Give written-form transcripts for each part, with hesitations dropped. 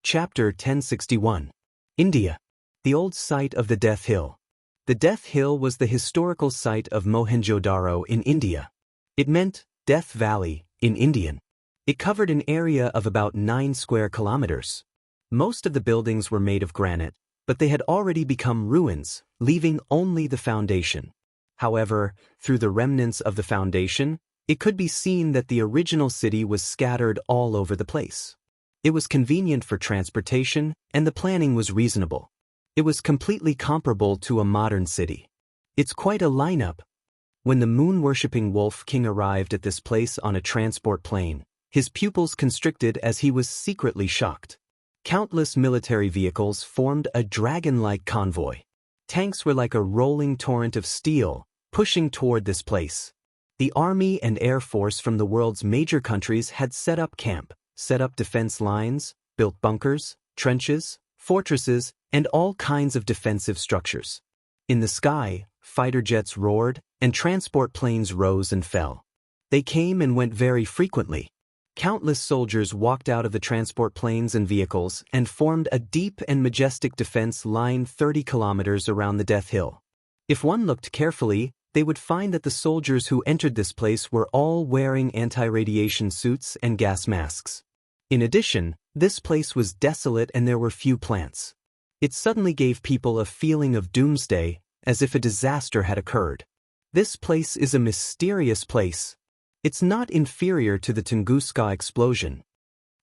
Chapter 1061. India. The old site of the Death Hill. The Death Hill was the historical site of Mohenjo-Daro in India. It meant Death Valley in Indian. It covered an area of about 9 square kilometers. Most of the buildings were made of granite, but they had already become ruins, leaving only the foundation. However, through the remnants of the foundation, it could be seen that the original city was scattered all over the place. It was convenient for transportation, and the planning was reasonable. It was completely comparable to a modern city. It's quite a lineup. When the moon-worshipping Wolf King arrived at this place on a transport plane, his pupils constricted as he was secretly shocked. Countless military vehicles formed a dragon-like convoy. Tanks were like a rolling torrent of steel, pushing toward this place. The army and air force from the world's major countries had set up camp, set up defense lines, built bunkers, trenches, fortresses, and all kinds of defensive structures. In the sky, fighter jets roared, and transport planes rose and fell. They came and went very frequently. Countless soldiers walked out of the transport planes and vehicles and formed a deep and majestic defense line 30 kilometers around the Death Hill. If one looked carefully, they would find that the soldiers who entered this place were all wearing anti-radiation suits and gas masks. In addition, this place was desolate and there were few plants. It suddenly gave people a feeling of doomsday, as if a disaster had occurred. This place is a mysterious place. It's not inferior to the Tunguska explosion.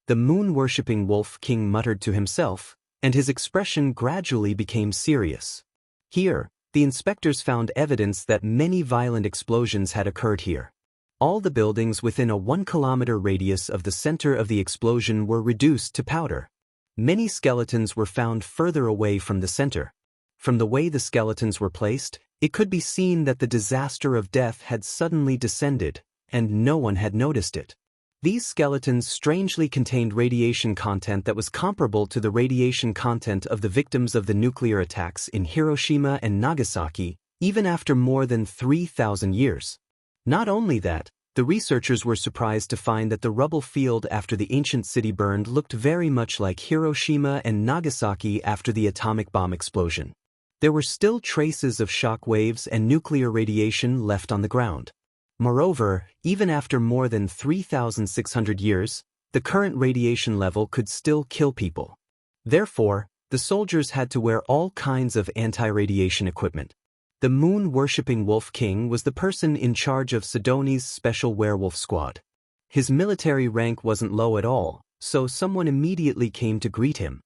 The moon-worshipping Wolf King muttered to himself, and his expression gradually became serious. Here, the inspectors found evidence that many violent explosions had occurred here. All the buildings within a 1-kilometer radius of the center of the explosion were reduced to powder. Many skeletons were found further away from the center. From the way the skeletons were placed, it could be seen that the disaster of death had suddenly descended, and no one had noticed it. These skeletons strangely contained radiation content that was comparable to the radiation content of the victims of the nuclear attacks in Hiroshima and Nagasaki, even after more than 3,000 years. Not only that, the researchers were surprised to find that the rubble field after the ancient city burned looked very much like Hiroshima and Nagasaki after the atomic bomb explosion. There were still traces of shock waves and nuclear radiation left on the ground. Moreover, even after more than 3,600 years, the current radiation level could still kill people. Therefore, the soldiers had to wear all kinds of anti-radiation equipment. The moon-worshipping Wolf King was the person in charge of Sidoni's special werewolf squad. His military rank wasn't low at all, so someone immediately came to greet him.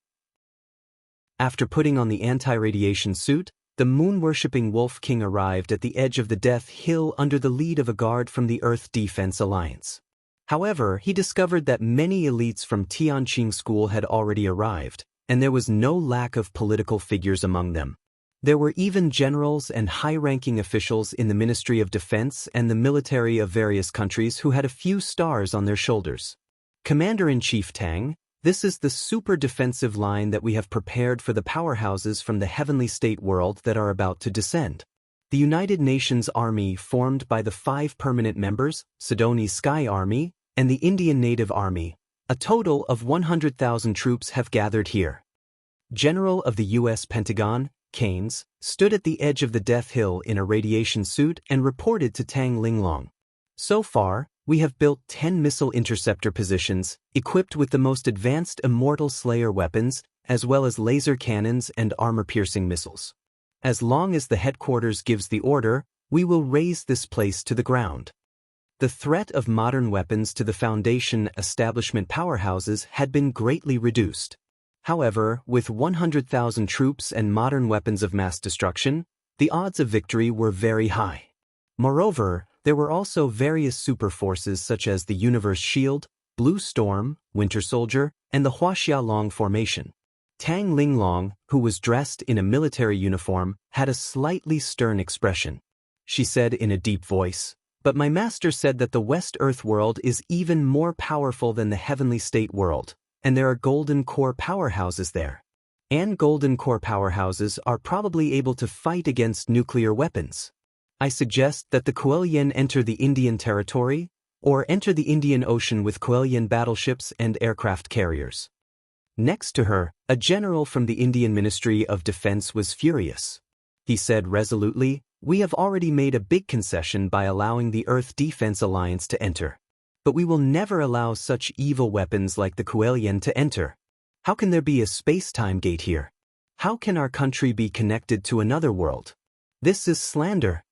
After putting on the anti-radiation suit, the moon-worshipping Wolf King arrived at the edge of the Death Hill under the lead of a guard from the Earth Defense Alliance. However, he discovered that many elites from Tianqing School had already arrived, and there was no lack of political figures among them. There were even generals and high-ranking officials in the Ministry of Defense and the military of various countries who had a few stars on their shoulders. Commander-in-Chief Tang, this is the super defensive line that we have prepared for the powerhouses from the heavenly state world that are about to descend. The United Nations Army formed by the 5 permanent members, Sidoni's Sky Army, and the Indian Native Army, a total of 100,000 troops have gathered here. General of the U.S. Pentagon, Keynes, stood at the edge of the Death Hill in a radiation suit and reported to Tang Linglong. So far, we have built 10 missile interceptor positions, equipped with the most advanced Immortal Slayer weapons, as well as laser cannons and armor-piercing missiles. As long as the headquarters gives the order, we will raze this place to the ground. The threat of modern weapons to the Foundation establishment powerhouses had been greatly reduced. However, with 100,000 troops and modern weapons of mass destruction, the odds of victory were very high. Moreover, there were also various super forces such as the Universe Shield, Blue Storm, Winter Soldier, and the Huaxiaolong formation. Tang Linglong, who was dressed in a military uniform, had a slightly stern expression. She said in a deep voice, "But my master said that the West Earth world is even more powerful than the heavenly state world, and there are golden core powerhouses there. And golden core powerhouses are probably able to fight against nuclear weapons. I suggest that the Kuelian enter the Indian territory, or enter the Indian Ocean with Kuelian battleships and aircraft carriers." Next to her, a general from the Indian Ministry of Defense was furious. He said resolutely, "We have already made a big concession by allowing the Earth Defense Alliance to enter. But we will never allow such evil weapons like the Kuelian to enter. How can there be a space-time gate here? How can our country be connected to another world? This is slander."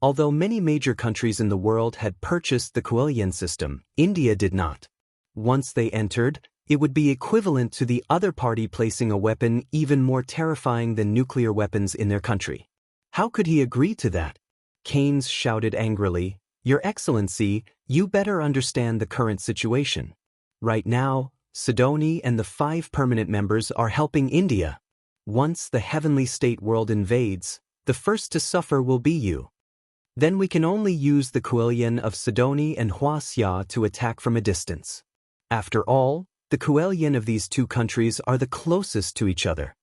Although many major countries in the world had purchased the Kuelian system, India did not. Once they entered, it would be equivalent to the other party placing a weapon even more terrifying than nuclear weapons in their country. How could he agree to that? Keynes shouted angrily, "Your Excellency, you better understand the current situation. Right now, Sidoni and the 5 permanent members are helping India. Once the heavenly state world invades, the first to suffer will be you. Then we can only use the Kuelian of Sidoni and Huaxia to attack from a distance. After all, the Kuelian of these 2 countries are the closest to each other."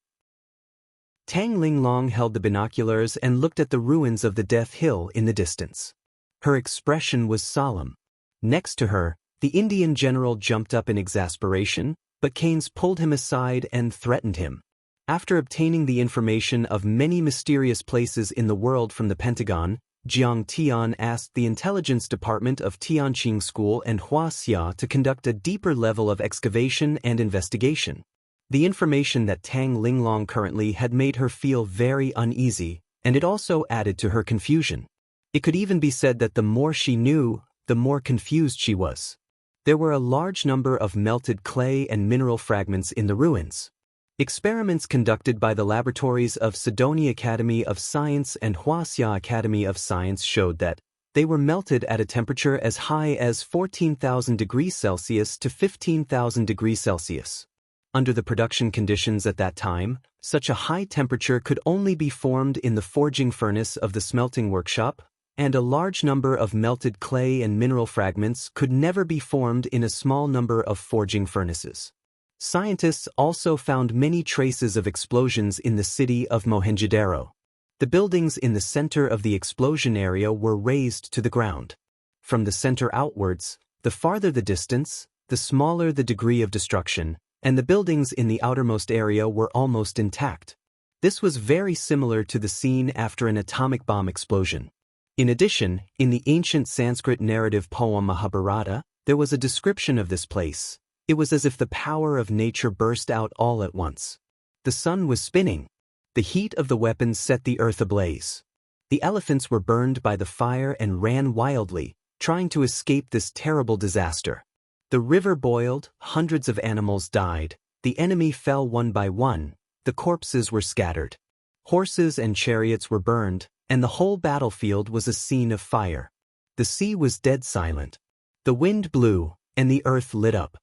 Tang Linglong held the binoculars and looked at the ruins of the Death Hill in the distance. Her expression was solemn. Next to her, the Indian general jumped up in exasperation, but Keynes pulled him aside and threatened him. After obtaining the information of many mysterious places in the world from the Pentagon, Jiang Tian asked the intelligence department of Tianqing School and Huaxia to conduct a deeper level of excavation and investigation. The information that Tang Linglong currently had made her feel very uneasy, and it also added to her confusion. It could even be said that the more she knew, the more confused she was. There were a large number of melted clay and mineral fragments in the ruins. Experiments conducted by the laboratories of Sidoni Academy of Science and Huaxia Academy of Science showed that they were melted at a temperature as high as 14,000 degrees Celsius to 15,000 degrees Celsius. Under the production conditions at that time, such a high temperature could only be formed in the forging furnace of the smelting workshop, and a large number of melted clay and mineral fragments could never be formed in a small number of forging furnaces. Scientists also found many traces of explosions in the city of Mohenjo-daro. The buildings in the center of the explosion area were razed to the ground. From the center outwards, the farther the distance, the smaller the degree of destruction, and the buildings in the outermost area were almost intact. This was very similar to the scene after an atomic bomb explosion. In addition, in the ancient Sanskrit narrative poem Mahabharata, there was a description of this place. It was as if the power of nature burst out all at once. The sun was spinning. The heat of the weapons set the earth ablaze. The elephants were burned by the fire and ran wildly, trying to escape this terrible disaster. The river boiled, hundreds of animals died, the enemy fell one by one, the corpses were scattered. Horses and chariots were burned, and the whole battlefield was a scene of fire. The sea was dead silent. The wind blew, and the earth lit up.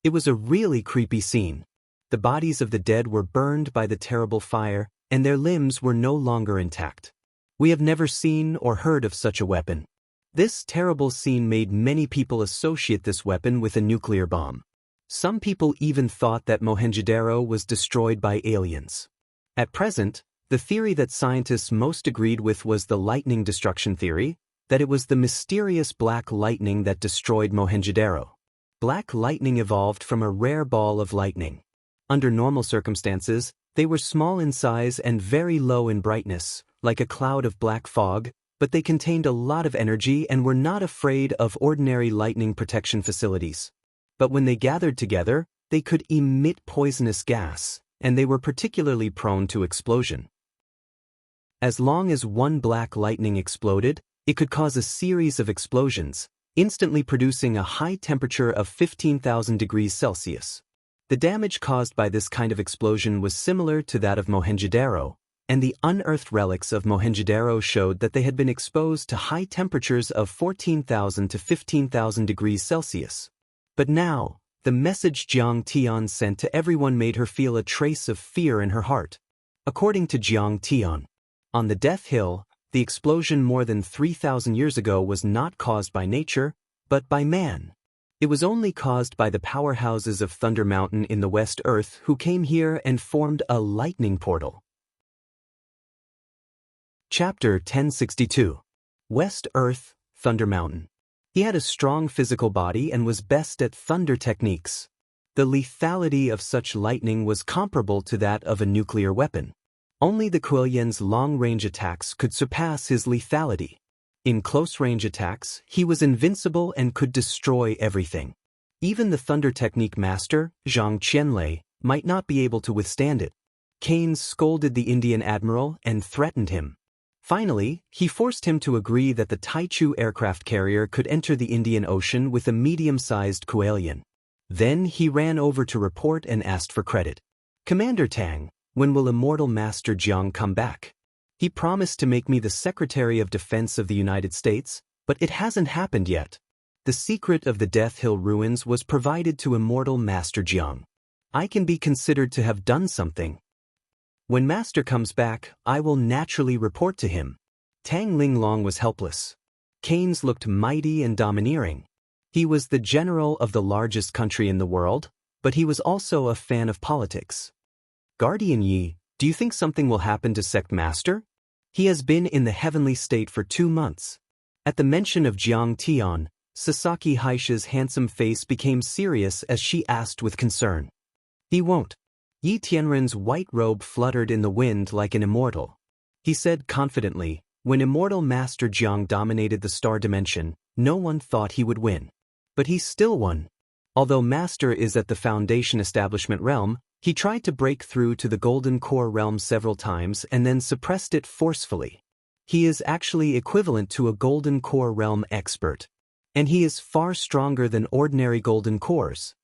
It was a really creepy scene. The bodies of the dead were burned by the terrible fire, and their limbs were no longer intact. We have never seen or heard of such a weapon. This terrible scene made many people associate this weapon with a nuclear bomb. Some people even thought that Mohenjo-daro was destroyed by aliens. At present, the theory that scientists most agreed with was the lightning destruction theory, that it was the mysterious black lightning that destroyed Mohenjo-daro. Black lightning evolved from a rare ball of lightning. Under normal circumstances, they were small in size and very low in brightness, like a cloud of black fog, but they contained a lot of energy and were not afraid of ordinary lightning protection facilities. But when they gathered together, they could emit poisonous gas, and they were particularly prone to explosion. As long as one black lightning exploded, it could cause a series of explosions, instantly producing a high temperature of 15,000 degrees Celsius. The damage caused by this kind of explosion was similar to that of Mohenjo-daro, and the unearthed relics of Mohenjo-daro showed that they had been exposed to high temperatures of 14,000 to 15,000 degrees Celsius. But now, the message Jiang Tian sent to everyone made her feel a trace of fear in her heart. According to Jiang Tian, on the Death Hill, the explosion more than 3,000 years ago was not caused by nature, but by man. It was only caused by the powerhouses of Thunder Mountain in the West Earth who came here and formed a lightning portal. Chapter 1062. West Earth, Thunder Mountain. He had a strong physical body and was best at thunder techniques. The lethality of such lightning was comparable to that of a nuclear weapon. Only the Kuei-Yan's long-range attacks could surpass his lethality. In close-range attacks, he was invincible and could destroy everything. Even the Thunder Technique master, Zhang Qianlei, might not be able to withstand it. Keynes scolded the Indian admiral and threatened him. Finally, he forced him to agree that the Taichu aircraft carrier could enter the Indian Ocean with a medium-sized Kuei-Yan. Then he ran over to report and asked for credit. "Commander Tang, when will Immortal Master Jiang come back? He promised to make me the Secretary of Defense of the United States, but it hasn't happened yet." The secret of the Death Hill ruins was provided to Immortal Master Jiang. "I can be considered to have done something. When Master comes back, I will naturally report to him." Tang Linglong was helpless. Keynes looked mighty and domineering. He was the general of the largest country in the world, but he was also a fan of politics. "Guardian Yi, do you think something will happen to Sect Master? He has been in the heavenly state for 2 months. At the mention of Jiang Tian, Sasaki Haisha's handsome face became serious as she asked with concern. "He won't." Yi Tianren's white robe fluttered in the wind like an immortal. He said confidently, "When Immortal Master Jiang dominated the star dimension, no one thought he would win. But he still won. Although Master is at the Foundation Establishment realm, he tried to break through to the Golden Core realm several times and then suppressed it forcefully. He is actually equivalent to a Golden Core realm expert. And he is far stronger than ordinary Golden Cores."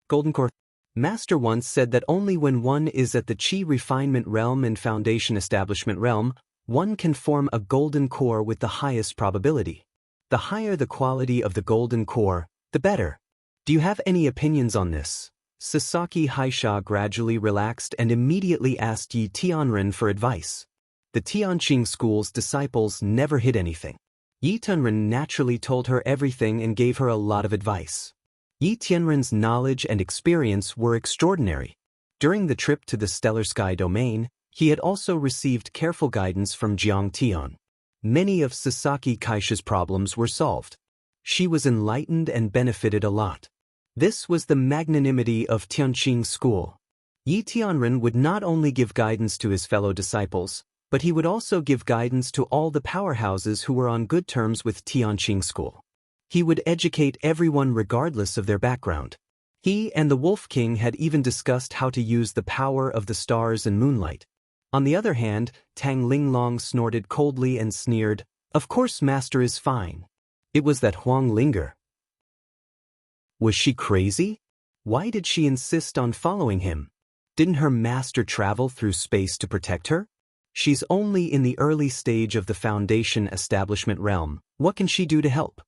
Golden Core. Master once said that only when one is at the Qi Refinement realm and Foundation Establishment realm, one can form a Golden Core with the highest probability. The higher the quality of the Golden Core, the better. Do you have any opinions on this? Sasaki Haisha gradually relaxed and immediately asked Yi Tianren for advice. The Tianqing school's disciples never hid anything. Yi Tianren naturally told her everything and gave her a lot of advice. Yi Tianren's knowledge and experience were extraordinary. During the trip to the Stellar Sky domain, he had also received careful guidance from Jiang Tian. Many of Sasaki Kaisha's problems were solved. She was enlightened and benefited a lot. This was the magnanimity of Tianqing school. Yi Tianren would not only give guidance to his fellow disciples, but he would also give guidance to all the powerhouses who were on good terms with Tianqing school. He would educate everyone regardless of their background. He and the Wolf King had even discussed how to use the power of the stars and moonlight. On the other hand, Tang Linglong snorted coldly and sneered, "Of course Master is fine." It was that Huang Linger. Was she crazy? Why did she insist on following him? Didn't her master travel through space to protect her? She's only in the early stage of the Foundation Establishment realm. What can she do to help?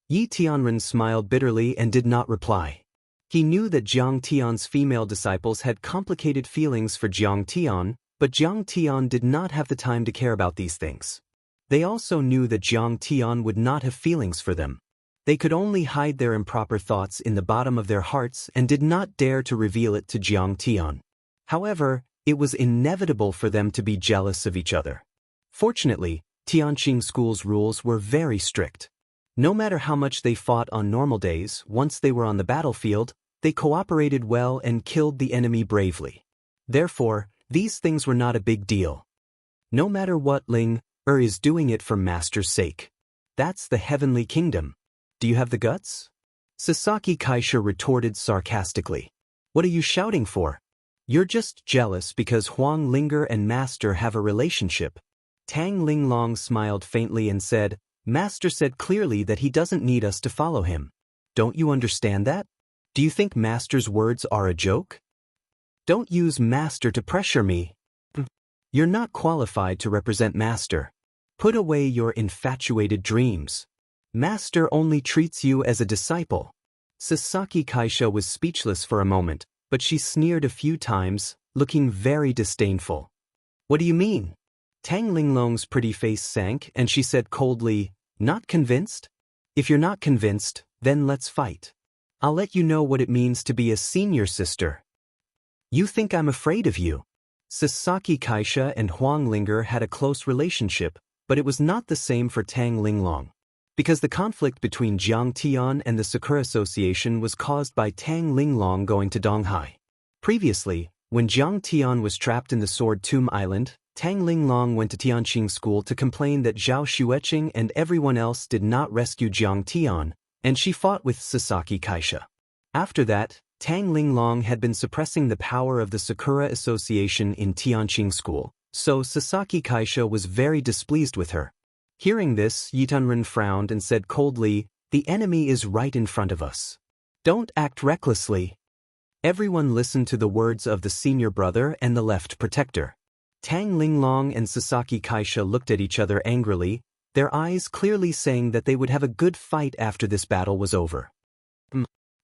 Yi Tianren smiled bitterly and did not reply. He knew that Jiang Tian's female disciples had complicated feelings for Jiang Tian, but Jiang Tian did not have the time to care about these things. They also knew that Jiang Tian would not have feelings for them. They could only hide their improper thoughts in the bottom of their hearts and did not dare to reveal it to Jiang Tian. However, it was inevitable for them to be jealous of each other. Fortunately, Tianqing school's rules were very strict. No matter how much they fought on normal days, once they were on the battlefield, they cooperated well and killed the enemy bravely. Therefore, these things were not a big deal. No matter what, Ling is doing it for Master's sake. That's the heavenly kingdom. Do you have the guts? Sasaki Kaisha retorted sarcastically. What are you shouting for? You're just jealous because Huang Linger and Master have a relationship. Tang Linglong smiled faintly and said, Master said clearly that he doesn't need us to follow him. Don't you understand that? Do you think Master's words are a joke? Don't use Master to pressure me. You're not qualified to represent Master. Put away your infatuated dreams. Master only treats you as a disciple. Sasaki Kaisha was speechless for a moment, but she sneered a few times, looking very disdainful. What do you mean? Tang Linglong's pretty face sank and she said coldly, Not convinced? If you're not convinced, then let's fight. I'll let you know what it means to be a senior sister. You think I'm afraid of you? Sasaki Kaisha and Huang Linger had a close relationship, but it was not the same for Tang Linglong. because the conflict between Jiang Tian and the Sakura Association was caused by Tang Linglong going to Donghai. Previously, when Jiang Tian was trapped in the Sword Tomb Island, Tang Linglong went to Tianqing School to complain that Zhao Xueqing and everyone else did not rescue Jiang Tian, and she fought with Sasaki Kaisha. After that, Tang Linglong had been suppressing the power of the Sakura Association in Tianqing School, so Sasaki Kaisha was very displeased with her. Hearing this, Yi Tunren frowned and said coldly, "The enemy is right in front of us. Don't act recklessly." Everyone listened to the words of the senior brother and the left protector. Tang Linglong and Sasaki Kaisha looked at each other angrily, their eyes clearly saying that they would have a good fight after this battle was over.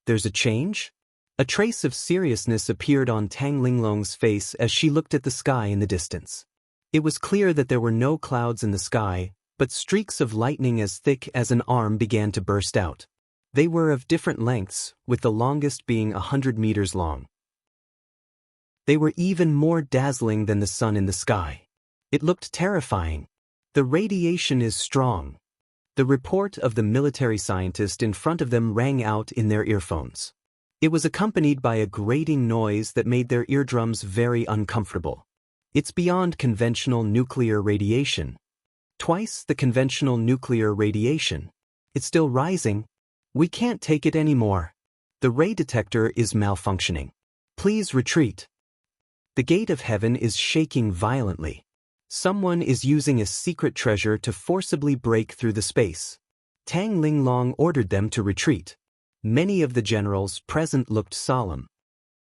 There's a change? A trace of seriousness appeared on Tang Linglong's face as she looked at the sky in the distance. It was clear that there were no clouds in the sky, but streaks of lightning as thick as an arm began to burst out. They were of different lengths, with the longest being 100 meters long. They were even more dazzling than the sun in the sky. It looked terrifying. The radiation is strong. The report of the military scientist in front of them rang out in their earphones. It was accompanied by a grating noise that made their eardrums very uncomfortable. It's beyond conventional nuclear radiation. Twice the conventional nuclear radiation. It's still rising. We can't take it anymore. The ray detector is malfunctioning. Please retreat. The gate of heaven is shaking violently. Someone is using a secret treasure to forcibly break through the space. Tang Linglong ordered them to retreat. Many of the generals present looked solemn.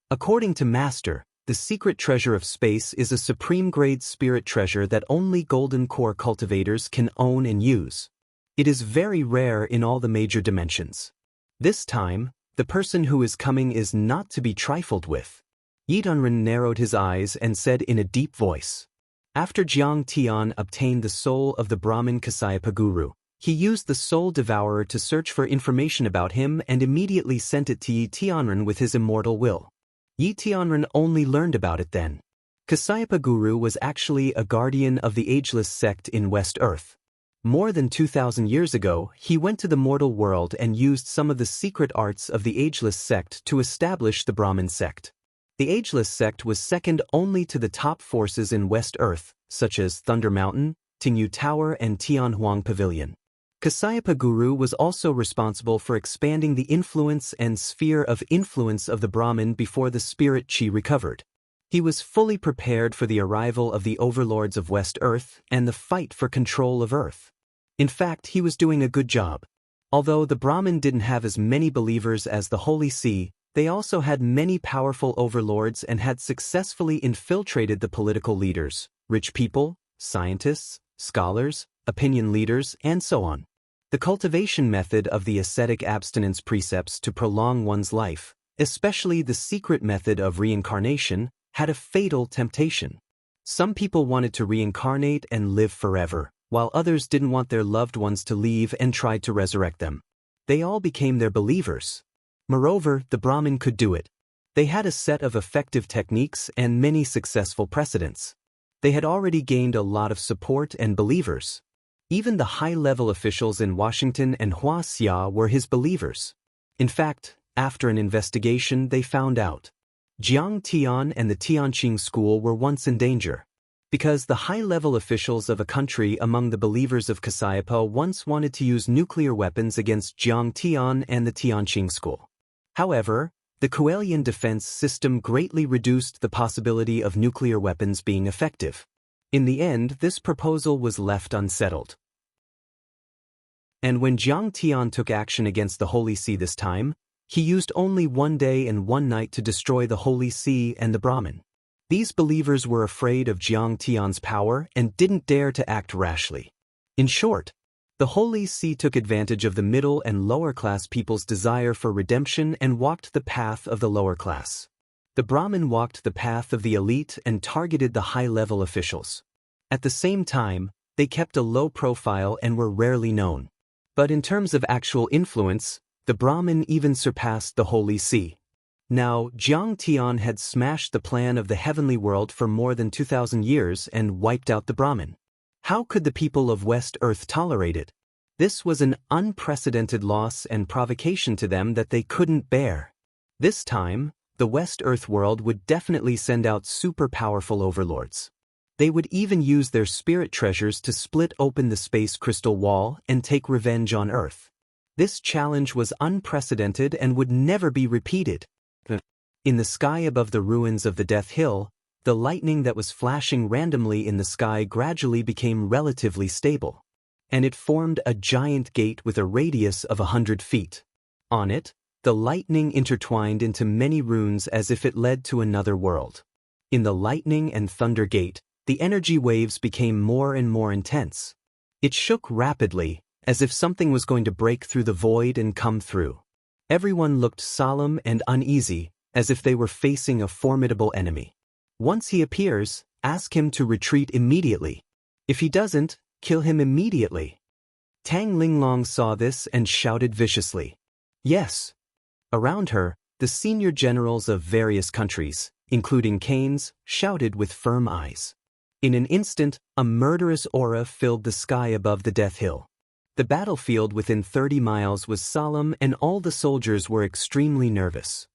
According to Master, the secret treasure of space is a supreme-grade spirit treasure that only Golden Core cultivators can own and use. It is very rare in all the major dimensions. This time, the person who is coming is not to be trifled with. Yi Tunren narrowed his eyes and said in a deep voice. After Jiang Tian obtained the soul of the Brahmin Kasayapa Guru, he used the Soul Devourer to search for information about him and immediately sent it to Yi Tianren with his immortal will. Yi Tianren only learned about it then. Kasayapa Guru was actually a guardian of the ageless sect in West Earth. More than 2,000 years ago, he went to the mortal world and used some of the secret arts of the ageless sect to establish the Brahmin sect. The ageless sect was second only to the top forces in West Earth, such as Thunder Mountain, Tingyu Tower and Tianhuang Pavilion. Kasayapa Guru was also responsible for expanding the influence and sphere of influence of the Brahmin before the spirit Qi recovered. He was fully prepared for the arrival of the overlords of West Earth and the fight for control of Earth. In fact, he was doing a good job. Although the Brahmin didn't have as many believers as the Holy See, they also had many powerful overlords and had successfully infiltrated the political leaders, rich people, scientists, scholars, opinion leaders, and so on. The cultivation method of the ascetic abstinence precepts to prolong one's life, especially the secret method of reincarnation, had a fatal temptation. Some people wanted to reincarnate and live forever, while others didn't want their loved ones to leave and tried to resurrect them. They all became their believers. Moreover, the Brahmin could do it. They had a set of effective techniques and many successful precedents. They had already gained a lot of support and believers. Even the high-level officials in Washington and Huaxia were his believers. In fact, after an investigation, they found out Jiang Tian and the Tianqing School were once in danger, because the high-level officials of a country among the believers of Kasayapa once wanted to use nuclear weapons against Jiang Tian and the Tianqing School. However, the Kuelian defense system greatly reduced the possibility of nuclear weapons being effective. In the end, this proposal was left unsettled. And when Jiang Tian took action against the Holy See this time, he used only 1 day and 1 night to destroy the Holy See and the Brahmin. These believers were afraid of Jiang Tian's power and didn't dare to act rashly. In short, the Holy See took advantage of the middle and lower class people's desire for redemption and walked the path of the lower class. The Brahmin walked the path of the elite and targeted the high-level officials. At the same time, they kept a low profile and were rarely known. But in terms of actual influence, the Brahmin even surpassed the Holy See. Now, Jiang Tian had smashed the plan of the heavenly world for more than 2,000 years and wiped out the Brahmin. How could the people of West Earth tolerate it? This was an unprecedented loss and provocation to them that they couldn't bear. This time, the West Earth world would definitely send out super-powerful overlords. They would even use their spirit treasures to split open the space crystal wall and take revenge on Earth. This challenge was unprecedented and would never be repeated. In the sky above the ruins of the Death Hill, the lightning that was flashing randomly in the sky gradually became relatively stable, and it formed a giant gate with a radius of 100 feet. On it, the lightning intertwined into many runes as if it led to another world. In the lightning and thunder gate, the energy waves became more and more intense. It shook rapidly, as if something was going to break through the void and come through. Everyone looked solemn and uneasy, as if they were facing a formidable enemy. Once he appears, ask him to retreat immediately. If he doesn't, kill him immediately. Tang Linglong saw this and shouted viciously. Yes. Around her, the senior generals of various countries, including Canes, shouted with firm eyes. In an instant, a murderous aura filled the sky above the Death Hill. The battlefield within 30 miles was solemn and all the soldiers were extremely nervous.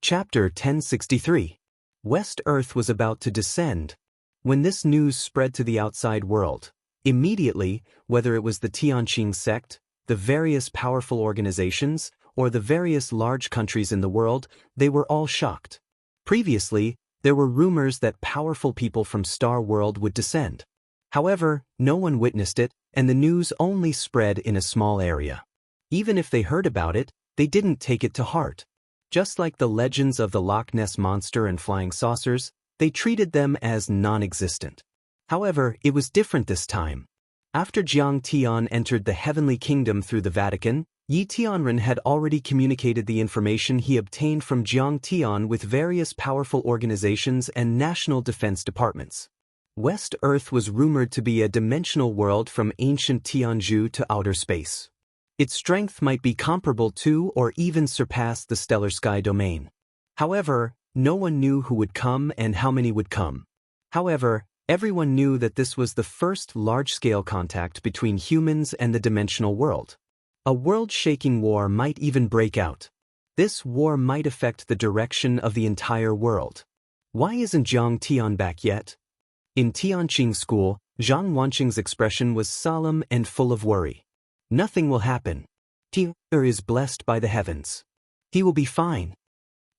Chapter 1063. West Earth was about to descend. When this news spread to the outside world, immediately, whether it was the Tianqing sect, the various powerful organizations, or the various large countries in the world, they were all shocked. Previously, there were rumors that powerful people from Star World would descend. However, no one witnessed it, and the news only spread in a small area. Even if they heard about it, they didn't take it to heart. Just like the legends of the Loch Ness Monster and flying saucers, they treated them as non-existent. However, it was different this time. After Jiang Tian entered the Heavenly Kingdom through the Vatican, Yi Tianren had already communicated the information he obtained from Jiang Tian with various powerful organizations and national defense departments. West Earth was rumored to be a dimensional world from ancient Tianzhu to outer space. Its strength might be comparable to or even surpass the stellar sky domain. However, no one knew who would come and how many would come. However, everyone knew that this was the first large-scale contact between humans and the dimensional world. A world-shaking war might even break out. This war might affect the direction of the entire world. Why isn't Jiang Tian back yet? In Tianqing school, Zhang Wanqing's expression was solemn and full of worry. Nothing will happen. Tian is blessed by the heavens. He will be fine.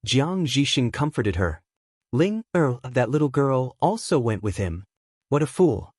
Jiang Zhixing comforted her. Ling that little girl, also went with him. What a fool.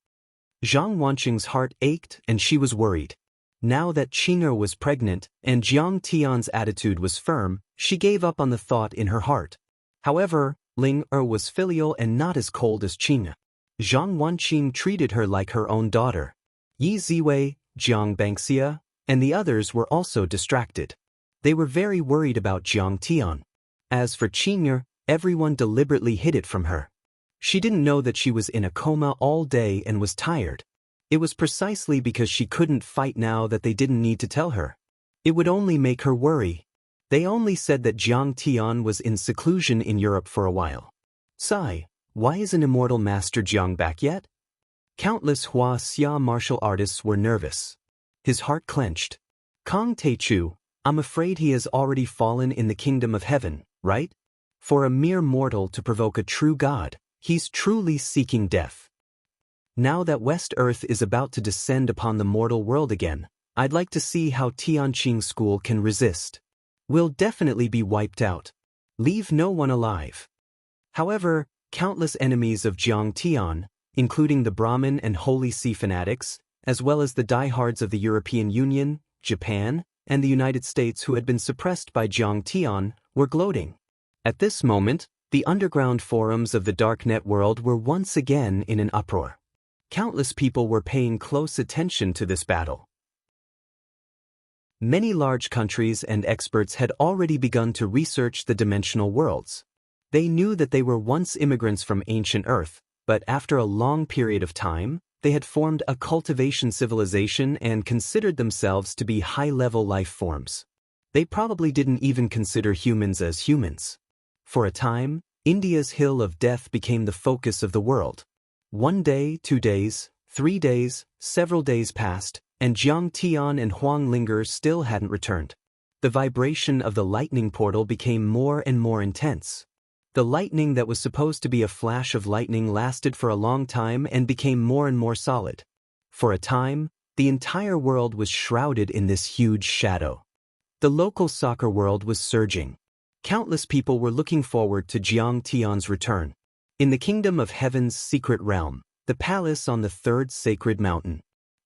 Zhang Wanqing's heart ached and she was worried. Now that Qing'er was pregnant and Jiang Tian's attitude was firm, she gave up on the thought in her heart. However, Ling was filial and not as cold as Qing'er. Zhang Wanqing treated her like her own daughter. Yi Ziwei, Jiang Bangxia, and the others were also distracted. They were very worried about Jiang Tian. As for Qing'er, everyone deliberately hid it from her. She didn't know that she was in a coma all day and was tired. It was precisely because she couldn't fight now that they didn't need to tell her. It would only make her worry. They only said that Jiang Tian was in seclusion in Europe for a while. Sigh, why isn't Immortal Master Jiang back yet? Countless Hua Xia martial artists were nervous. His heart clenched. Kong Teichu, I'm afraid he has already fallen in the kingdom of heaven, right? For a mere mortal to provoke a true god, he's truly seeking death. Now that West Earth is about to descend upon the mortal world again, I'd like to see how Tianqing School can resist. We'll definitely be wiped out. Leave no one alive. However, countless enemies of Jiang Tian, including the Brahmin and Holy See fanatics, as well as the diehards of the European Union, Japan, and the United States who had been suppressed by Jiang Tian, were gloating. At this moment, the underground forums of the darknet world were once again in an uproar. Countless people were paying close attention to this battle. Many large countries and experts had already begun to research the dimensional worlds. They knew that they were once immigrants from ancient Earth, but after a long period of time, they had formed a cultivation civilization and considered themselves to be high-level life forms. They probably didn't even consider humans as humans. For a time, India's Hill of Death became the focus of the world. 1 day, 2 days, 3 days, several days passed, and Jiang Tian and Huang Linger still hadn't returned. The vibration of the lightning portal became more and more intense. The lightning that was supposed to be a flash of lightning lasted for a long time and became more and more solid. For a time, the entire world was shrouded in this huge shadow. The local soccer world was surging. Countless people were looking forward to Jiang Tian's return. In the kingdom of heaven's secret realm, the palace on the third sacred mountain,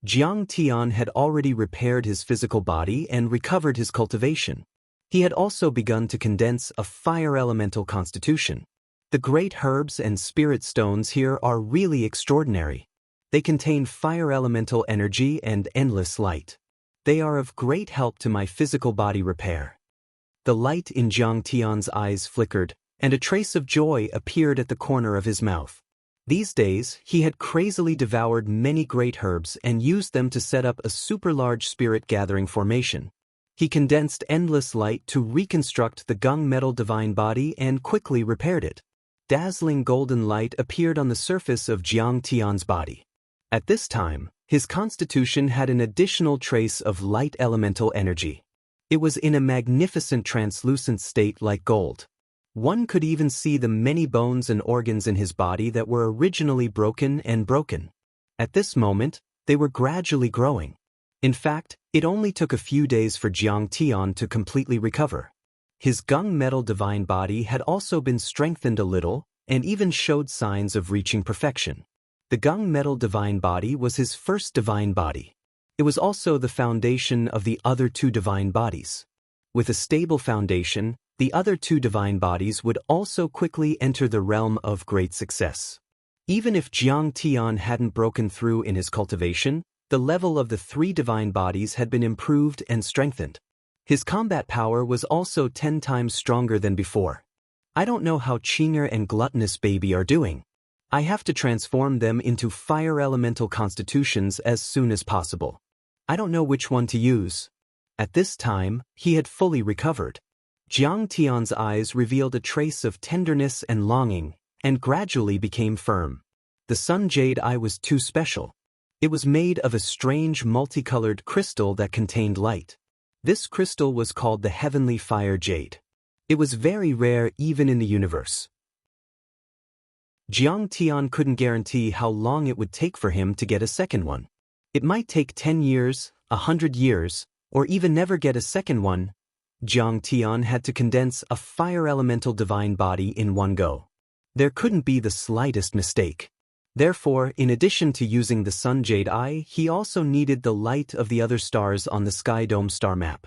Jiang Tian had already repaired his physical body and recovered his cultivation. He had also begun to condense a fire elemental constitution. The great herbs and spirit stones here are really extraordinary. They contain fire elemental energy and endless light. They are of great help to my physical body repair. The light in Jiang Tian's eyes flickered, and a trace of joy appeared at the corner of his mouth. These days, he had crazily devoured many great herbs and used them to set up a super-large spirit-gathering formation. He condensed endless light to reconstruct the gung metal divine body and quickly repaired it. Dazzling golden light appeared on the surface of Jiang Tian's body. At this time, his constitution had an additional trace of light elemental energy. It was in a magnificent translucent state like gold. One could even see the many bones and organs in his body that were originally broken. At this moment, they were gradually growing. In fact, it only took a few days for Jiang Tian to completely recover. His gung metal divine body had also been strengthened a little and even showed signs of reaching perfection. The gung metal divine body was his first divine body. It was also the foundation of the other two divine bodies. With a stable foundation, the other two divine bodies would also quickly enter the realm of great success. Even if Jiang Tian hadn't broken through in his cultivation, the level of the three divine bodies had been improved and strengthened. His combat power was also 10 times stronger than before. I don't know how Chinger and Gluttonous Baby are doing. I have to transform them into fire elemental constitutions as soon as possible. I don't know which one to use. At this time, he had fully recovered. Jiang Tian's eyes revealed a trace of tenderness and longing, and gradually became firm. The sun jade eye was too special. It was made of a strange multicolored crystal that contained light. This crystal was called the heavenly fire jade. It was very rare even in the universe. Jiang Tian couldn't guarantee how long it would take for him to get a second one. It might take 10 years, 100 years, or even never get a second one. Jiang Tian had to condense a fire elemental divine body in one go. There couldn't be the slightest mistake. Therefore, in addition to using the sun jade eye, he also needed the light of the other stars on the Sky Dome star map.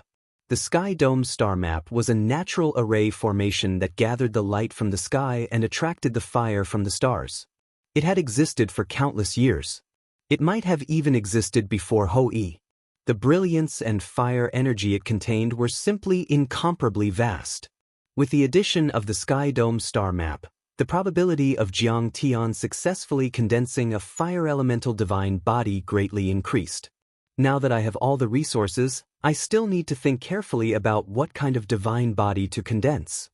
The Sky Dome star map was a natural array formation that gathered the light from the sky and attracted the fire from the stars. It had existed for countless years. It might have even existed before Hou-yi. The brilliance and fire energy it contained were simply incomparably vast. With the addition of the Sky Dome star map, the probability of Jiang Tian successfully condensing a fire elemental divine body greatly increased. Now that I have all the resources, I still need to think carefully about what kind of divine body to condense.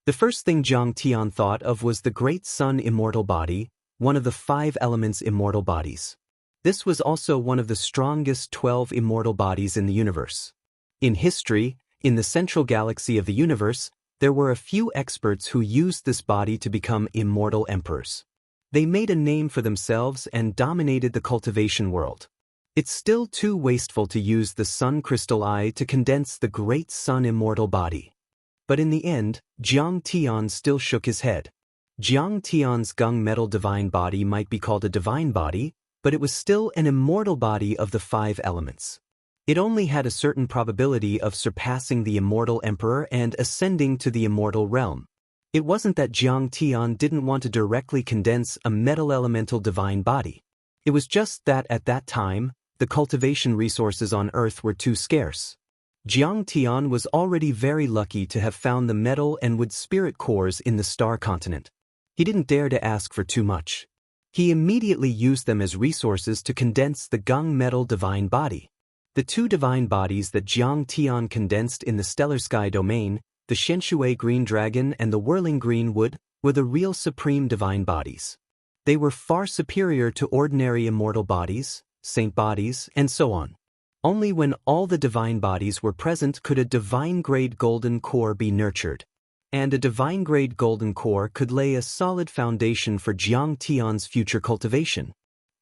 The first thing Jiang Tian thought of was the Great Sun immortal body, one of the 5 elements immortal bodies. This was also one of the strongest 12 immortal bodies in the universe. In history, in the central galaxy of the universe, there were a few experts who used this body to become immortal emperors. They made a name for themselves and dominated the cultivation world. It's still too wasteful to use the sun crystal eye to condense the Great Sun immortal body. But in the end, Jiang Tian still shook his head. Jiang Tian's gung metal divine body might be called a divine body, but it was still an immortal body of the 5 elements. It only had a certain probability of surpassing the immortal emperor and ascending to the immortal realm. It wasn't that Jiang Tian didn't want to directly condense a metal elemental divine body. It was just that at that time, the cultivation resources on Earth were too scarce. Jiang Tian was already very lucky to have found the metal and wood spirit cores in the star continent. He didn't dare to ask for too much. He immediately used them as resources to condense the gung metal divine body. The 2 divine bodies that Jiang Tian condensed in the stellar sky domain, the Shenshui green dragon and the whirling green wood, were the real supreme divine bodies. They were far superior to ordinary immortal bodies, saint bodies, and so on. Only when all the divine bodies were present could a divine-grade golden core be nurtured. And a divine-grade golden core could lay a solid foundation for Jiang Tian's future cultivation.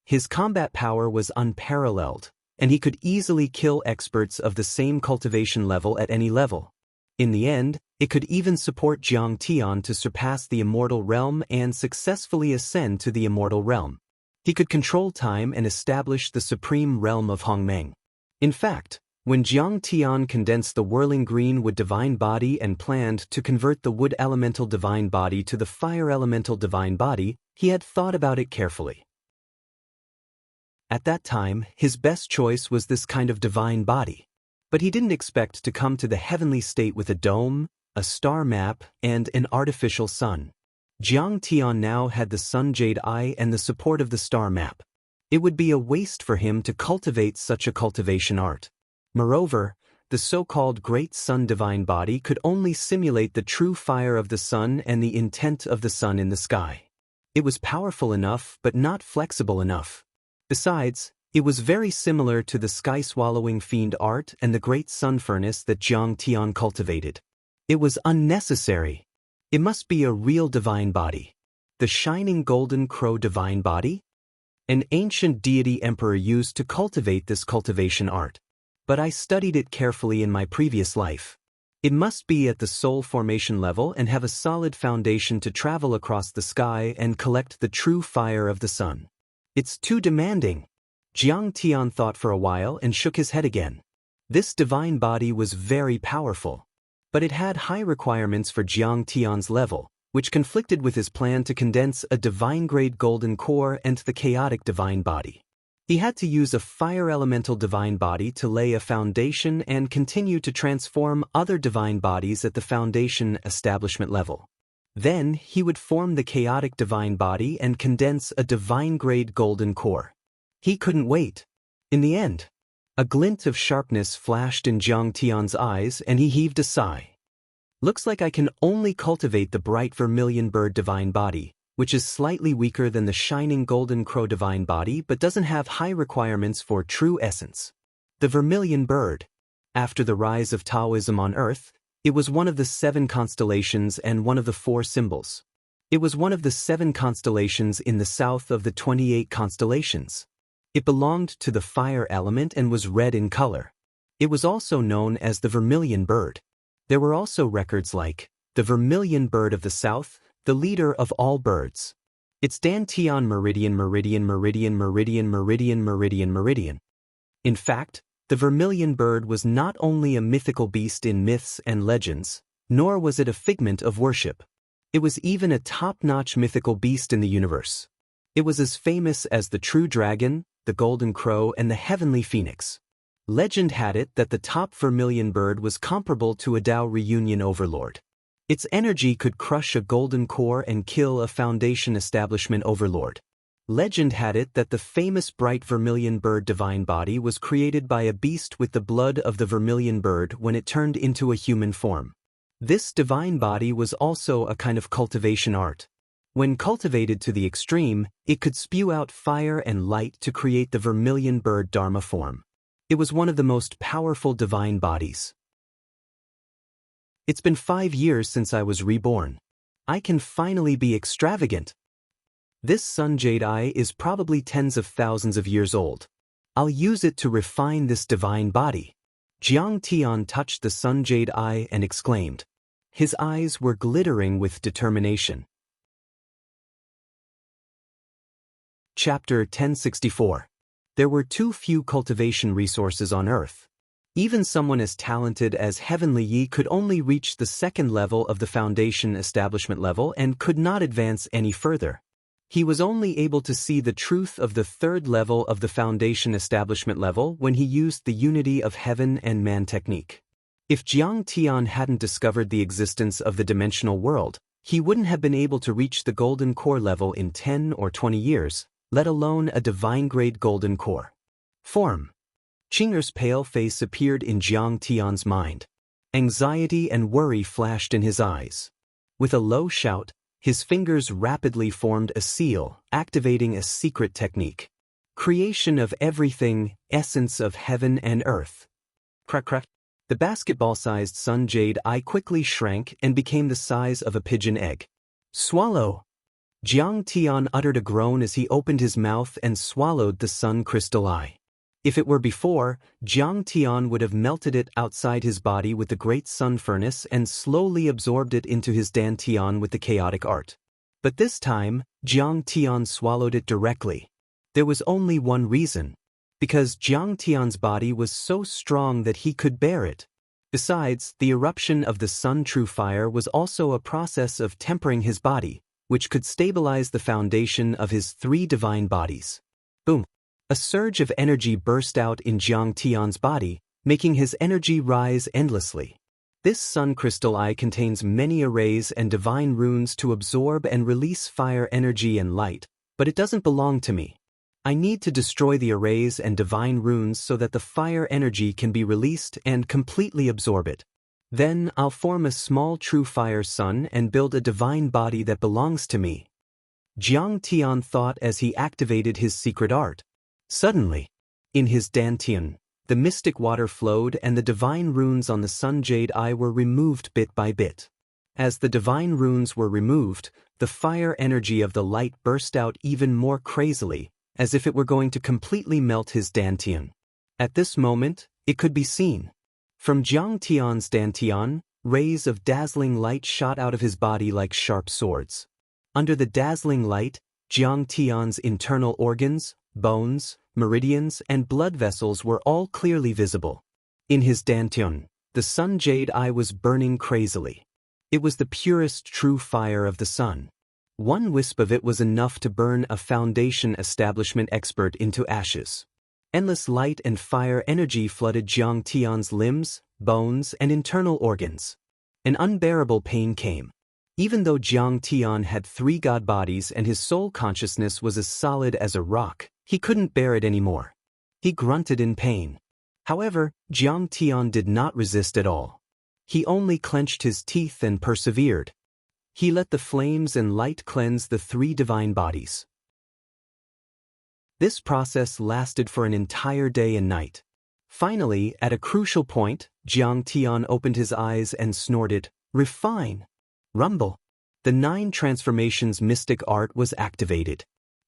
His combat power was unparalleled, and he could easily kill experts of the same cultivation level at any level. In the end, it could even support Jiang Tian to surpass the immortal realm and successfully ascend to the immortal realm. He could control time and establish the supreme realm of Hongmeng. In fact, when Jiang Tian condensed the whirling green wood divine body and planned to convert the wood elemental divine body to the fire elemental divine body, he had thought about it carefully. At that time, his best choice was this kind of divine body. But he didn't expect to come to the heavenly state with a dome, a star map, and an artificial sun. Jiang Tian now had the sun jade eye and the support of the star map. It would be a waste for him to cultivate such a cultivation art. Moreover, the so-called Great Sun divine body could only simulate the true fire of the sun and the intent of the sun in the sky. It was powerful enough but not flexible enough. Besides, it was very similar to the sky-swallowing fiend art and the great sun furnace that Jiang Tian cultivated. It was unnecessary. It must be a real divine body. The shining golden crow divine body? An ancient deity emperor used to cultivate this cultivation art. But I studied it carefully in my previous life. It must be at the soul formation level and have a solid foundation to travel across the sky and collect the true fire of the sun. It's too demanding. Jiang Tian thought for a while and shook his head again. This divine body was very powerful. But it had high requirements for Jiang Tian's level, which conflicted with his plan to condense a divine-grade golden core and the chaotic divine body. He had to use a fire elemental divine body to lay a foundation and continue to transform other divine bodies at the foundation establishment level. Then he would form the chaotic divine body and condense a divine-grade golden core. He couldn't wait. In the end, a glint of sharpness flashed in Jiang Tian's eyes and he heaved a sigh. Looks like I can only cultivate the bright vermilion bird divine body, which is slightly weaker than the shining golden crow divine body but doesn't have high requirements for true essence. The vermilion bird. After the rise of Taoism on Earth, it was one of the 7 constellations and one of the 4 symbols. It was one of the 7 constellations in the south of the 28 constellations. It belonged to the fire element and was red in color. It was also known as the vermilion bird. There were also records like the vermilion bird of the south, the leader of all birds. It's Dantian meridian meridian meridian meridian meridian meridian meridian. In fact, the vermilion bird was not only a mythical beast in myths and legends, nor was it a figment of worship. It was even a top-notch mythical beast in the universe. It was as famous as the true dragon, the golden crow, and the heavenly phoenix. Legend had it that the top vermilion bird was comparable to a Tao reunion overlord. Its energy could crush a golden core and kill a foundation establishment overlord. Legend had it that the famous bright vermilion bird divine body was created by a beast with the blood of the vermilion bird when it turned into a human form. This divine body was also a kind of cultivation art. When cultivated to the extreme, it could spew out fire and light to create the vermilion bird dharma form. It was one of the most powerful divine bodies. It's been 5 years since I was reborn. I can finally be extravagant. This sun jade eye is probably tens of thousands of years old. I'll use it to refine this divine body. Jiang Tian touched the sun jade eye and exclaimed. His eyes were glittering with determination. Chapter 1064. There were too few cultivation resources on Earth. Even someone as talented as Heavenly Yi could only reach the 2nd level of the foundation establishment level and could not advance any further. He was only able to see the truth of the 3rd level of the foundation establishment level when he used the unity of heaven and man technique. If Jiang Tian hadn't discovered the existence of the dimensional world, he wouldn't have been able to reach the golden core level in 10 or 20 years, let alone a divine-grade golden core. Form. Qing'er's pale face appeared in Jiang Tian's mind. Anxiety and worry flashed in his eyes. With a low shout, His fingers rapidly formed a seal, activating a secret technique. Creation of everything, essence of heaven and earth. Crack crack. The basketball-sized sun jade eye quickly shrank and became the size of a pigeon egg. Swallow! Jiang Tian uttered a groan as he opened his mouth and swallowed the sun crystal eye. If it were before, Jiang Tian would have melted it outside his body with the great sun furnace and slowly absorbed it into his dantian with the chaotic art. But this time, Jiang Tian swallowed it directly. There was only one reason. Because Jiang Tian's body was so strong that he could bear it. Besides, the eruption of the sun true fire was also a process of tempering his body, which could stabilize the foundation of his 3 divine bodies. Boom! A surge of energy burst out in Jiang Tian's body, making his energy rise endlessly. This sun crystal eye contains many arrays and divine runes to absorb and release fire energy and light, but it doesn't belong to me. I need to destroy the arrays and divine runes so that the fire energy can be released and completely absorb it. Then I'll form a small true fire sun and build a divine body that belongs to me. Jiang Tian thought as he activated his secret art. Suddenly, in his dantian, the mystic water flowed and the divine runes on the sun jade eye were removed bit by bit. As the divine runes were removed, the fire energy of the light burst out even more crazily, as if it were going to completely melt his dantian. At this moment, it could be seen. From Jiang Tian's dantian, rays of dazzling light shot out of his body like sharp swords. Under the dazzling light, Jiang Tian's internal organs, bones, meridians, and blood vessels were all clearly visible. In his dantian, the sun jade eye was burning crazily. It was the purest true fire of the sun. One wisp of it was enough to burn a foundation establishment expert into ashes. Endless light and fire energy flooded Jiang Tian's limbs, bones, and internal organs. An unbearable pain came. Even though Jiang Tian had 3 god bodies and his soul consciousness was as solid as a rock, he couldn't bear it anymore. He grunted in pain. However, Jiang Tian did not resist at all. He only clenched his teeth and persevered. He let the flames and light cleanse the 3 divine bodies. This process lasted for an entire day and night. Finally, at a crucial point, Jiang Tian opened his eyes and snorted, "Refine! Rumble!" The 9 transformations mystic art was activated.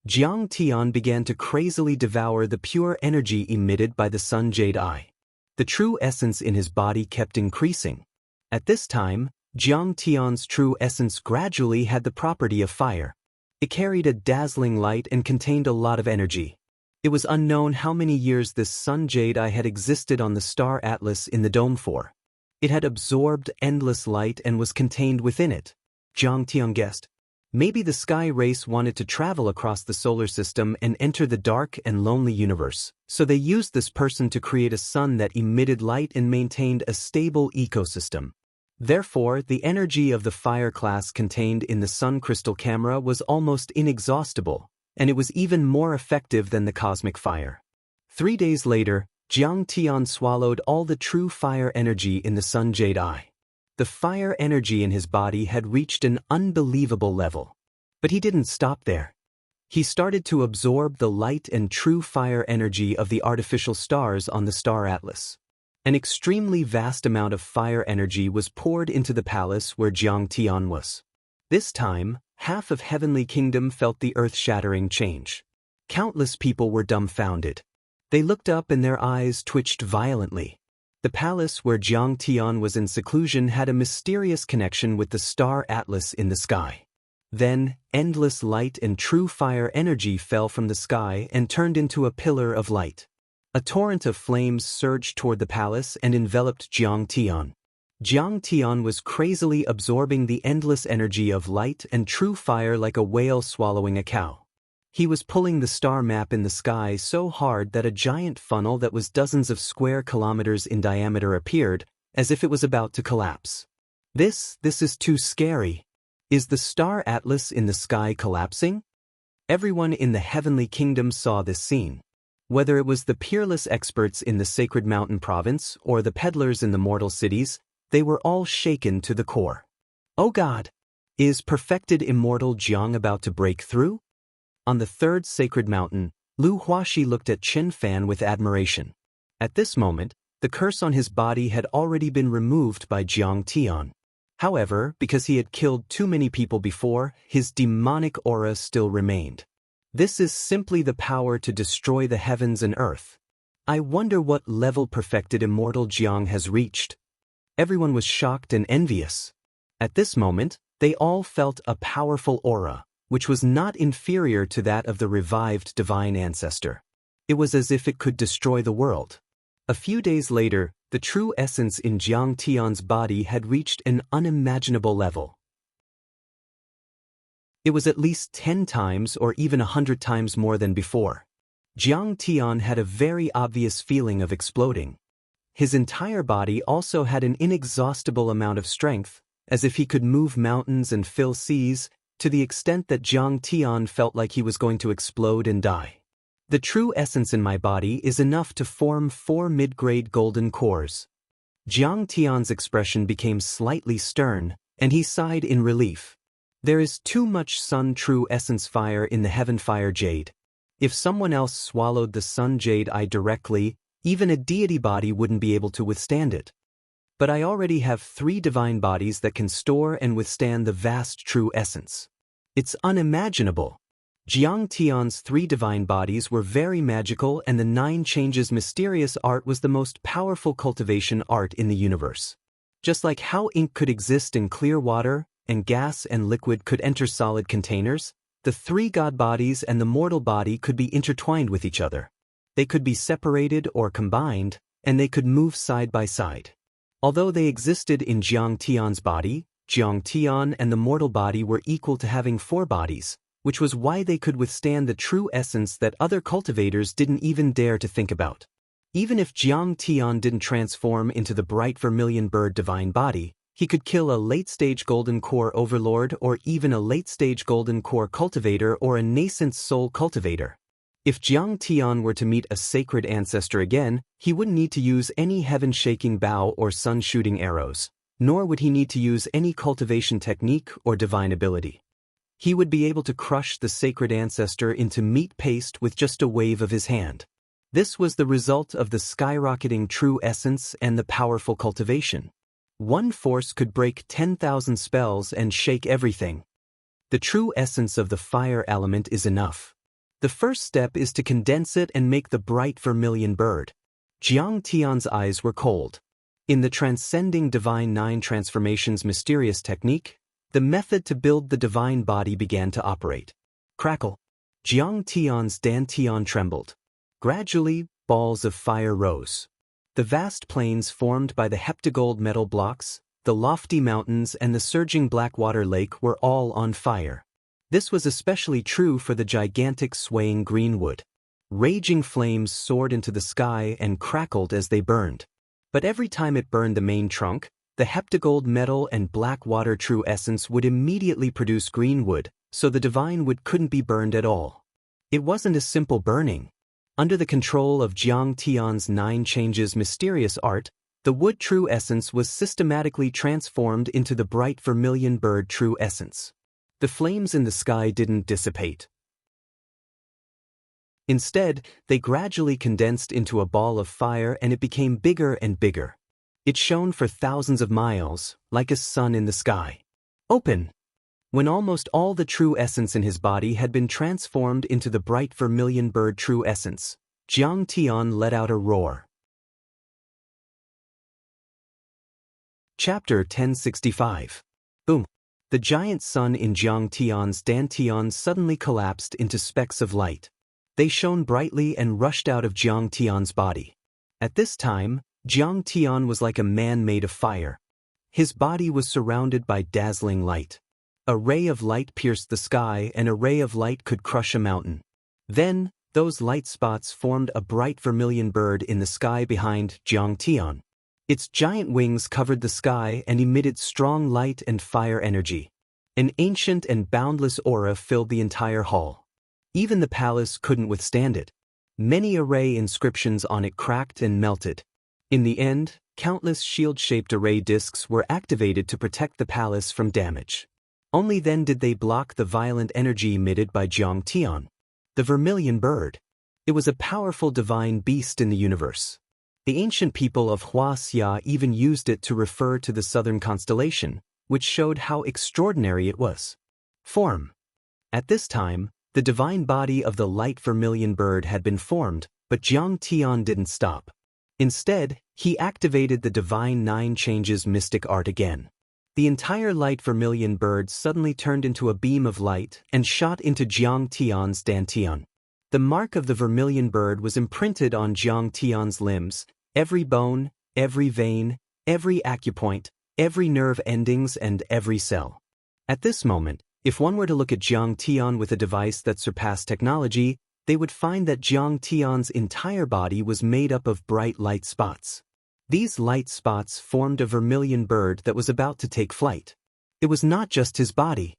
Jiang Tian began to crazily devour the pure energy emitted by the sun jade eye. The true essence in his body kept increasing. At this time, Jiang Tian's true essence gradually had the property of fire. It carried a dazzling light and contained a lot of energy. It was unknown how many years this sun jade eye had existed on the star atlas in the dome for. It had absorbed endless light and was contained within it. Jiang Tian guessed. Maybe the sky race wanted to travel across the solar system and enter the dark and lonely universe, so they used this person to create a sun that emitted light and maintained a stable ecosystem. Therefore, the energy of the fire class contained in the sun crystal camera was almost inexhaustible, and it was even more effective than the cosmic fire. 3 days later, Jiang Tian swallowed all the true fire energy in the sun jade eye. The fire energy in his body had reached an unbelievable level. But he didn't stop there. He started to absorb the light and true fire energy of the artificial stars on the star atlas. An extremely vast amount of fire energy was poured into the palace where Jiang Tian was. This time, half of Heavenly Kingdom felt the earth-shattering change. Countless people were dumbfounded. They looked up and their eyes twitched violently. The palace where Jiang Tian was in seclusion had a mysterious connection with the star atlas in the sky. Then, endless light and true fire energy fell from the sky and turned into a pillar of light. A torrent of flames surged toward the palace and enveloped Jiang Tian. Jiang Tian was crazily absorbing the endless energy of light and true fire like a whale swallowing a cow. He was pulling the star map in the sky so hard that a giant funnel that was dozens of square kilometers in diameter appeared, as if it was about to collapse. This is too scary. Is the star atlas in the sky collapsing? Everyone in the Heavenly Kingdom saw this scene. Whether it was the peerless experts in the Sacred Mountain Province or the peddlers in the mortal cities, they were all shaken to the core. "Oh God! Is perfected immortal Jiang about to break through? On the third sacred mountain, Lu Huaxi looked at Qin Fan with admiration. At this moment, the curse on his body had already been removed by Jiang Tian. However, because he had killed too many people before, his demonic aura still remained. This is simply the power to destroy the heavens and earth. I wonder what level perfected immortal Jiang has reached. Everyone was shocked and envious. At this moment, they all felt a powerful aura, which was not inferior to that of the revived divine ancestor. It was as if it could destroy the world. A few days later, the true essence in Jiang Tian's body had reached an unimaginable level. It was at least 10 times or even 100 times more than before. Jiang Tian had a very obvious feeling of exploding. His entire body also had an inexhaustible amount of strength, as if he could move mountains and fill seas, to the extent that Jiang Tian felt like he was going to explode and die. The true essence in my body is enough to form 4 mid-grade golden cores. Jiang Tian's expression became slightly stern, and he sighed in relief. There is too much Sun True Essence fire in the Heaven Fire Jade. If someone else swallowed the Sun Jade Eye directly, even a deity body wouldn't be able to withstand it. But I already have 3 divine bodies that can store and withstand the vast True Essence. It's unimaginable. Jiang Tian's 3 divine bodies were very magical, and the 9 Changes mysterious art was the most powerful cultivation art in the universe. Just like how ink could exist in clear water, and gas and liquid could enter solid containers, the 3 god bodies and the mortal body could be intertwined with each other. They could be separated or combined, and they could move side by side. Although they existed in Jiang Tian's body, Jiang Tian and the mortal body were equal to having 4 bodies, which was why they could withstand the true essence that other cultivators didn't even dare to think about. Even if Jiang Tian didn't transform into the bright vermilion bird divine body, he could kill a late-stage golden core overlord or even a late-stage golden core cultivator or a nascent soul cultivator. If Jiang Tian were to meet a sacred ancestor again, he wouldn't need to use any heaven-shaking bow or sun-shooting arrows, nor would he need to use any cultivation technique or divine ability. He would be able to crush the sacred ancestor into meat paste with just a wave of his hand. This was the result of the skyrocketing true essence and the powerful cultivation. One force could break 10,000 spells and shake everything. The true essence of the fire element is enough. The first step is to condense it and make the bright vermilion bird. Jiang Tian's eyes were cold. In the transcending divine 9 transformations mysterious technique, the method to build the divine body began to operate. Crackle. Jiang Tian's dantian trembled. Gradually, balls of fire rose. The vast plains formed by the heptagold metal blocks, the lofty mountains and the surging Blackwater Lake were all on fire. This was especially true for the gigantic swaying greenwood. Raging flames soared into the sky and crackled as they burned. But every time it burned the main trunk, the heptagold metal and Blackwater true essence would immediately produce greenwood, so the divine wood couldn't be burned at all. It wasn't a simple burning. Under the control of Jiang Tian's 9 Changes mysterious art, the wood true essence was systematically transformed into the bright vermilion bird true essence. The flames in the sky didn't dissipate. Instead, they gradually condensed into a ball of fire and it became bigger and bigger. It shone for thousands of miles, like a sun in the sky. Open! When almost all the true essence in his body had been transformed into the bright vermilion bird true essence, Jiang Tian let out a roar. Chapter 1065. Boom! The giant sun in Jiang Tian's dantian suddenly collapsed into specks of light. They shone brightly and rushed out of Jiang Tian's body. At this time, Jiang Tian was like a man made of fire. His body was surrounded by dazzling light. A ray of light pierced the sky and a ray of light could crush a mountain. Then, those light spots formed a bright vermilion bird in the sky behind Jiang Tian. Its giant wings covered the sky and emitted strong light and fire energy. An ancient and boundless aura filled the entire hall. Even the palace couldn't withstand it. Many array inscriptions on it cracked and melted. In the end, countless shield-shaped array discs were activated to protect the palace from damage. Only then did they block the violent energy emitted by Jiang Tian, the vermilion bird. It was a powerful divine beast in the universe. The ancient people of Huaxia even used it to refer to the southern constellation, which showed how extraordinary it was. Form. At this time, the divine body of the light vermilion bird had been formed, but Jiang Tian didn't stop. Instead, he activated the divine 9 changes mystic art again. The entire light vermilion bird suddenly turned into a beam of light and shot into Jiang Tian's dantian. The mark of the vermilion bird was imprinted on Jiang Tian's limbs, every bone, every vein, every acupoint, every nerve endings and every cell. At this moment, if one were to look at Jiang Tian with a device that surpassed technology, they would find that Jiang Tian's entire body was made up of bright light spots. These light spots formed a vermilion bird that was about to take flight. It was not just his body.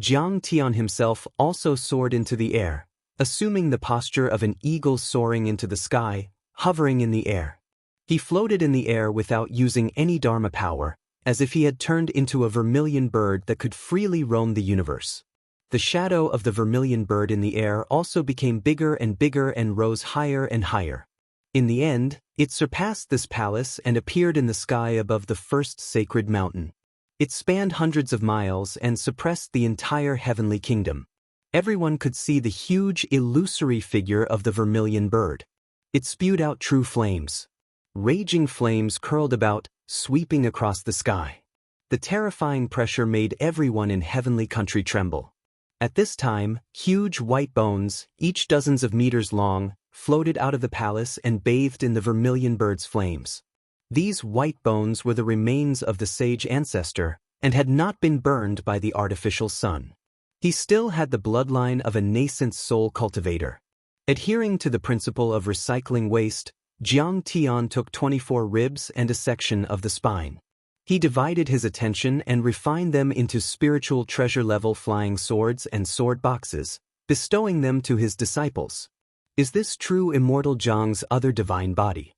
Jiang Tian himself also soared into the air, assuming the posture of an eagle soaring into the sky, hovering in the air. He floated in the air without using any dharma power, as if he had turned into a vermilion bird that could freely roam the universe. The shadow of the vermilion bird in the air also became bigger and rose higher and higher. In the end, it surpassed this palace and appeared in the sky above the first sacred mountain. It spanned hundreds of miles and suppressed the entire heavenly kingdom. Everyone could see the huge, illusory figure of the vermilion bird. It spewed out true flames. Raging flames curled about, sweeping across the sky. The terrifying pressure made everyone in heavenly country tremble. At this time, huge white bones, each dozens of meters long, floated out of the palace and bathed in the vermilion bird's flames. These white bones were the remains of the sage ancestor and had not been burned by the artificial sun. He still had the bloodline of a nascent soul cultivator. Adhering to the principle of recycling waste, Jiang Tian took 24 ribs and a section of the spine. He divided his attention and refined them into spiritual treasure-level flying swords and sword boxes, bestowing them to his disciples. Is this true immortal Jiang's other divine body?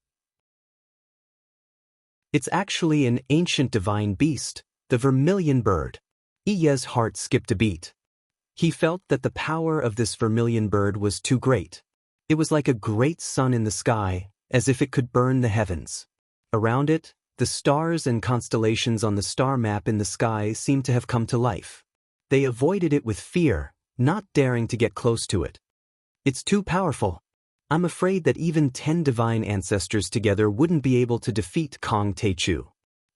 It's actually an ancient divine beast, the vermilion bird. Iye's heart skipped a beat. He felt that the power of this vermilion bird was too great. It was like a great sun in the sky, as if it could burn the heavens. Around it, the stars and constellations on the star map in the sky seemed to have come to life. They avoided it with fear, not daring to get close to it. It's too powerful. I'm afraid that even 10 divine ancestors together wouldn't be able to defeat Kong Teichu.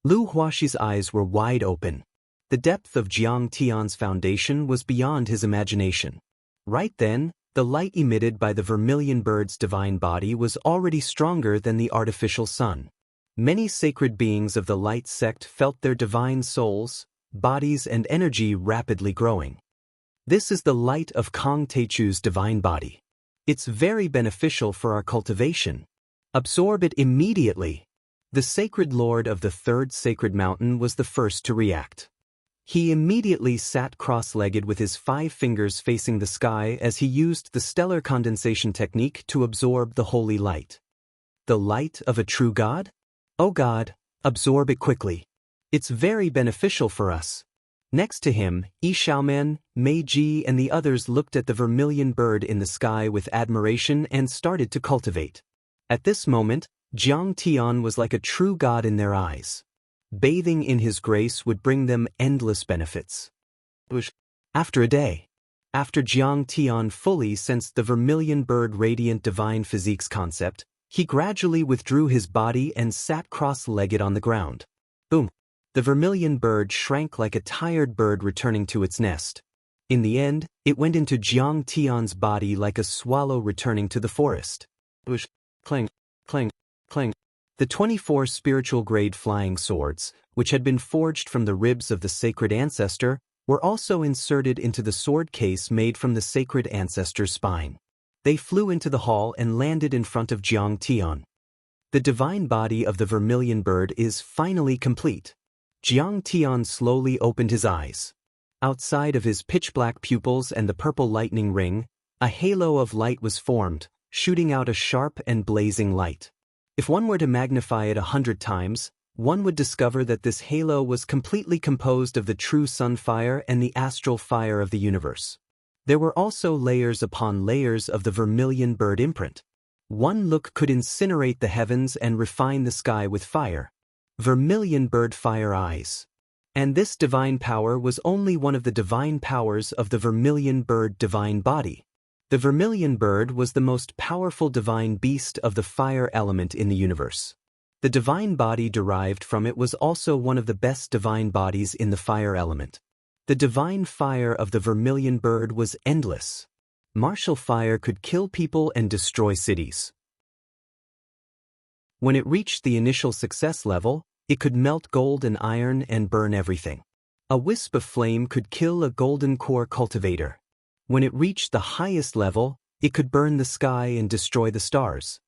Lu Huaxi's eyes were wide open. The depth of Jiang Tian's foundation was beyond his imagination. Right then, the light emitted by the vermilion bird's divine body was already stronger than the artificial sun. Many sacred beings of the light sect felt their divine souls, bodies and energy rapidly growing. This is the light of Kong Teichu's divine body. It's very beneficial for our cultivation. Absorb it immediately. The sacred lord of the third sacred mountain was the first to react. He immediately sat cross-legged with his 5 fingers facing the sky as he used the stellar condensation technique to absorb the holy light. The light of a true God? Oh God, absorb it quickly. It's very beneficial for us. Next to him, Yi Xiaomen, Mei Ji and the others looked at the vermilion bird in the sky with admiration and started to cultivate. At this moment, Jiang Tian was like a true god in their eyes. Bathing in his grace would bring them endless benefits. After a day, after Jiang Tian fully sensed the vermilion bird radiant divine physique's concept, he gradually withdrew his body and sat cross-legged on the ground. Boom! The vermilion bird shrank like a tired bird returning to its nest. In the end, it went into Jiang Tian's body like a swallow returning to the forest. Clang, clang, clang. The 24 spiritual-grade flying swords, which had been forged from the ribs of the sacred ancestor, were also inserted into the sword case made from the sacred ancestor's spine. They flew into the hall and landed in front of Jiang Tian. The divine body of the vermilion bird is finally complete. Jiang Tian slowly opened his eyes. Outside of his pitch-black pupils and the purple lightning ring, a halo of light was formed, shooting out a sharp and blazing light. If one were to magnify it 100 times, one would discover that this halo was completely composed of the true sun fire and the astral fire of the universe. There were also layers upon layers of the vermilion bird imprint. One look could incinerate the heavens and refine the sky with fire. Vermilion bird fire eyes. And this divine power was only one of the divine powers of the vermilion bird divine body. The vermilion bird was the most powerful divine beast of the fire element in the universe. The divine body derived from it was also one of the best divine bodies in the fire element. The divine fire of the vermilion bird was endless. Martial fire could kill people and destroy cities. When it reached the initial success level, it could melt gold and iron and burn everything. A wisp of flame could kill a golden core cultivator. When it reached the highest level, it could burn the sky and destroy the stars.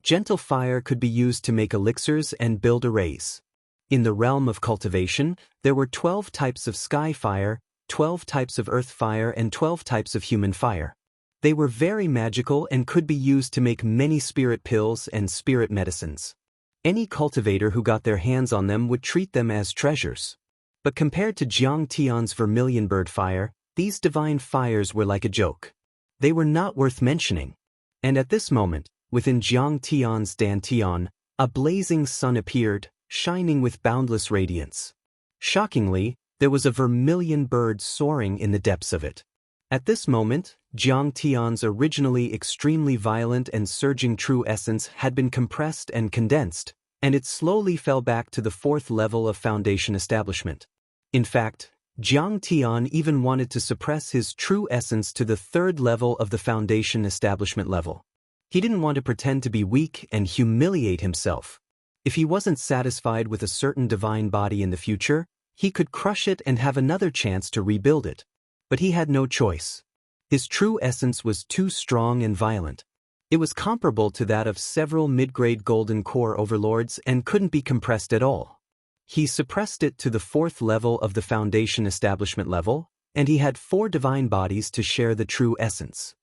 Gentle fire could be used to make elixirs and build arrays. In the realm of cultivation, there were 12 types of sky fire, 12 types of earth fire, and 12 types of human fire. They were very magical and could be used to make many spirit pills and spirit medicines. Any cultivator who got their hands on them would treat them as treasures. But compared to Jiang Tian's vermilion bird fire, these divine fires were like a joke. They were not worth mentioning. And at this moment, within Jiang Tian's dantian, a blazing sun appeared, shining with boundless radiance. Shockingly, there was a vermilion bird soaring in the depths of it. At this moment, Jiang Tian's originally extremely violent and surging true essence had been compressed and condensed, and it slowly fell back to the 4th level of foundation establishment. In fact, Jiang Tian even wanted to suppress his true essence to the 3rd level of the foundation establishment level. He didn't want to pretend to be weak and humiliate himself. If he wasn't satisfied with a certain divine body in the future, he could crush it and have another chance to rebuild it. But he had no choice. His true essence was too strong and violent. It was comparable to that of several mid-grade golden core overlords and couldn't be compressed at all. He suppressed it to the 4th level of the foundation establishment level, and he had 4 divine bodies to share the true essence.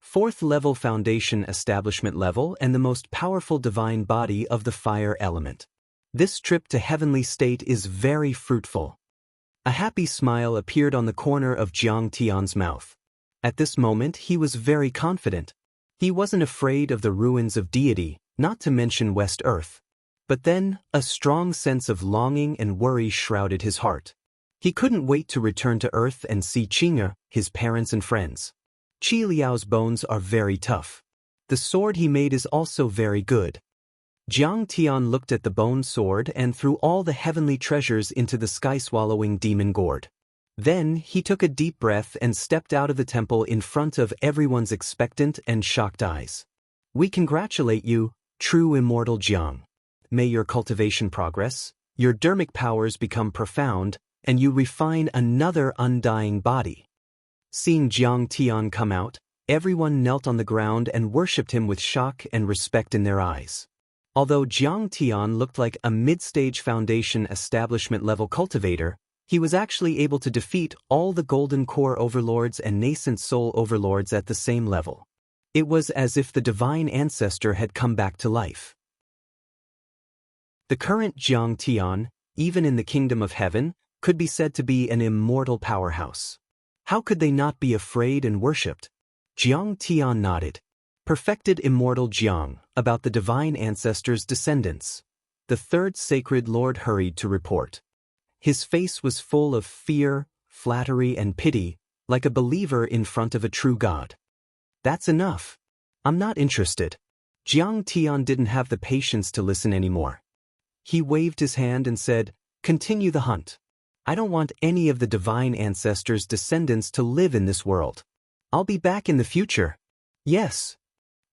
4th level foundation establishment level and the most powerful divine body of the fire element. This trip to heavenly state is very fruitful. A happy smile appeared on the corner of Jiang Tian's mouth. At this moment he was very confident. He wasn't afraid of the ruins of deity, not to mention West Earth. But then, a strong sense of longing and worry shrouded his heart. He couldn't wait to return to Earth and see Qing'e, his parents and friends. Qi Liao's bones are very tough. The sword he made is also very good. Jiang Tian looked at the bone sword and threw all the heavenly treasures into the sky-swallowing demon gourd. Then he took a deep breath and stepped out of the temple in front of everyone's expectant and shocked eyes. "We congratulate you, true immortal Jiang. May your cultivation progress, your dermic powers become profound, and you refine another undying body." Seeing Jiang Tian come out, everyone knelt on the ground and worshipped him with shock and respect in their eyes. Although Jiang Tian looked like a mid-stage foundation establishment level cultivator, he was actually able to defeat all the golden core overlords and nascent soul overlords at the same level. It was as if the divine ancestor had come back to life. The current Jiang Tian, even in the kingdom of heaven, could be said to be an immortal powerhouse. How could they not be afraid and worshipped? Jiang Tian nodded. Perfected immortal Jiang, about the divine ancestor's descendants. The 3rd sacred lord hurried to report. His face was full of fear, flattery, and pity, like a believer in front of a true god. "That's enough. I'm not interested." Jiang Tian didn't have the patience to listen anymore. He waved his hand and said, "Continue the hunt. I don't want any of the divine ancestors' descendants to live in this world. I'll be back in the future." "Yes."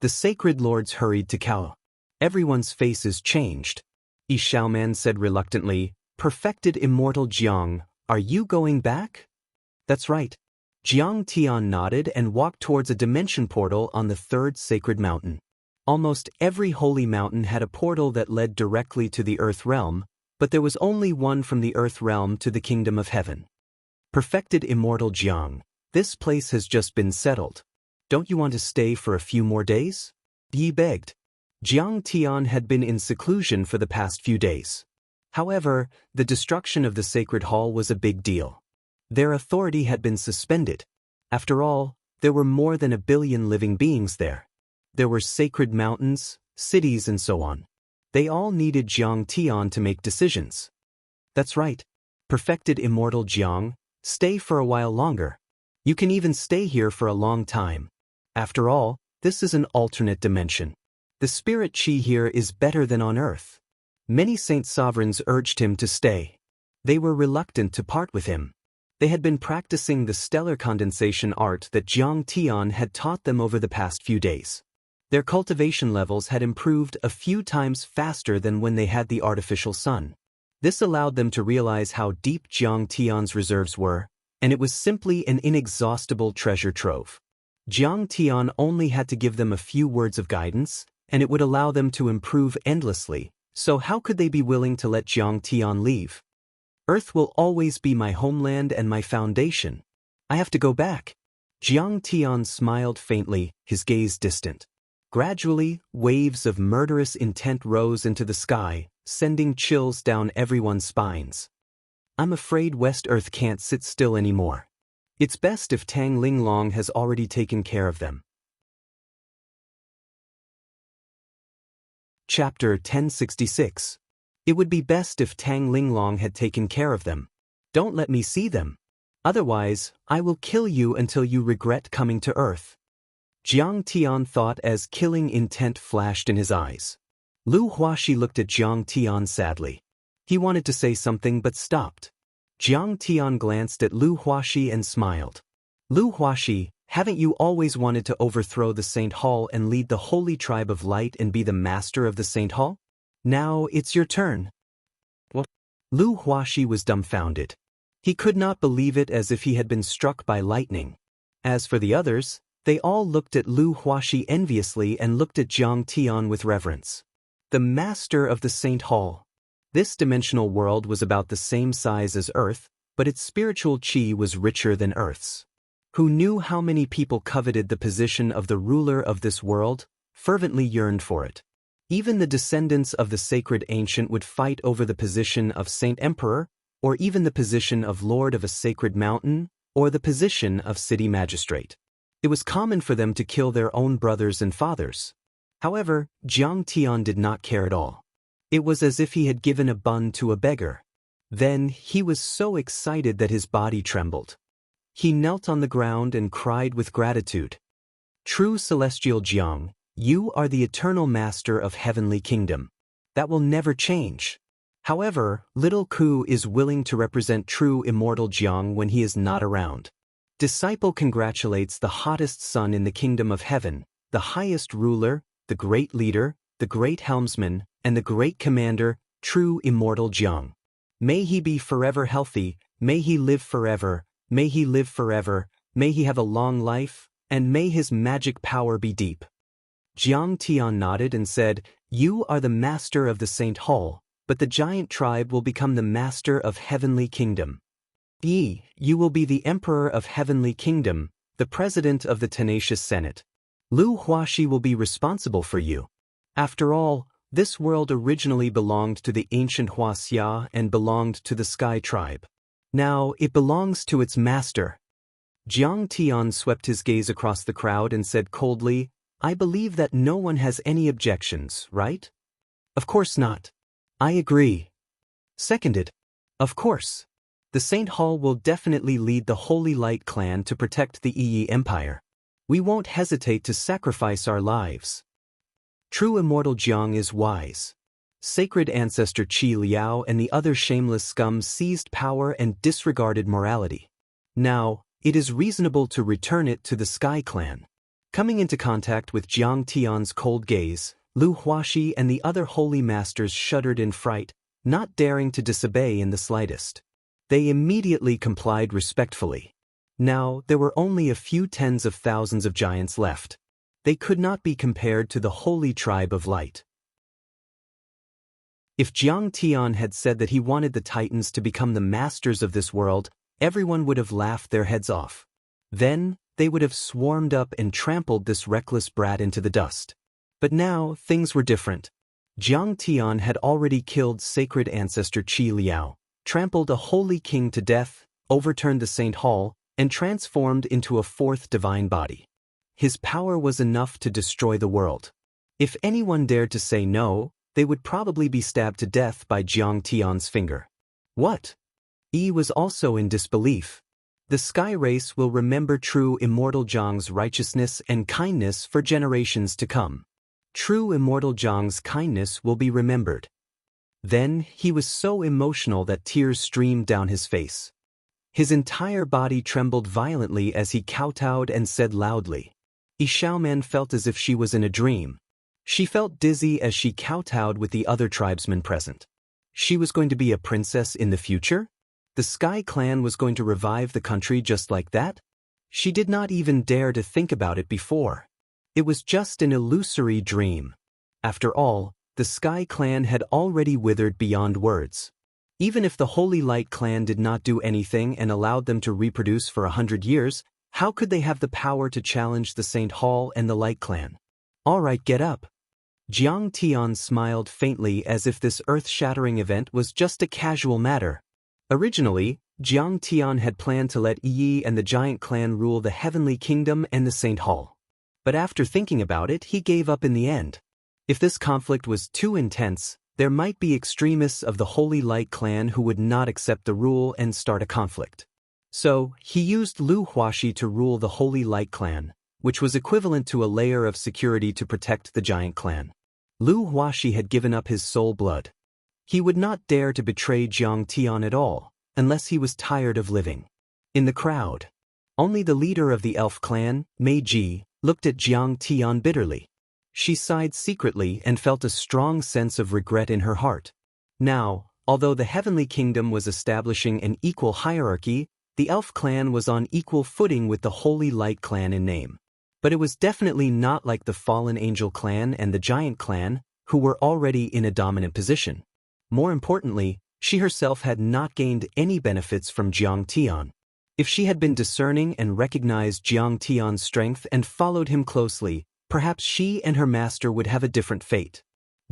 The sacred lords hurried to Cao. Everyone's faces changed. Yi Xiaoman said reluctantly, "Perfected immortal Jiang, are you going back?" "That's right." Jiang Tian nodded and walked towards a dimension portal on the 3rd sacred mountain. Almost every holy mountain had a portal that led directly to the earth realm, but there was only one from the earth realm to the kingdom of heaven. "Perfected immortal Jiang, this place has just been settled. Don't you want to stay for a few more days?" Yi begged. Jiang Tian had been in seclusion for the past few days. However, the destruction of the sacred hall was a big deal. Their authority had been suspended. After all, there were more than 1 billion living beings there. There were sacred mountains, cities and so on. They all needed Jiang Tian to make decisions. That's right. Perfected immortal Jiang, stay for a while longer. You can even stay here for a long time. After all, this is an alternate dimension. The spirit qi here is better than on earth. Many saint sovereigns urged him to stay. They were reluctant to part with him. They had been practicing the stellar condensation art that Jiang Tian had taught them over the past few days. Their cultivation levels had improved a few times faster than when they had the artificial sun. This allowed them to realize how deep Jiang Tian's reserves were, and it was simply an inexhaustible treasure trove. Jiang Tian only had to give them a few words of guidance, and it would allow them to improve endlessly, so how could they be willing to let Jiang Tian leave? Earth will always be my homeland and my foundation. I have to go back. Jiang Tian smiled faintly, his gaze distant. Gradually, waves of murderous intent rose into the sky, sending chills down everyone's spines. I'm afraid West Earth can't sit still anymore. It's best if Tang Linglong has already taken care of them. Chapter 1066. It would be best if Tang Linglong had taken care of them. Don't let me see them. Otherwise, I will kill you until you regret coming to Earth. Jiang Tian thought as killing intent flashed in his eyes. Lu Huaxi looked at Jiang Tian sadly. He wanted to say something but stopped. Jiang Tian glanced at Lu Huaxi and smiled. Lu Huaxi, haven't you always wanted to overthrow the Saint Hall and lead the holy tribe of light and be the master of the Saint Hall? Now it's your turn. What? Lu Huaxi was dumbfounded. He could not believe it, as if he had been struck by lightning. As for the others, they all looked at Lu Huaxi enviously and looked at Jiang Tian with reverence. The master of the Saint Hall. This dimensional world was about the same size as Earth, but its spiritual qi was richer than Earth's. Who knew how many people coveted the position of the ruler of this world, fervently yearned for it. Even the descendants of the sacred ancient would fight over the position of Saint Emperor, or even the position of Lord of a sacred mountain, or the position of city magistrate. It was common for them to kill their own brothers and fathers. However, Jiang Tian did not care at all. It was as if he had given a bun to a beggar. Then he was so excited that his body trembled. He knelt on the ground and cried with gratitude. True celestial Jiang, you are the eternal master of heavenly kingdom. That will never change. However, little Ku is willing to represent true immortal Jiang when he is not around. Disciple congratulates the hottest sun in the kingdom of heaven, the highest ruler, the great leader, the great helmsman, and the great commander, true immortal Jiang. May he be forever healthy, may he live forever, may he live forever, may he have a long life, and may his magic power be deep. Jiang Tian nodded and said, You are the master of the Saint Hall, but the giant tribe will become the master of heavenly kingdom. You will be the emperor of heavenly kingdom, the president of the tenacious senate. Lu Huaxi will be responsible for you. After all, this world originally belonged to the ancient Huaxia and belonged to the Sky Tribe. Now it belongs to its master. Jiang Tian swept his gaze across the crowd and said coldly, I believe that no one has any objections, right? Of course not. I agree. Seconded. Of course. The Saint Hall will definitely lead the Holy Light clan to protect the Yi Empire. We won't hesitate to sacrifice our lives. True immortal Jiang is wise. Sacred ancestor Qi Liao and the other shameless scum seized power and disregarded morality. Now, it is reasonable to return it to the Sky Clan. Coming into contact with Jiang Tian's cold gaze, Lu Huaxi and the other holy masters shuddered in fright, not daring to disobey in the slightest. They immediately complied respectfully. Now, there were only a few tens of thousands of giants left. They could not be compared to the holy tribe of light. If Jiang Tian had said that he wanted the Titans to become the masters of this world, everyone would have laughed their heads off. Then, they would have swarmed up and trampled this reckless brat into the dust. But now, things were different. Jiang Tian had already killed sacred ancestor Qi Liao, trampled a holy king to death, overturned the Saint Hall, and transformed into a fourth divine body. His power was enough to destroy the world. If anyone dared to say no, they would probably be stabbed to death by Jiang Tian's finger. What? Yi was also in disbelief. The sky race will remember true immortal Jiang's righteousness and kindness for generations to come. True immortal Jiang's kindness will be remembered. Then he was so emotional that tears streamed down his face. His entire body trembled violently as he kowtowed and said loudly. Yi Xiaoman felt as if she was in a dream. She felt dizzy as she kowtowed with the other tribesmen present. She was going to be a princess in the future? The Sky Clan was going to revive the country just like that? She did not even dare to think about it before. It was just an illusory dream. After all, the Sky Clan had already withered beyond words. Even if the Holy Light Clan did not do anything and allowed them to reproduce for 100 years, how could they have the power to challenge the Saint Hall and the Light Clan? All right, get up. Jiang Tian smiled faintly as if this earth-shattering event was just a casual matter. Originally, Jiang Tian had planned to let Yi and the Giant Clan rule the Heavenly Kingdom and the Saint Hall. But after thinking about it, he gave up in the end. If this conflict was too intense, there might be extremists of the Holy Light Clan who would not accept the rule and start a conflict. So, he used Lu Huaxi to rule the Holy Light Clan, which was equivalent to a layer of security to protect the Giant Clan. Lu Huaxi had given up his soul blood. He would not dare to betray Jiang Tian at all, unless he was tired of living. In the crowd, only the leader of the elf clan, Mei Ji, looked at Jiang Tian bitterly. She sighed secretly and felt a strong sense of regret in her heart. Now, although the Heavenly Kingdom was establishing an equal hierarchy, the elf clan was on equal footing with the Holy Light Clan in name. But it was definitely not like the Fallen Angel Clan and the Giant Clan, who were already in a dominant position. More importantly, she herself had not gained any benefits from Jiang Tian. If she had been discerning and recognized Jiang Tian's strength and followed him closely, perhaps she and her master would have a different fate.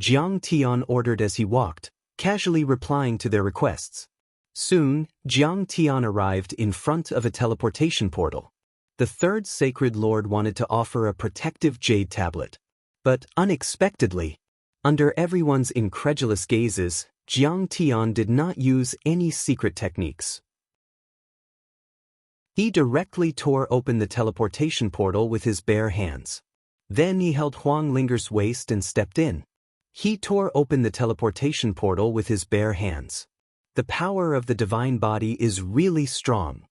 Jiang Tian ordered as he walked, casually replying to their requests. Soon, Jiang Tian arrived in front of a teleportation portal. The third sacred lord wanted to offer a protective jade tablet. But unexpectedly, under everyone's incredulous gazes, Jiang Tian did not use any secret techniques. He directly tore open the teleportation portal with his bare hands. Then he held Huang Linger's waist and stepped in. He tore open the teleportation portal with his bare hands. The power of the divine body is really strong.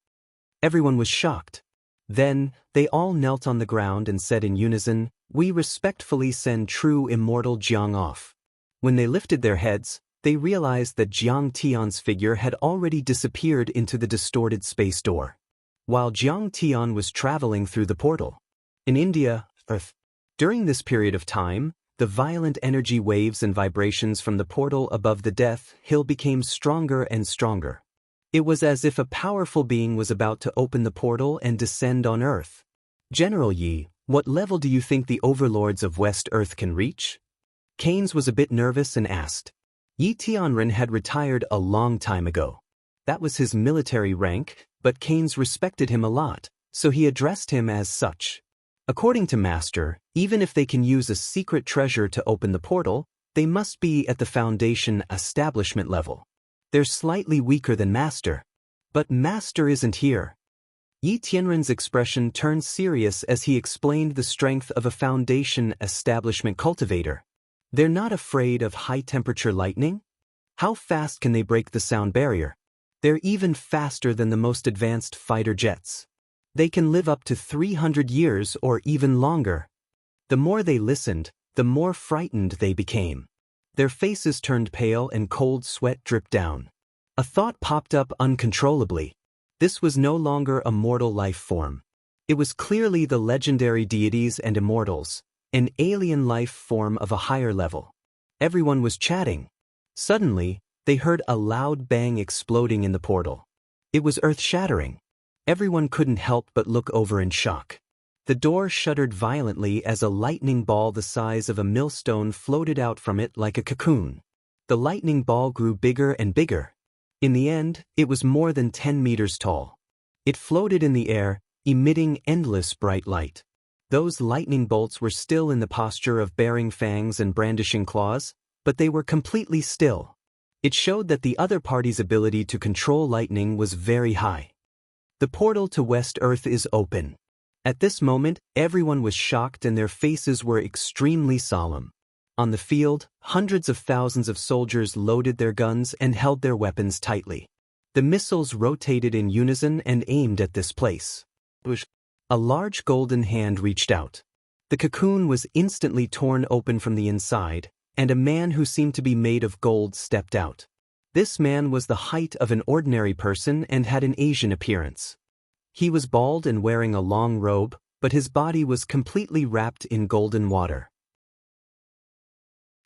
Everyone was shocked. Then, they all knelt on the ground and said in unison, "We respectfully send true immortal Jiang off." When they lifted their heads, they realized that Jiang Tian's figure had already disappeared into the distorted space door. While Jiang Tian was traveling through the portal. In India, Earth. During this period of time, the violent energy waves and vibrations from the portal above the Death Hill became stronger and stronger. It was as if a powerful being was about to open the portal and descend on Earth. General Yi, what level do you think the overlords of West Earth can reach? Keynes was a bit nervous and asked. Yi Tianren had retired a long time ago. That was his military rank, but Keynes respected him a lot, so he addressed him as such. According to Master, even if they can use a secret treasure to open the portal, they must be at the Foundation establishment level. They're slightly weaker than Master. But Master isn't here. Yi Tianren's expression turned serious as he explained the strength of a Foundation establishment cultivator. They're not afraid of high-temperature lightning? How fast can they break the sound barrier? They're even faster than the most advanced fighter jets. They can live up to 300 years or even longer. The more they listened, the more frightened they became. Their faces turned pale and cold sweat dripped down. A thought popped up uncontrollably. This was no longer a mortal life form. It was clearly the legendary deities and immortals, an alien life form of a higher level. Everyone was chatting. Suddenly, they heard a loud bang exploding in the portal. It was earth-shattering. Everyone couldn't help but look over in shock. The door shuddered violently as a lightning ball the size of a millstone floated out from it like a cocoon. The lightning ball grew bigger and bigger. In the end, it was more than 10 meters tall. It floated in the air, emitting endless bright light. Those lightning bolts were still in the posture of baring fangs and brandishing claws, but they were completely still. It showed that the other party's ability to control lightning was very high. The portal to West Earth is open. At this moment, everyone was shocked and their faces were extremely solemn. On the field, hundreds of thousands of soldiers loaded their guns and held their weapons tightly. The missiles rotated in unison and aimed at this place. A large golden hand reached out. The cocoon was instantly torn open from the inside, and a man who seemed to be made of gold stepped out. This man was the height of an ordinary person and had an Asian appearance. He was bald and wearing a long robe, but his body was completely wrapped in golden water.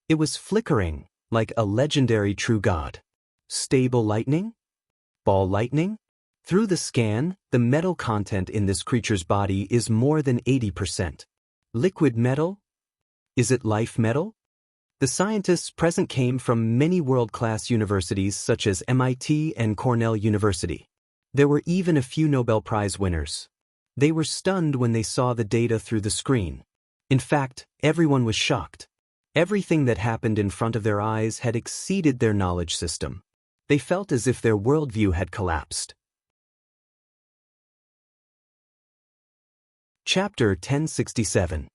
It was flickering, like a legendary true god. Stable lightning? Ball lightning? Through the scan, the metal content in this creature's body is more than 80%. Liquid metal? Is it life metal? The scientists present came from many world-class universities such as MIT and Cornell University. There were even a few Nobel Prize winners. They were stunned when they saw the data through the screen. In fact, everyone was shocked. Everything that happened in front of their eyes had exceeded their knowledge system. They felt as if their worldview had collapsed. Chapter 1067.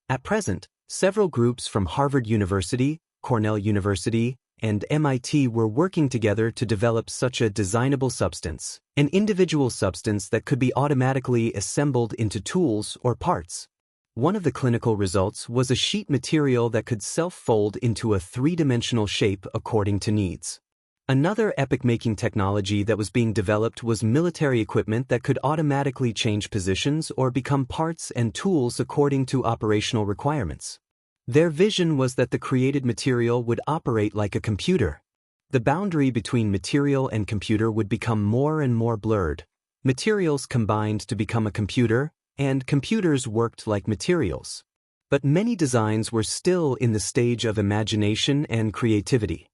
At present, several groups from Harvard University, Cornell University, and MIT were working together to develop such a designable substance, an individual substance that could be automatically assembled into tools or parts. One of the clinical results was a sheet material that could self-fold into a three-dimensional shape according to needs. Another epoch-making technology that was being developed was military equipment that could automatically change positions or become parts and tools according to operational requirements. Their vision was that the created material would operate like a computer. The boundary between material and computer would become more and more blurred. Materials combined to become a computer, and computers worked like materials. But many designs were still in the stage of imagination and creativity.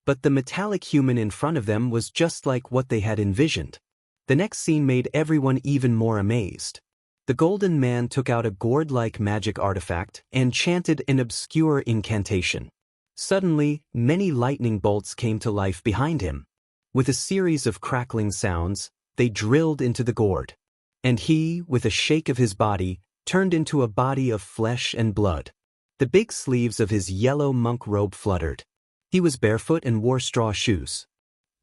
But the metallic human in front of them was just like what they had envisioned. The next scene made everyone even more amazed. The golden man took out a gourd-like magic artifact and chanted an obscure incantation. Suddenly, many lightning bolts came to life behind him. With a series of crackling sounds, they drilled into the gourd. And he, with a shake of his body, turned into a body of flesh and blood. The big sleeves of his yellow monk robe fluttered. He was barefoot and wore straw shoes.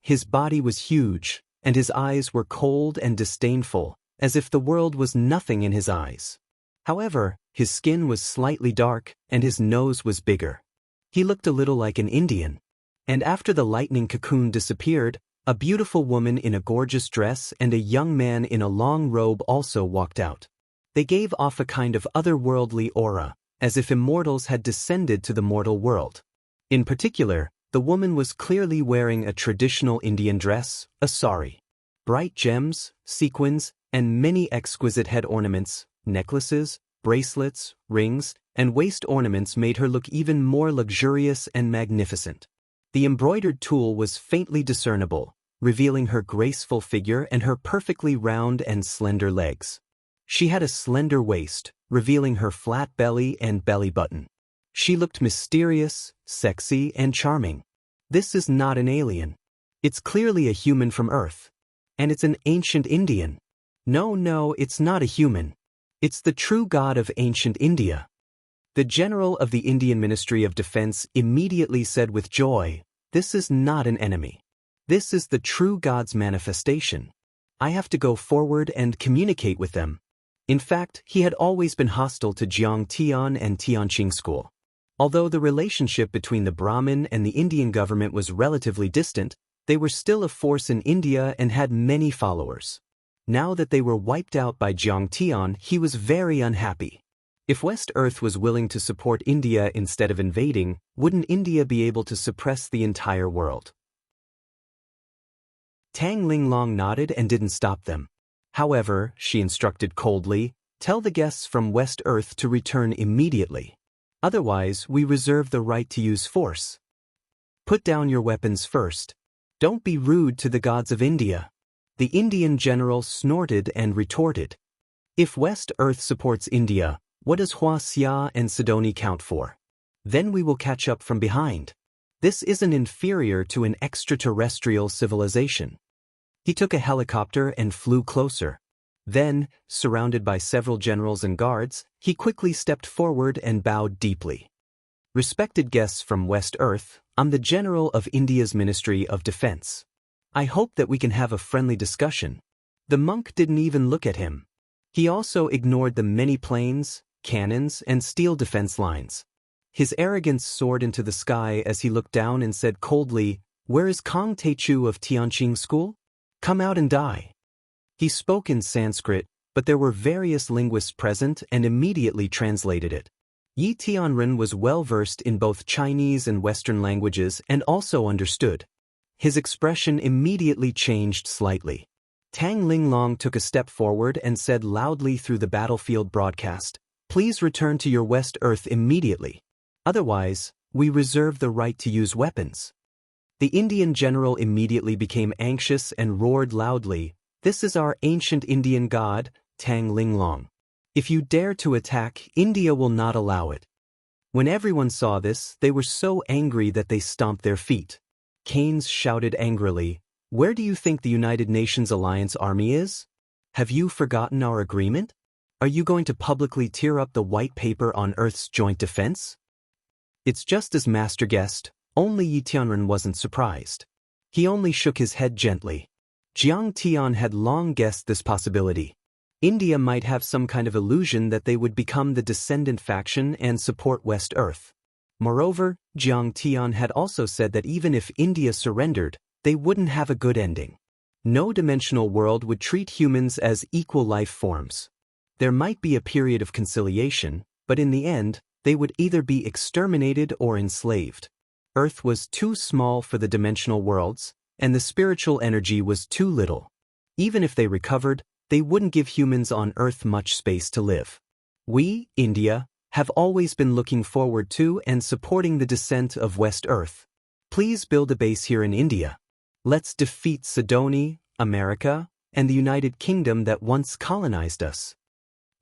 His body was huge, and his eyes were cold and disdainful, as if the world was nothing in his eyes. However, his skin was slightly dark, and his nose was bigger. He looked a little like an Indian. And after the lightning cocoon disappeared, a beautiful woman in a gorgeous dress and a young man in a long robe also walked out. They gave off a kind of otherworldly aura, as if immortals had descended to the mortal world. In particular, the woman was clearly wearing a traditional Indian dress, a sari. Bright gems, sequins, and many exquisite head ornaments, necklaces, bracelets, rings, and waist ornaments made her look even more luxurious and magnificent. The embroidered tulle was faintly discernible, revealing her graceful figure and her perfectly round and slender legs. She had a slender waist, revealing her flat belly and belly button. She looked mysterious, sexy, and charming. This is not an alien. It's clearly a human from Earth. And it's an ancient Indian. No, it's not a human. It's the true god of ancient India. The general of the Indian Ministry of Defense immediately said with joy, "This is not an enemy. This is the true god's manifestation. I have to go forward and communicate with them." In fact, he had always been hostile to Jiang Tian and Tianqing school. Although the relationship between the Brahmin and the Indian government was relatively distant, they were still a force in India and had many followers. Now that they were wiped out by Jiang Tian, he was very unhappy. If West Earth was willing to support India instead of invading, wouldn't India be able to suppress the entire world? Tang Linglong nodded and didn't stop them. However, she instructed coldly, Tell the guests from West Earth to return immediately. Otherwise, we reserve the right to use force. Put down your weapons first. Don't be rude to the gods of India. The Indian general snorted and retorted. If West Earth supports India, what does Hua Xia and Sidoni count for? Then we will catch up from behind. This isn't inferior to an extraterrestrial civilization. He took a helicopter and flew closer. Then, surrounded by several generals and guards, he quickly stepped forward and bowed deeply. Respected guests from West Earth, I'm the General of India's Ministry of Defense. I hope that we can have a friendly discussion. The monk didn't even look at him. He also ignored the many planes, cannons, and steel defense lines. His arrogance soared into the sky as he looked down and said coldly, "Where is Kong Techu of Tianqing School? Come out and die." He spoke in Sanskrit, but there were various linguists present and immediately translated it. Yi Tianren was well versed in both Chinese and Western languages and also understood. His expression immediately changed slightly. Tang Linglong took a step forward and said loudly through the battlefield broadcast, "Please return to your West Earth immediately. Otherwise, we reserve the right to use weapons." The Indian general immediately became anxious and roared loudly, "This is our ancient Indian god, Tang Linglong. If you dare to attack, India will not allow it." When everyone saw this, they were so angry that they stomped their feet. Keynes shouted angrily, "Where do you think the United Nations Alliance Army is? Have you forgotten our agreement? Are you going to publicly tear up the white paper on Earth's joint defense?" It's just as Master guessed, only Yi Tianren wasn't surprised. He only shook his head gently. Jiang Tian had long guessed this possibility. India might have some kind of illusion that they would become the descendant faction and support West Earth. Moreover, Jiang Tian had also said that even if India surrendered, they wouldn't have a good ending. No dimensional world would treat humans as equal life forms. There might be a period of conciliation, but in the end, they would either be exterminated or enslaved. Earth was too small for the dimensional worlds, and the spiritual energy was too little. Even if they recovered, they wouldn't give humans on Earth much space to live. We, India, have always been looking forward to and supporting the descent of West Earth. Please build a base here in India. Let's defeat Sidoni, America, and the United Kingdom that once colonized us.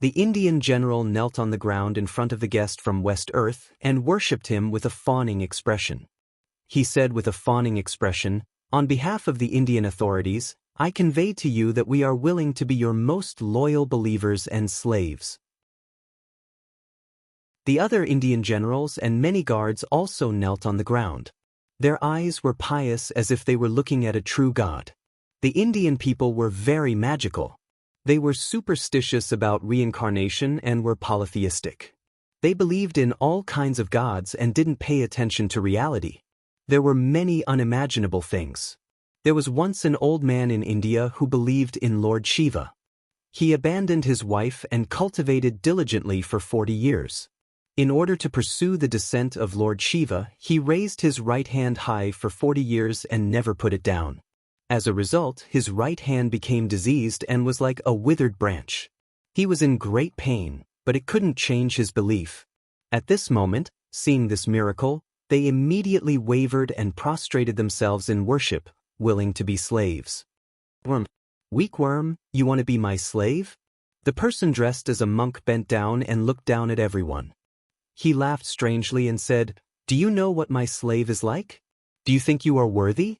The Indian general knelt on the ground in front of the guest from West Earth and worshipped him with a fawning expression. He said with a fawning expression, "On behalf of the Indian authorities, I convey to you that we are willing to be your most loyal believers and slaves." The other Indian generals and many guards also knelt on the ground. Their eyes were pious as if they were looking at a true god. The Indian people were very magical. They were superstitious about reincarnation and were polytheistic. They believed in all kinds of gods and didn't pay attention to reality. There were many unimaginable things. There was once an old man in India who believed in Lord Shiva. He abandoned his wife and cultivated diligently for 40 years. In order to pursue the descent of Lord Shiva, he raised his right hand high for 40 years and never put it down. As a result, his right hand became diseased and was like a withered branch. He was in great pain, but it couldn't change his belief. At this moment, seeing this miracle, they immediately wavered and prostrated themselves in worship, willing to be slaves. Weak worm, you want to be my slave? The person dressed as a monk bent down and looked down at everyone. He laughed strangely and said, "Do you know what my slave is like? Do you think you are worthy?"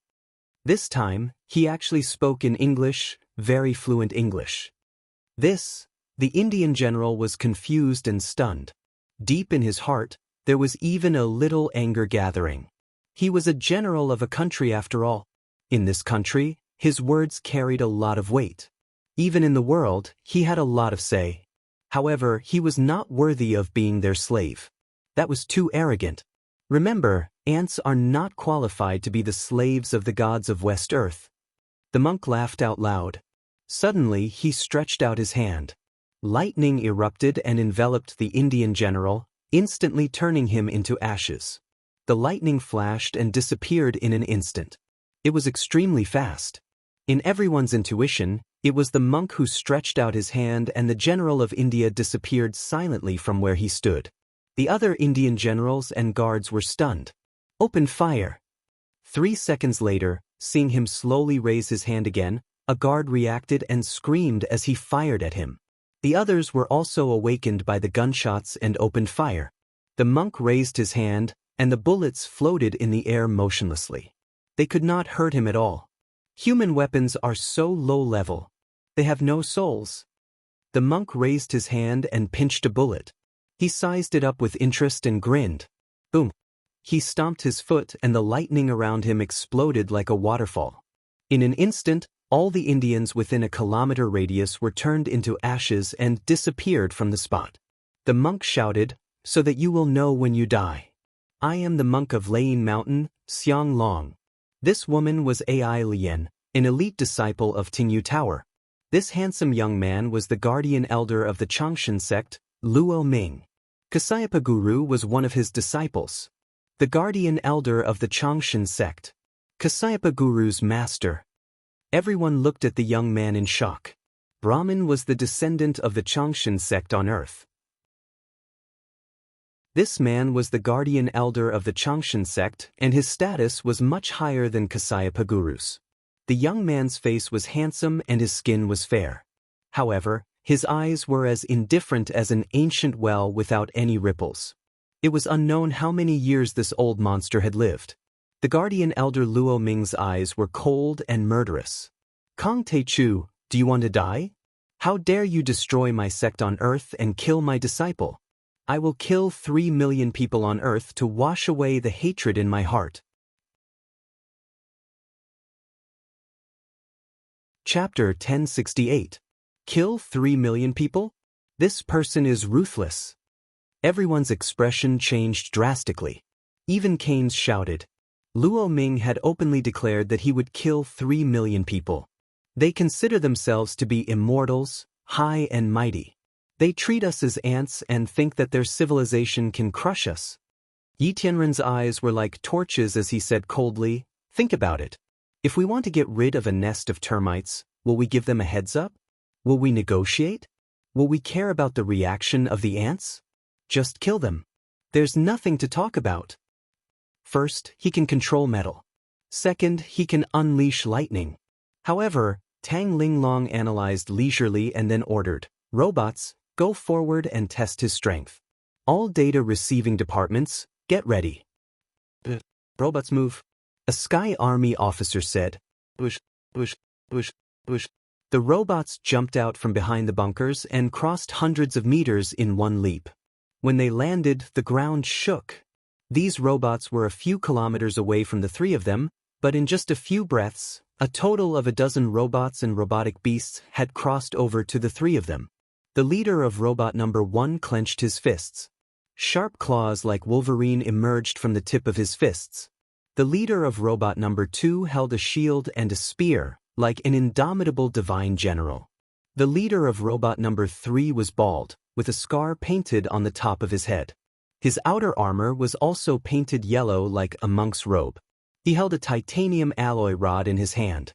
This time, he actually spoke in English, very fluent English. The Indian general was confused and stunned. Deep in his heart, there was even a little anger gathering. He was a general of a country after all. In this country, his words carried a lot of weight. Even in the world, he had a lot of say. However, he was not worthy of being their slave. That was too arrogant. Remember, ants are not qualified to be the slaves of the gods of West Earth. The monk laughed out loud. Suddenly, he stretched out his hand. Lightning erupted and enveloped the Indian general, instantly turning him into ashes. The lightning flashed and disappeared in an instant. It was extremely fast. In everyone's intuition, It was the monk who stretched out his hand, and the general of India disappeared silently from where he stood. The other Indian generals and guards were stunned. "Open fire!" 3 seconds later, seeing him slowly raise his hand again, a guard reacted and screamed as he fired at him. The others were also awakened by the gunshots and opened fire. The monk raised his hand, and the bullets floated in the air motionlessly. They could not hurt him at all. Human weapons are so low level. They have no souls. The monk raised his hand and pinched a bullet. He sized it up with interest and grinned. Boom! He stomped his foot, and the lightning around him exploded like a waterfall. In an instant, all the Indians within a kilometer radius were turned into ashes and disappeared from the spot. The monk shouted, "So that you will know when you die. I am the monk of Layin Mountain, Xiang Long." This woman was Ai Lian, an elite disciple of Tingyu Tower. This handsome young man was the guardian elder of the Changshan sect, Luo Ming. Kasayapa Guru was one of his disciples. The guardian elder of the Changshan sect. Kasayapa Guru's master. Everyone looked at the young man in shock. Brahman was the descendant of the Changshan sect on earth. This man was the guardian elder of the Changshan sect, and his status was much higher than Kasayapa Guru's. The young man's face was handsome and his skin was fair. However, his eyes were as indifferent as an ancient well without any ripples. It was unknown how many years this old monster had lived. The guardian elder Luo Ming's eyes were cold and murderous. "Kong Te Chu, do you want to die? How dare you destroy my sect on earth and kill my disciple? I will kill 3 million people on earth to wash away the hatred in my heart." Chapter 1068. Kill 3 million people? This person is ruthless. Everyone's expression changed drastically. Even Keynes shouted. Luo Ming had openly declared that he would kill 3 million people. They consider themselves to be immortals, high and mighty. They treat us as ants and think that their civilization can crush us. Yi Tianren's eyes were like torches as he said coldly, "Think about it. If we want to get rid of a nest of termites, will we give them a heads up? Will we negotiate? Will we care about the reaction of the ants? Just kill them. There's nothing to talk about. First, he can control metal. Second, he can unleash lightning." However, Tang Linglong analyzed leisurely and then ordered, "Robots, go forward and test his strength. All data receiving departments, get ready." "Robots move." A Sky Army officer said. "Push, push, push, push." The robots jumped out from behind the bunkers and crossed hundreds of meters in one leap. When they landed, the ground shook. These robots were a few kilometers away from the three of them, but in just a few breaths, a total of a dozen robots and robotic beasts had crossed over to the three of them. The leader of robot number 1 clenched his fists. Sharp claws like Wolverine emerged from the tip of his fists. The leader of robot number 2 held a shield and a spear, like an indomitable divine general. The leader of robot number 3 was bald, with a scar painted on the top of his head. His outer armor was also painted yellow like a monk's robe. He held a titanium alloy rod in his hand.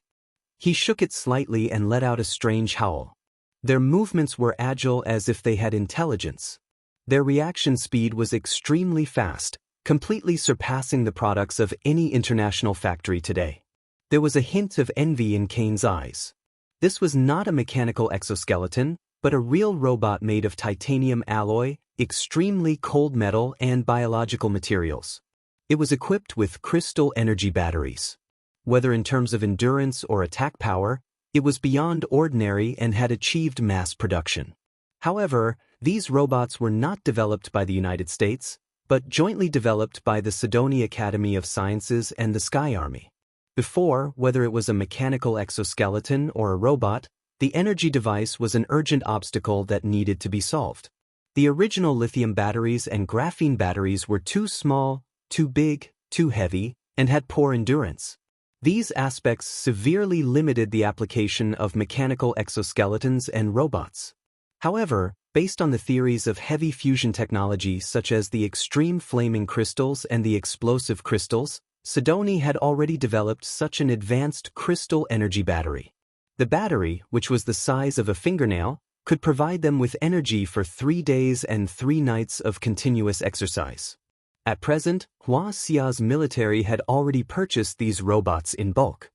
He shook it slightly and let out a strange howl. Their movements were agile as if they had intelligence. Their reaction speed was extremely fast, completely surpassing the products of any international factory today. There was a hint of envy in Kane's eyes. This was not a mechanical exoskeleton, but a real robot made of titanium alloy, extremely cold metal, and biological materials. It was equipped with crystal energy batteries. Whether in terms of endurance or attack power, it was beyond ordinary and had achieved mass production. However, these robots were not developed by the United States, but jointly developed by the Sidoni Academy of Sciences and the Sky Army. Before, whether it was a mechanical exoskeleton or a robot, the energy device was an urgent obstacle that needed to be solved. The original lithium batteries and graphene batteries were too small, too big, too heavy, and had poor endurance. These aspects severely limited the application of mechanical exoskeletons and robots. However, based on the theories of heavy fusion technology such as the extreme flaming crystals and the explosive crystals, Sidoni had already developed such an advanced crystal energy battery. The battery, which was the size of a fingernail, could provide them with energy for 3 days and 3 nights of continuous exercise. At present, Hua Xia's military had already purchased these robots in bulk.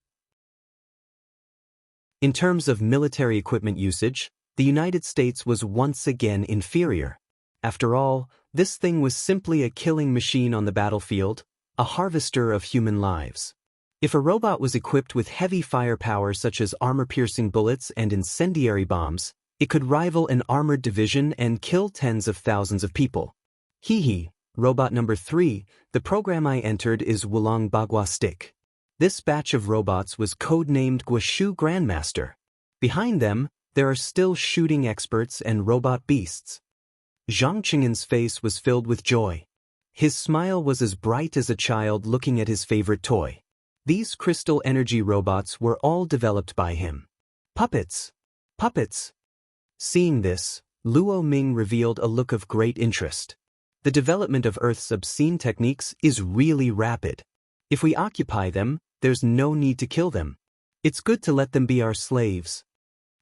In terms of military equipment usage, the United States was once again inferior. After all, this thing was simply a killing machine on the battlefield, a harvester of human lives. If a robot was equipped with heavy firepower such as armor-piercing bullets and incendiary bombs, it could rival an armored division and kill tens of thousands of people. Robot number 3, the program I entered is Wulong Bagua Stick. This batch of robots was codenamed Guoshu Grandmaster. Behind them, there are still shooting experts and robot beasts. Zhang Qing'an's face was filled with joy. His smile was as bright as a child looking at his favorite toy. These crystal energy robots were all developed by him. Puppets! Puppets! Seeing this, Luo Ming revealed a look of great interest. The development of Earth's obscene techniques is really rapid. If we occupy them, there's no need to kill them. It's good to let them be our slaves.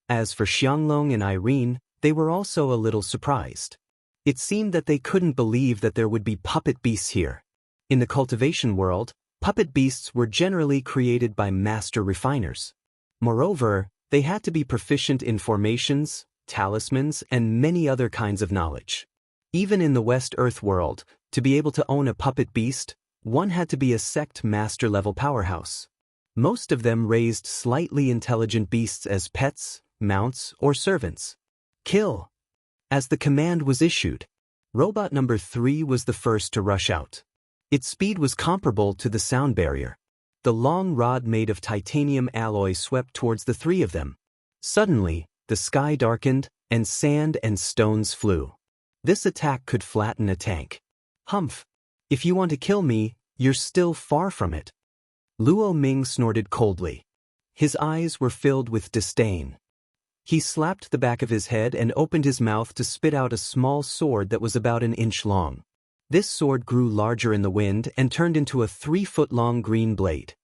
As for Xianglong and Irene, they were also a little surprised. It seemed that they couldn't believe that there would be puppet beasts here. In the cultivation world, puppet beasts were generally created by master refiners. Moreover, they had to be proficient in formations, talismans, and many other kinds of knowledge. Even in the West Earth world, to be able to own a puppet beast, one had to be a sect master-level powerhouse. Most of them raised slightly intelligent beasts as pets, mounts, or servants. Kill! As the command was issued, robot number 3 was the first to rush out. Its speed was comparable to the sound barrier. The long rod made of titanium alloy swept towards the 3 of them. Suddenly, the sky darkened, and sand and stones flew. This attack could flatten a tank. Humph! If you want to kill me, you're still far from it. Luo Ming snorted coldly. His eyes were filled with disdain. He slapped the back of his head and opened his mouth to spit out a small sword that was about an inch long. This sword grew larger in the wind and turned into a 3-foot-long green blade.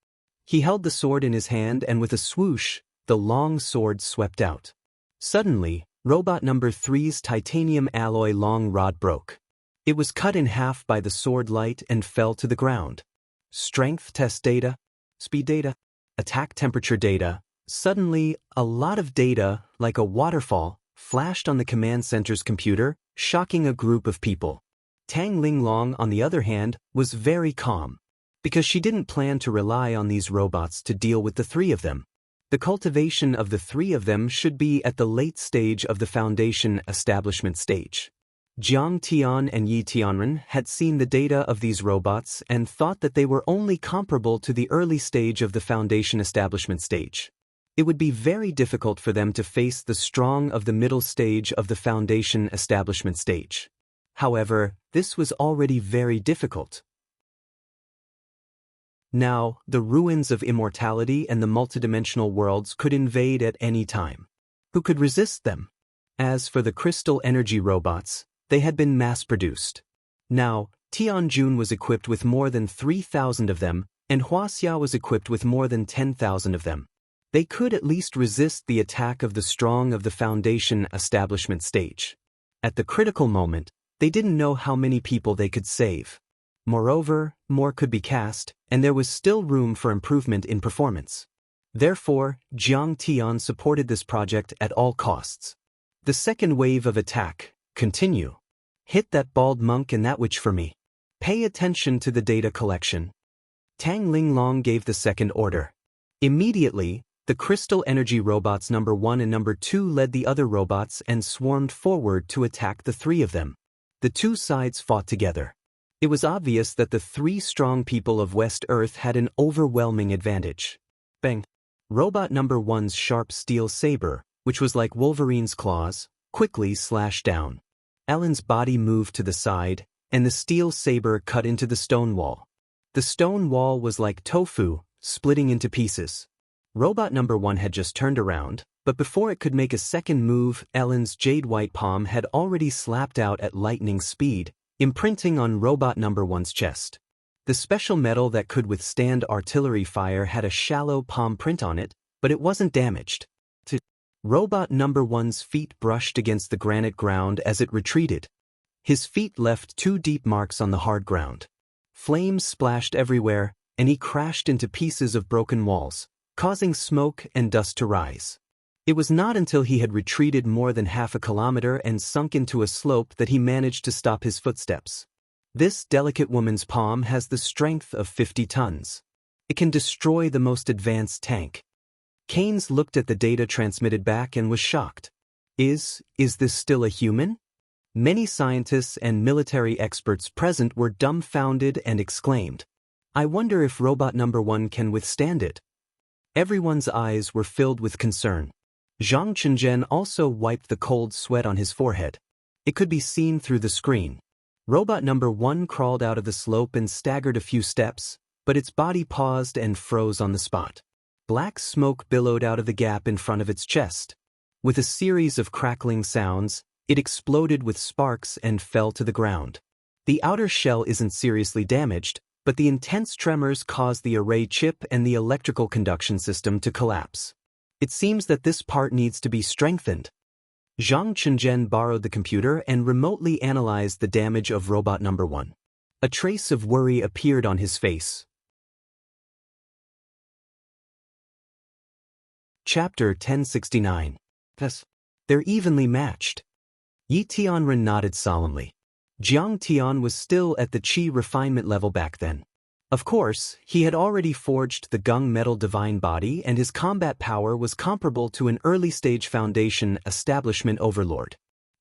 He held the sword in his hand and with a swoosh, the long sword swept out. Suddenly, robot number 3's titanium alloy long rod broke. It was cut in half by the sword light and fell to the ground. Strength test data, speed data, attack temperature data. Suddenly, a lot of data, like a waterfall, flashed on the command center's computer, shocking a group of people. Tang Linglong, on the other hand, was very calm, because she didn't plan to rely on these robots to deal with the 3 of them. The cultivation of the 3 of them should be at the late stage of the foundation establishment stage. Jiang Tian and Yi Tianren had seen the data of these robots and thought that they were only comparable to the early stage of the foundation establishment stage. It would be very difficult for them to face the strong of the middle stage of the foundation establishment stage. However, this was already very difficult. Now, the ruins of immortality and the multidimensional worlds could invade at any time. Who could resist them? As for the crystal energy robots, they had been mass-produced. Now, Tianjun was equipped with more than 3,000 of them, and Huaxia was equipped with more than 10,000 of them. They could at least resist the attack of the strong of the foundation establishment stage. At the critical moment, they didn't know how many people they could save. Moreover, more could be cast, and there was still room for improvement in performance. Therefore, Jiang Tian supported this project at all costs. The second wave of attack, continue. Hit that bald monk and that witch for me. Pay attention to the data collection. Tang Linglong gave the second order. Immediately, the crystal energy robots number 1 and number 2 led the other robots and swarmed forward to attack the 3 of them. The 2 sides fought together. It was obvious that the 3 strong people of West Earth had an overwhelming advantage. Bang! Robot number 1's sharp steel saber, which was like Wolverine's claws, quickly slashed down. Ellen's body moved to the side, and the steel saber cut into the stone wall. The stone wall was like tofu, splitting into pieces. Robot number 1 had just turned around, but before it could make a second move, Ellen's jade-white palm had already slapped out at lightning speed, imprinting on robot number 1's chest. The special metal that could withstand artillery fire had a shallow palm print on it, but it wasn't damaged. Robot number one's feet brushed against the granite ground as it retreated. His feet left 2 deep marks on the hard ground. Flames splashed everywhere, and he crashed into pieces of broken walls, causing smoke and dust to rise. It was not until he had retreated more than half a kilometer and sunk into a slope that he managed to stop his footsteps. This delicate woman's palm has the strength of 50 tons. It can destroy the most advanced tank. Keynes looked at the data transmitted back and was shocked. Is this still a human? Many scientists and military experts present were dumbfounded and exclaimed, "I wonder if robot number one can withstand it." Everyone's eyes were filled with concern. Zhang Chenzhen also wiped the cold sweat on his forehead. It could be seen through the screen. Robot number one crawled out of the slope and staggered a few steps, but its body paused and froze on the spot. Black smoke billowed out of the gap in front of its chest. With a series of crackling sounds, it exploded with sparks and fell to the ground. The outer shell isn't seriously damaged, but the intense tremors caused the array chip and the electrical conduction system to collapse. It seems that this part needs to be strengthened. Zhang Chenzhen borrowed the computer and remotely analyzed the damage of robot number one. A trace of worry appeared on his face. Chapter 1069. Thus, they're evenly matched. Yi Tianren nodded solemnly. Jiang Tian was still at the Qi refinement level back then. Of course, he had already forged the Gung metal divine body, and his combat power was comparable to an early-stage Foundation establishment overlord.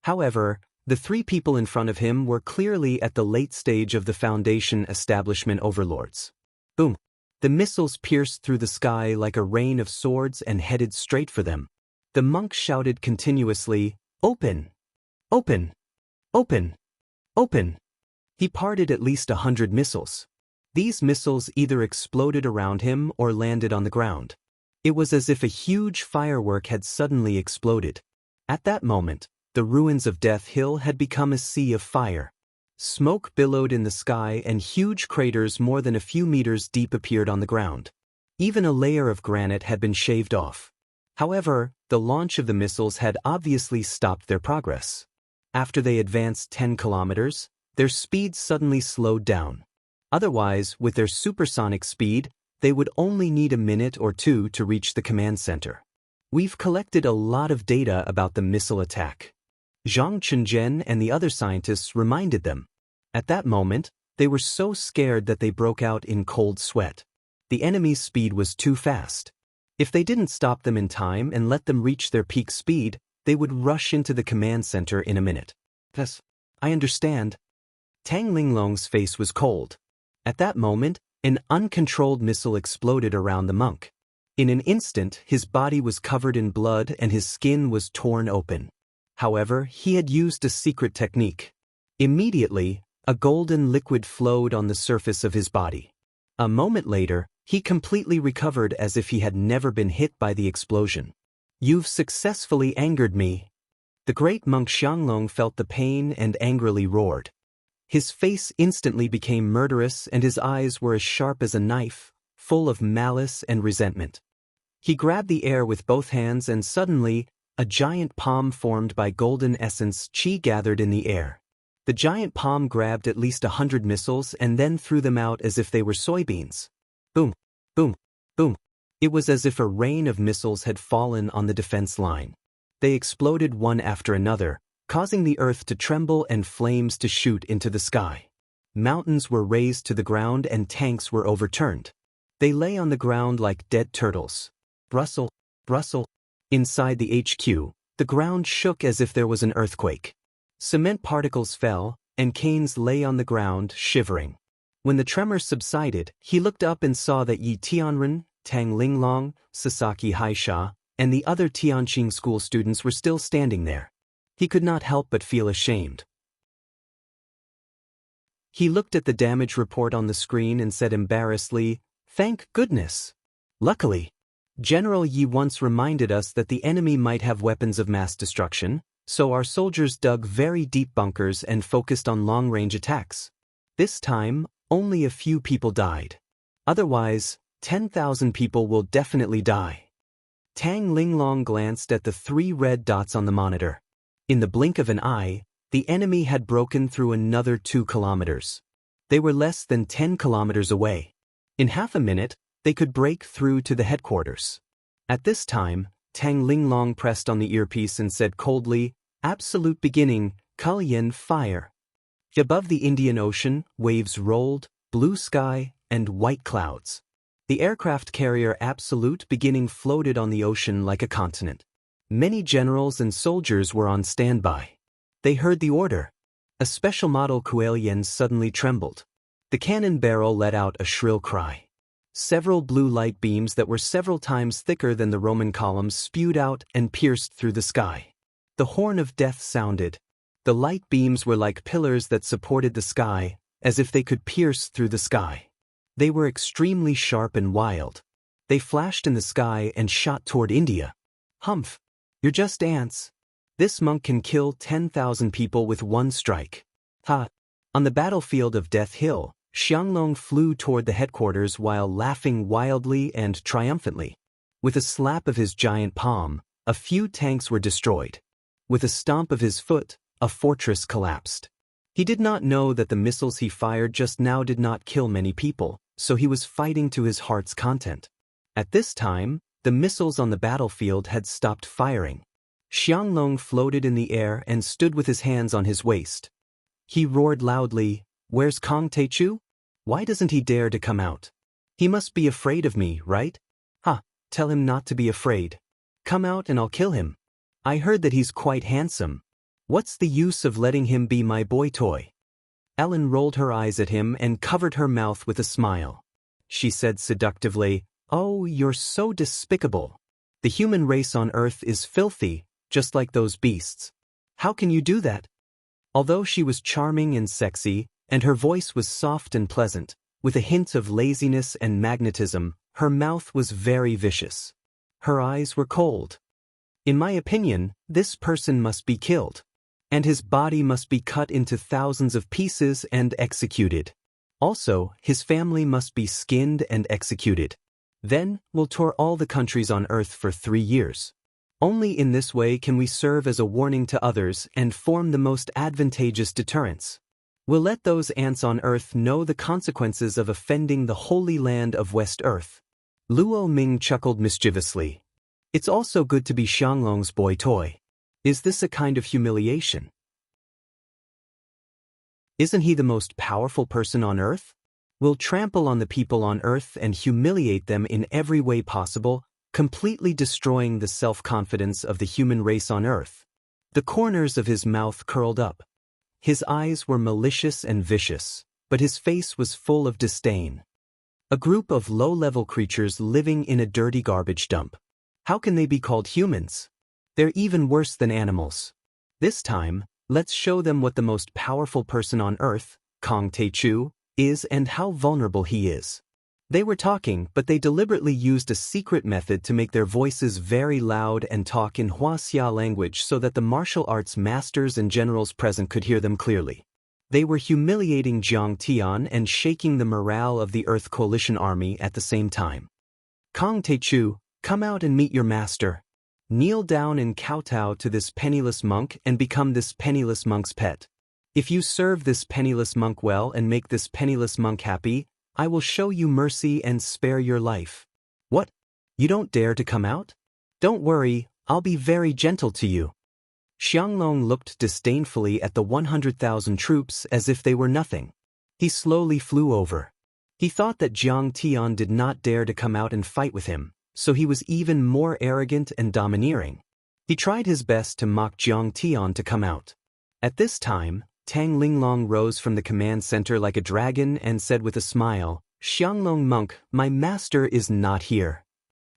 However, the 3 people in front of him were clearly at the late stage of the Foundation establishment overlords. Boom! The missiles pierced through the sky like a rain of swords and headed straight for them. The monk shouted continuously, "Open! Open! Open! Open!" He parted at least 100 missiles. These missiles either exploded around him or landed on the ground. It was as if a huge firework had suddenly exploded. At that moment, the ruins of Death Hill had become a sea of fire. Smoke billowed in the sky and huge craters more than a few meters deep appeared on the ground. Even a layer of granite had been shaved off. However, the launch of the missiles had obviously stopped their progress. After they advanced 10 kilometers, their speed suddenly slowed down. Otherwise, with their supersonic speed, they would only need a minute or 2 to reach the command center. We've collected a lot of data about the missile attack. Zhang Chenzhen and the other scientists reminded them. At that moment, they were so scared that they broke out in cold sweat. The enemy's speed was too fast. If they didn't stop them in time and let them reach their peak speed, they would rush into the command center in a minute. Thus, I understand. Tang Linglong's face was cold. At that moment, an uncontrolled missile exploded around the monk. In an instant, his body was covered in blood and his skin was torn open. However, he had used a secret technique. Immediately, a golden liquid flowed on the surface of his body. A moment later, he completely recovered as if he had never been hit by the explosion. "You've successfully angered me." The great monk Xianglong felt the pain and angrily roared. His face instantly became murderous and his eyes were as sharp as a knife, full of malice and resentment. He grabbed the air with both hands and suddenly, a giant palm formed by golden essence Qi gathered in the air. The giant palm grabbed at least 100 missiles and then threw them out as if they were soybeans. Boom, boom, boom. It was as if a rain of missiles had fallen on the defense line. They exploded one after another, causing the earth to tremble and flames to shoot into the sky. Mountains were razed to the ground and tanks were overturned. They lay on the ground like dead turtles. Rustle, rustle. Inside the HQ, the ground shook as if there was an earthquake. Cement particles fell, and Keynes lay on the ground, shivering. When the tremor subsided, he looked up and saw that Yi Tianren, Tang Linglong, Sasaki Haisha, and the other Tianqing school students were still standing there. He could not help but feel ashamed. He looked at the damage report on the screen and said embarrassedly, "Thank goodness. Luckily, General Yi once reminded us that the enemy might have weapons of mass destruction, so our soldiers dug very deep bunkers and focused on long-range attacks. This time, only a few people died. Otherwise, 10,000 people will definitely die." Tang Linglong glanced at the 3 red dots on the monitor. In the blink of an eye, the enemy had broken through another 2 kilometers. They were less than 10 kilometers away. In half a minute, they could break through to the headquarters. At this time, Tang Linglong pressed on the earpiece and said coldly, "Absolute beginning, Kulyen fire." Above the Indian Ocean, waves rolled, blue sky, and white clouds. The aircraft carrier Absolute beginning floated on the ocean like a continent. Many generals and soldiers were on standby. They heard the order. A special model Kulyen suddenly trembled. The cannon barrel let out a shrill cry. Several blue light beams that were several times thicker than the Roman columns spewed out and pierced through the sky. The horn of death sounded. The light beams were like pillars that supported the sky, as if they could pierce through the sky. They were extremely sharp and wild. They flashed in the sky and shot toward India. "Humph! You're just ants. This monk can kill 10,000 people with one strike." Ha! On the battlefield of Death Hill, Xianglong flew toward the headquarters while laughing wildly and triumphantly. With a slap of his giant palm, a few tanks were destroyed. With a stomp of his foot, a fortress collapsed. He did not know that the missiles he fired just now did not kill many people, so he was fighting to his heart's content. At this time, the missiles on the battlefield had stopped firing. Xianglong floated in the air and stood with his hands on his waist. He roared loudly, "Where's Kong Taichu? Why doesn't he dare to come out? He must be afraid of me, right? Ha, tell him not to be afraid. Come out and I'll kill him. I heard that he's quite handsome. What's the use of letting him be my boy toy?" Ellen rolled her eyes at him and covered her mouth with a smile. She said seductively, "Oh, you're so despicable. The human race on Earth is filthy, just like those beasts. How can you do that?" Although she was charming and sexy, and her voice was soft and pleasant, with a hint of laziness and magnetism, her mouth was very vicious. Her eyes were cold. "In my opinion, this person must be killed. And his body must be cut into thousands of pieces and executed. Also, his family must be skinned and executed. Then, we'll tour all the countries on Earth for 3 years. Only in this way can we serve as a warning to others and form the most advantageous deterrence. We'll let those ants on Earth know the consequences of offending the holy land of West Earth." Luo Ming chuckled mischievously. "It's also good to be Xianglong's boy toy. Is this a kind of humiliation? Isn't he the most powerful person on Earth? We'll trample on the people on Earth and humiliate them in every way possible, completely destroying the self-confidence of the human race on Earth." The corners of his mouth curled up. His eyes were malicious and vicious, but his face was full of disdain. A group of low-level creatures living in a dirty garbage dump. How can they be called humans? They're even worse than animals. This time, let's show them what the most powerful person on Earth, Kong Taichu, is and how vulnerable he is. They were talking, but they deliberately used a secret method to make their voices very loud and talk in Huaxia language so that the martial arts masters and generals present could hear them clearly. They were humiliating Jiang Tian and shaking the morale of the Earth Coalition Army at the same time. "Kong Taichu, come out and meet your master. Kneel down and kowtow to this penniless monk and become this penniless monk's pet. If you serve this penniless monk well and make this penniless monk happy, I will show you mercy and spare your life." "What? You don't dare to come out? Don't worry, I'll be very gentle to you." Xianglong looked disdainfully at the 100,000 troops as if they were nothing. He slowly flew over. He thought that Jiang Tian did not dare to come out and fight with him, so he was even more arrogant and domineering. He tried his best to mock Jiang Tian to come out. At this time, Tang Linglong rose from the command center like a dragon and said with a smile, "Xianglong monk, my master is not here."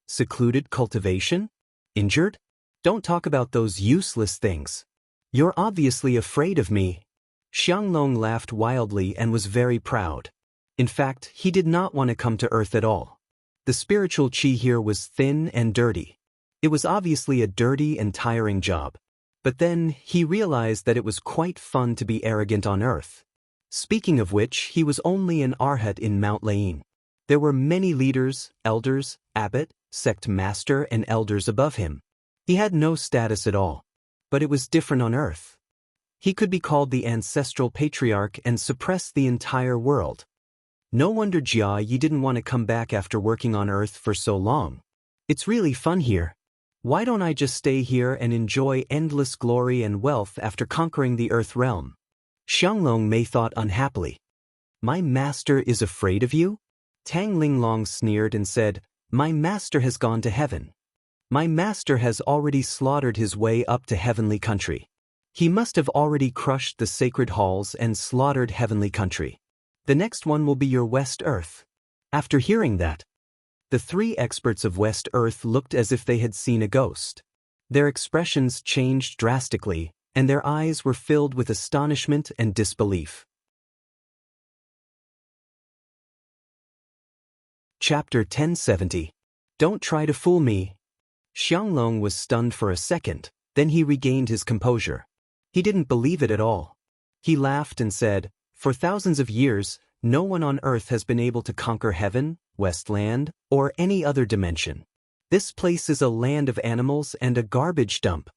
"Secluded cultivation? Injured? Don't talk about those useless things. You're obviously afraid of me." Xianglong laughed wildly and was very proud. In fact, he did not want to come to Earth at all. The spiritual chi here was thin and dirty. It was obviously a dirty and tiring job. But then, he realized that it was quite fun to be arrogant on Earth. Speaking of which, he was only an arhat in Mount Lain. There were many leaders, elders, abbot, sect master and elders above him. He had no status at all. But it was different on Earth. He could be called the ancestral patriarch and suppress the entire world. No wonder Jia Yi didn't want to come back after working on Earth for so long. It's really fun here. Why don't I just stay here and enjoy endless glory and wealth after conquering the Earth realm? Xianglong Mei thought unhappily. My master is afraid of you? Tang Linglong sneered and said, My master has gone to heaven. My master has already slaughtered his way up to heavenly country. He must have already crushed the sacred halls and slaughtered heavenly country. The next one will be your West Earth. After hearing that, the three experts of West Earth looked as if they had seen a ghost. Their expressions changed drastically, and their eyes were filled with astonishment and disbelief. Chapter 1070. Don't try to fool me. Xianglong was stunned for a second, then he regained his composure. He didn't believe it at all. He laughed and said, For thousands of years, no one on Earth has been able to conquer heaven, Westland, or any other dimension. This place is a land of animals and a garbage dump.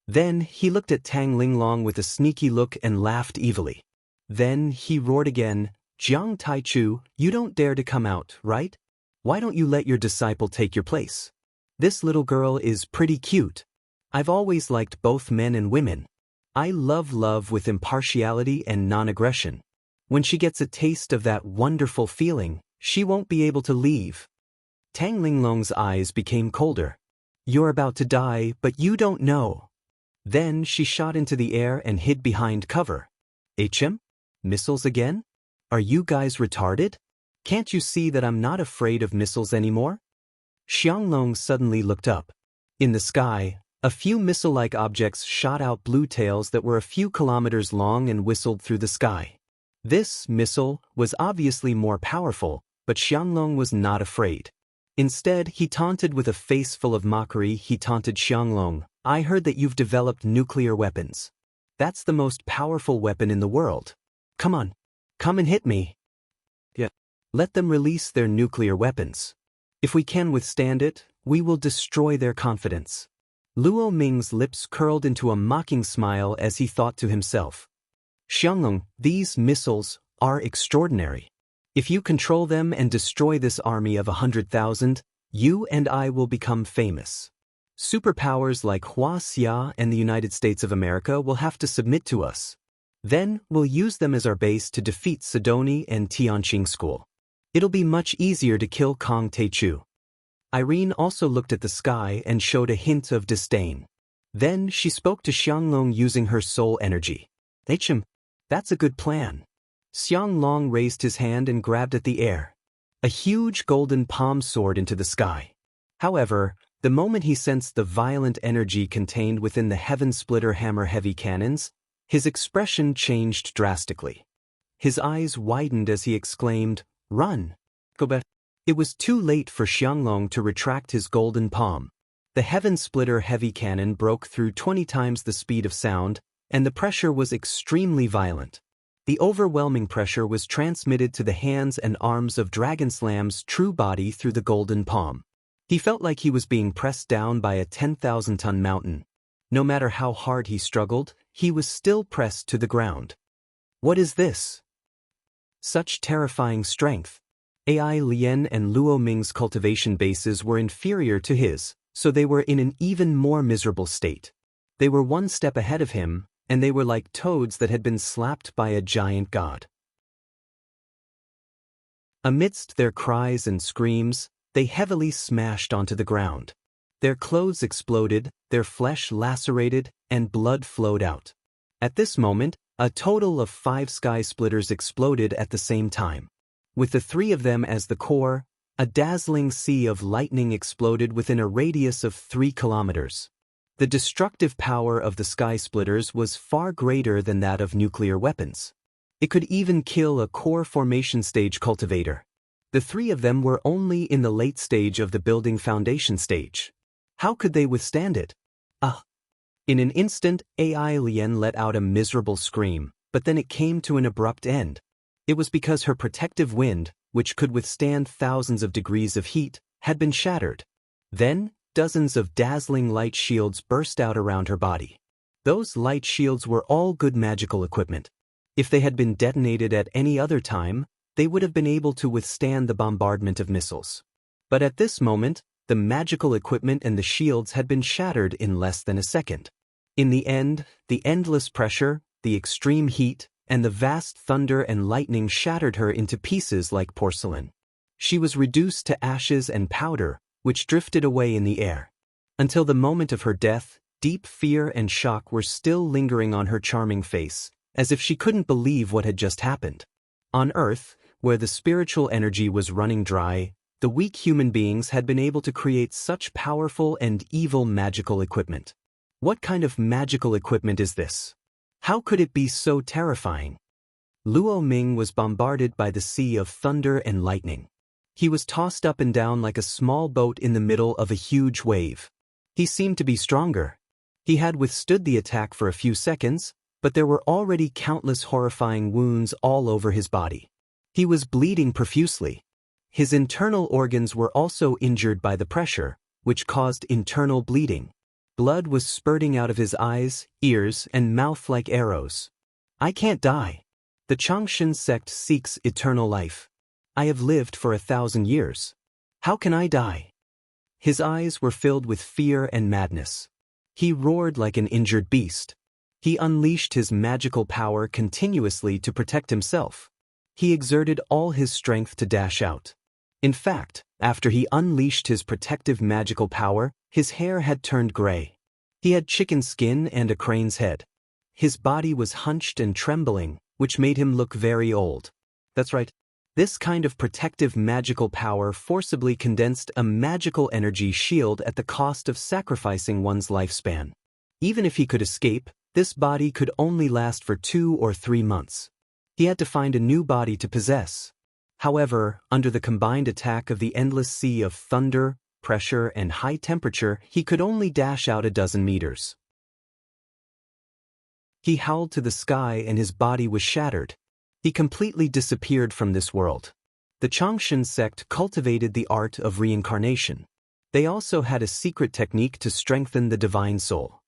Then he looked at Tang Linglong with a sneaky look and laughed evilly. Then he roared again, Jiang Taichu, you don't dare to come out, right? Why don't you let your disciple take your place? This little girl is pretty cute. I've always liked both men and women. I love love with impartiality and non-aggression. When she gets a taste of that wonderful feeling, she won't be able to leave. Tang Linglong's eyes became colder. You're about to die, but you don't know. Then she shot into the air and hid behind cover. HM? Missiles again? Are you guys retarded? Can't you see that I'm not afraid of missiles anymore? Xianglong suddenly looked up. In the sky, a few missile-like objects shot out blue tails that were a few kilometers long and whistled through the sky. This missile was obviously more powerful, but Xianglong was not afraid. Instead, he taunted with a face full of mockery. He taunted Xianglong, I heard that you've developed nuclear weapons. That's the most powerful weapon in the world. Come on, come and hit me. Yeah. Let them release their nuclear weapons. If we can withstand it, we will destroy their confidence. Luo Ming's lips curled into a mocking smile as he thought to himself. Xianglong, these missiles are extraordinary. If you control them and destroy this army of 100,000, you and I will become famous. Superpowers like Hua Xia and the United States of America will have to submit to us. Then we'll use them as our base to defeat Sidoni and Tianqing School. It'll be much easier to kill Kong Taichu. Irene also looked at the sky and showed a hint of disdain. Then she spoke to Xianglong using her soul energy. HM, that's a good plan. Xianglong raised his hand and grabbed at the air. A huge golden palm soared into the sky. However, the moment he sensed the violent energy contained within the Heaven Splitter Hammer heavy cannons, his expression changed drastically. His eyes widened as he exclaimed, Run! Go back. It was too late for Xianglong to retract his golden palm. The Heaven Splitter heavy cannon broke through 20 times the speed of sound, and the pressure was extremely violent. The overwhelming pressure was transmitted to the hands and arms of Dragon Slam's true body through the golden palm. He felt like he was being pressed down by a 10,000-ton mountain. No matter how hard he struggled, he was still pressed to the ground. What is this? Such terrifying strength. AI Lien and Luo Ming's cultivation bases were inferior to his, so they were in an even more miserable state. They were one step ahead of him, and they were like toads that had been slapped by a giant god. Amidst their cries and screams, they heavily smashed onto the ground. Their clothes exploded, their flesh lacerated, and blood flowed out. At this moment, a total of 5 sky splitters exploded at the same time. With the 3 of them as the core, a dazzling sea of lightning exploded within a radius of 3 kilometers. The destructive power of the sky splitters was far greater than that of nuclear weapons. It could even kill a core formation stage cultivator. The 3 of them were only in the late stage of the building foundation stage. How could they withstand it? In an instant, AI Lien let out a miserable scream, but then it came to an abrupt end. It was because her protective wind, which could withstand thousands of degrees of heat, had been shattered. Then, dozens of dazzling light shields burst out around her body. Those light shields were all good magical equipment. If they had been detonated at any other time, they would have been able to withstand the bombardment of missiles. But at this moment, the magical equipment and the shields had been shattered in less than a second. In the end, the endless pressure, the extreme heat, and the vast thunder and lightning shattered her into pieces like porcelain. She was reduced to ashes and powder, which drifted away in the air. Until the moment of her death, deep fear and shock were still lingering on her charming face, as if she couldn't believe what had just happened. On Earth, where the spiritual energy was running dry, the weak human beings had been able to create such powerful and evil magical equipment. What kind of magical equipment is this? How could it be so terrifying? Luo Ming was bombarded by the sea of thunder and lightning. He was tossed up and down like a small boat in the middle of a huge wave. He seemed to be stronger. He had withstood the attack for a few seconds, but there were already countless horrifying wounds all over his body. He was bleeding profusely. His internal organs were also injured by the pressure, which caused internal bleeding. Blood was spurting out of his eyes, ears, and mouth like arrows. I can't die. The Changshan sect seeks eternal life. I have lived for 1,000 years. How can I die? His eyes were filled with fear and madness. He roared like an injured beast. He unleashed his magical power continuously to protect himself. He exerted all his strength to dash out. In fact, after he unleashed his protective magical power, his hair had turned gray. He had chicken skin and a crane's head. His body was hunched and trembling, which made him look very old. That's right. This kind of protective magical power forcibly condensed a magical energy shield at the cost of sacrificing one's lifespan. Even if he could escape, this body could only last for 2 or 3 months. He had to find a new body to possess. However, under the combined attack of the endless sea of thunder, pressure, and high temperature, he could only dash out a dozen meters. He howled to the sky and his body was shattered. He completely disappeared from this world. The Changshan sect cultivated the art of reincarnation. They also had a secret technique to strengthen the divine soul.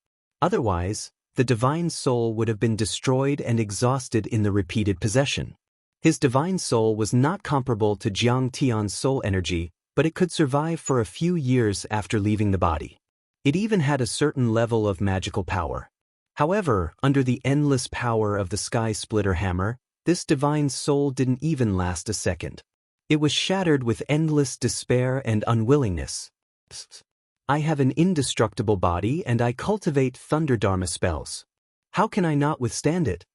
Otherwise, the divine soul would have been destroyed and exhausted in the repeated possession. His divine soul was not comparable to Jiang Tian's soul energy, but it could survive for a few years after leaving the body. It even had a certain level of magical power. However, under the endless power of the Sky Splitter Hammer, this divine soul didn't even last a second. It was shattered with endless despair and unwillingness. I have an indestructible body and I cultivate Thunder Dharma spells. How can I not withstand it?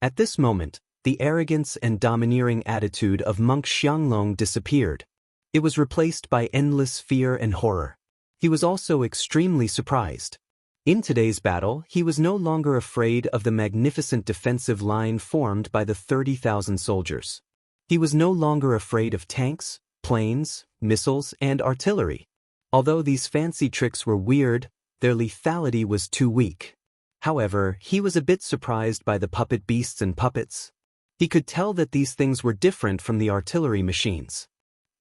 At this moment, the arrogance and domineering attitude of monk Xianglong disappeared. It was replaced by endless fear and horror. He was also extremely surprised. In today's battle, he was no longer afraid of the magnificent defensive line formed by the 30,000 soldiers. He was no longer afraid of tanks, planes, missiles, and artillery. Although these fancy tricks were weird, their lethality was too weak. However, he was a bit surprised by the puppet beasts and puppets. He could tell that these things were different from the artillery machines.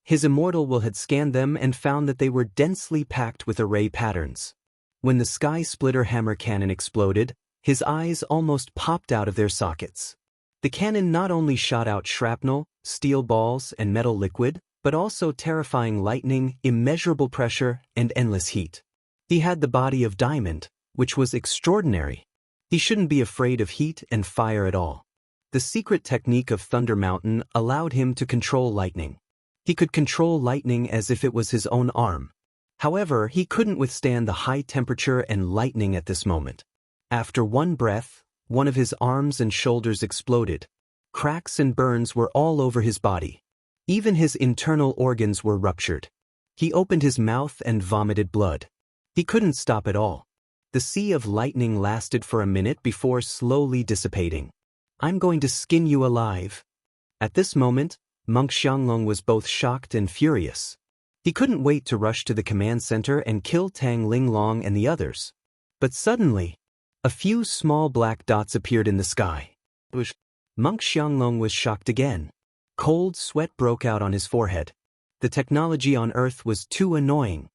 His immortal will had scanned them and found that they were densely packed with array patterns. When the Sky Splitter Hammer cannon exploded, his eyes almost popped out of their sockets. The cannon not only shot out shrapnel, steel balls, and metal liquid, but also terrifying lightning, immeasurable pressure, and endless heat. He had the body of diamond, which was extraordinary. He shouldn't be afraid of heat and fire at all. The secret technique of Thunder Mountain allowed him to control lightning. He could control lightning as if it was his own arm. However, he couldn't withstand the high temperature and lightning at this moment. After one breath, one of his arms and shoulders exploded. Cracks and burns were all over his body. Even his internal organs were ruptured. He opened his mouth and vomited blood. He couldn't stop at all. The sea of lightning lasted for a minute before slowly dissipating. I'm going to skin you alive. At this moment, Monk Xianglong was both shocked and furious. He couldn't wait to rush to the command center and kill Tang Linglong and the others. But suddenly, a few small black dots appeared in the sky. Monk Xianglong was shocked again. Cold sweat broke out on his forehead. The technology on Earth was too annoying.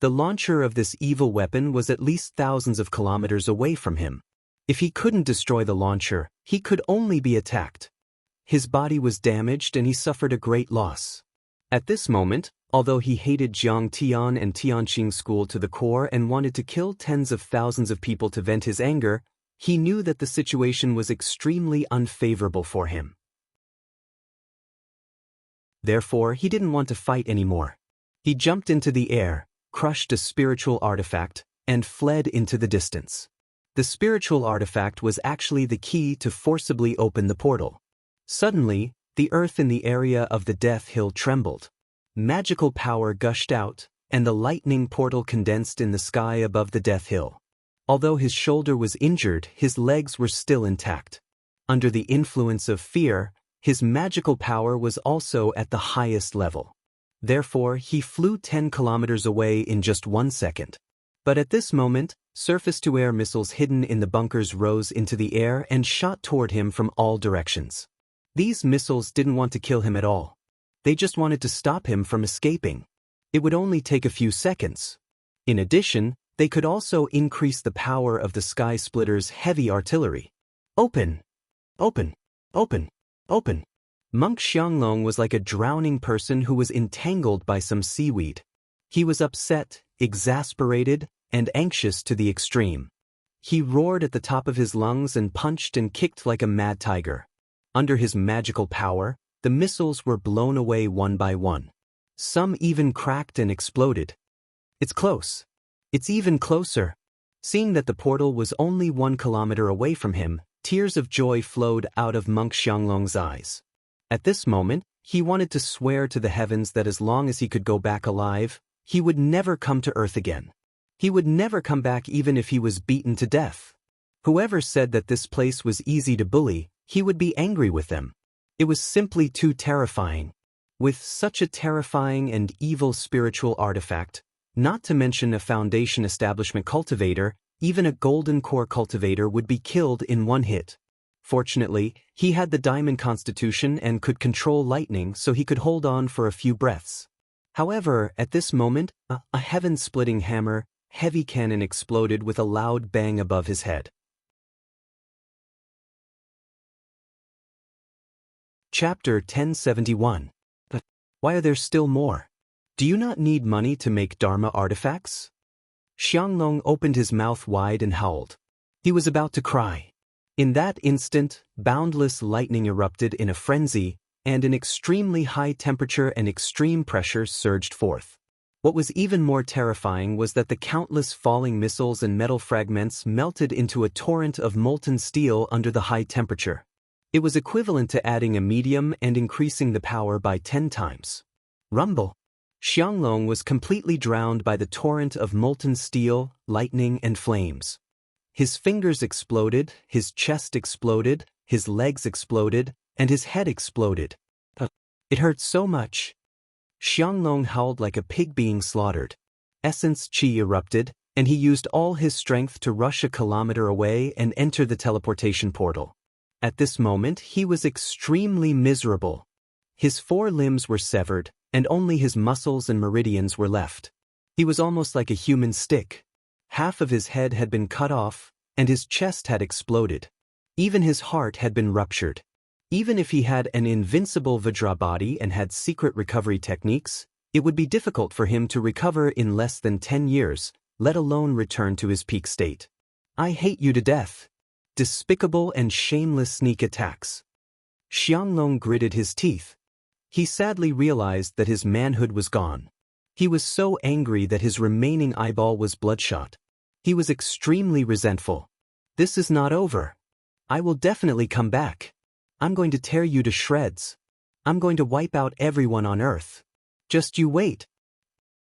The launcher of this evil weapon was at least thousands of kilometers away from him. If he couldn't destroy the launcher, he could only be attacked. His body was damaged and he suffered a great loss. At this moment, although he hated Jiang Tian and Tianqing school to the core and wanted to kill tens of thousands of people to vent his anger, he knew that the situation was extremely unfavorable for him. Therefore, he didn't want to fight anymore. He jumped into the air, crushed a spiritual artifact, and fled into the distance. The spiritual artifact was actually the key to forcibly open the portal. Suddenly, the earth in the area of the Death Hill trembled. Magical power gushed out, and the lightning portal condensed in the sky above the Death Hill. Although his shoulder was injured, his legs were still intact. Under the influence of fear, his magical power was also at the highest level. Therefore, he flew 10 kilometers away in just 1 second. But at this moment, surface-to-air missiles hidden in the bunkers rose into the air and shot toward him from all directions. These missiles didn't want to kill him at all. They just wanted to stop him from escaping. It would only take a few seconds. In addition, they could also increase the power of the Sky Splitter's heavy artillery. Open! Open! Open! Open! Monk Xianglong was like a drowning person who was entangled by some seaweed. He was upset, exasperated, and anxious to the extreme. He roared at the top of his lungs and punched and kicked like a mad tiger. Under his magical power, the missiles were blown away one by one. Some even cracked and exploded. It's close. It's even closer. Seeing that the portal was only 1 kilometer away from him, tears of joy flowed out of Monk Xianglong's eyes. At this moment, he wanted to swear to the heavens that as long as he could go back alive, he would never come to Earth again. He would never come back even if he was beaten to death. Whoever said that this place was easy to bully, he would be angry with them. It was simply too terrifying. With such a terrifying and evil spiritual artifact, not to mention a Foundation establishment cultivator, even a golden core cultivator would be killed in one hit. Fortunately, he had the diamond constitution and could control lightning, so he could hold on for a few breaths. However, at this moment, a heaven-splitting hammer, heavy cannon exploded with a loud bang above his head. Chapter 1071. But why are there still more? Do you not need money to make Dharma artifacts? Xianglong opened his mouth wide and howled. He was about to cry. In that instant, boundless lightning erupted in a frenzy, and an extremely high temperature and extreme pressure surged forth. What was even more terrifying was that the countless falling missiles and metal fragments melted into a torrent of molten steel under the high temperature. It was equivalent to adding a medium and increasing the power by 10 times. Rumble! Xianglong was completely drowned by the torrent of molten steel, lightning, and flames. His fingers exploded, his chest exploded, his legs exploded, and his head exploded. It hurt so much. Xianglong howled like a pig being slaughtered. Essence Qi erupted, and he used all his strength to rush a kilometer away and enter the teleportation portal. At this moment, he was extremely miserable. His 4 limbs were severed, and only his muscles and meridians were left. He was almost like a human stick. Half of his head had been cut off, and his chest had exploded. Even his heart had been ruptured. Even if he had an invincible Vajra body and had secret recovery techniques, it would be difficult for him to recover in less than 10 years, let alone return to his peak state. I hate you to death. Despicable and shameless sneak attacks. Xianglong gritted his teeth. He sadly realized that his manhood was gone. He was so angry that his remaining eyeball was bloodshot. He was extremely resentful. This is not over. I will definitely come back. I'm going to tear you to shreds. I'm going to wipe out everyone on Earth. Just you wait.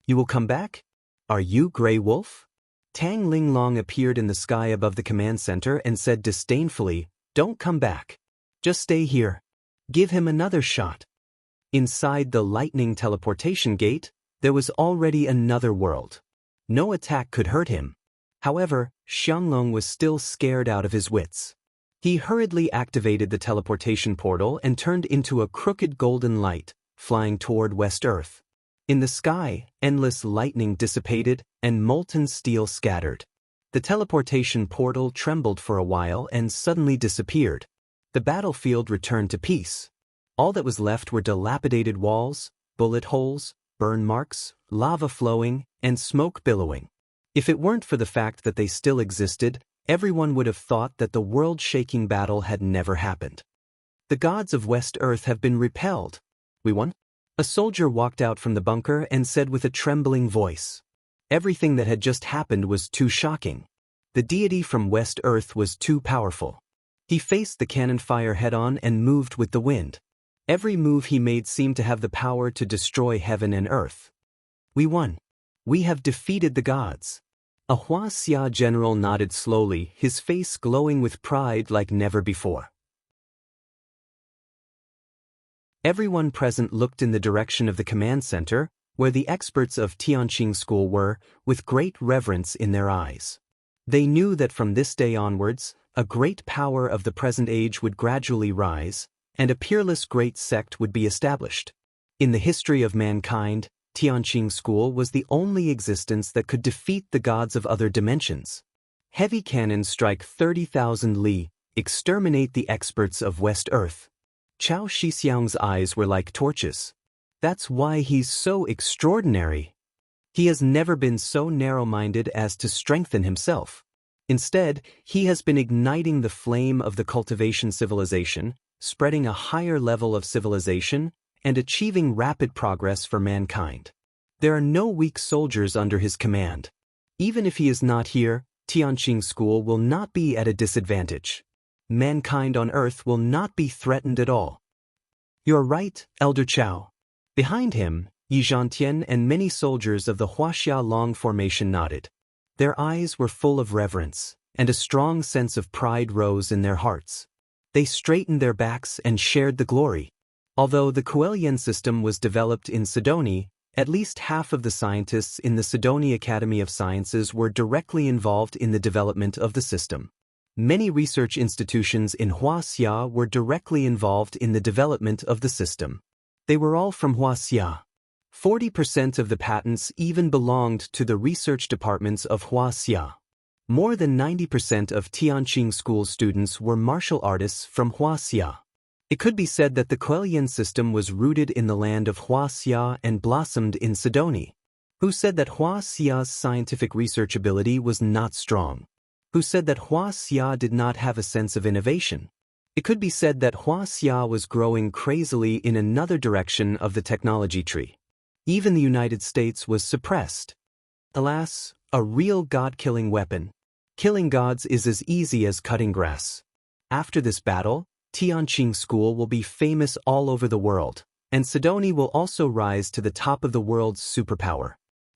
You will come back? Are you Grey Wolf? Tang Linglong appeared in the sky above the command center and said disdainfully, "Don't come back. Just stay here. Give him another shot." Inside the lightning teleportation gate, there was already another world. No attack could hurt him. However, Xianglong was still scared out of his wits. He hurriedly activated the teleportation portal and turned into a crooked golden light, flying toward West Earth. In the sky, endless lightning dissipated and molten steel scattered. The teleportation portal trembled for a while and suddenly disappeared. The battlefield returned to peace. All that was left were dilapidated walls, bullet holes, burn marks, lava flowing, and smoke billowing. If it weren't for the fact that they still existed, everyone would have thought that the world-shaking battle had never happened. The gods of West Earth have been repelled. We won? A soldier walked out from the bunker and said with a trembling voice. Everything that had just happened was too shocking. The deity from West Earth was too powerful. He faced the cannon fire head-on and moved with the wind. Every move he made seemed to have the power to destroy heaven and earth. We won. We have defeated the gods. A Huaxia general nodded slowly, his face glowing with pride like never before. Everyone present looked in the direction of the command center, where the experts of Tianqing School were, with great reverence in their eyes. They knew that from this day onwards, a great power of the present age would gradually rise, and a peerless great sect would be established. In the history of mankind, Tianqing School was the only existence that could defeat the gods of other dimensions. Heavy cannons strike 30,000 li, exterminate the experts of West Earth. Chao Shixiang's eyes were like torches. That's why he's so extraordinary. He has never been so narrow-minded as to strengthen himself. Instead, he has been igniting the flame of the cultivation civilization, spreading a higher level of civilization, and achieving rapid progress for mankind. There are no weak soldiers under his command. Even if he is not here, Tianqing School will not be at a disadvantage. Mankind on Earth will not be threatened at all. You're right, Elder Chao. Behind him, Yi Zhantian and many soldiers of the Huaxia Long formation nodded. Their eyes were full of reverence, and a strong sense of pride rose in their hearts. They straightened their backs and shared the glory. Although the Kuelian system was developed in Sidoni, at least half of the scientists in the Sidoni Academy of Sciences were directly involved in the development of the system. Many research institutions in Huaxia were directly involved in the development of the system. They were all from Huaxia. 40% of the patents even belonged to the research departments of Huaxia. More than 90% of Tianqing School students were martial artists from Huaxia. It could be said that the Kuelian system was rooted in the land of Huaxia and blossomed in Sidoni. Who said that Huaxia's scientific research ability was not strong? Who said that Huaxia did not have a sense of innovation? It could be said that Huaxia was growing crazily in another direction of the technology tree. Even the United States was suppressed. Alas, a real god-killing weapon. Killing gods is as easy as cutting grass. After this battle, Tianqing School will be famous all over the world, and Sidoni will also rise to the top of the world's superpower.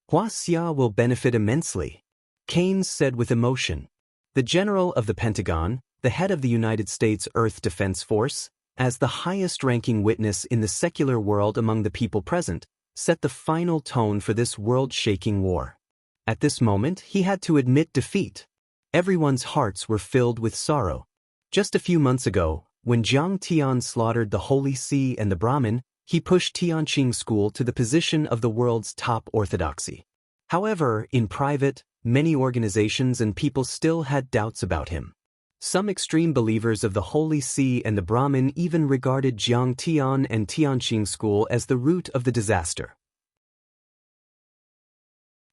Huaxia will benefit immensely. Keynes said with emotion. The general of the Pentagon, the head of the United States Earth Defense Force, as the highest-ranking witness in the secular world among the people present, set the final tone for this world-shaking war. At this moment, he had to admit defeat. Everyone's hearts were filled with sorrow. Just a few months ago, when Jiang Tian slaughtered the Holy See and the Brahmin, he pushed Tianqing School to the position of the world's top orthodoxy. However, in private, many organizations and people still had doubts about him. Some extreme believers of the Holy See and the Brahmin even regarded Jiang Tian and Tianqing School as the root of the disaster.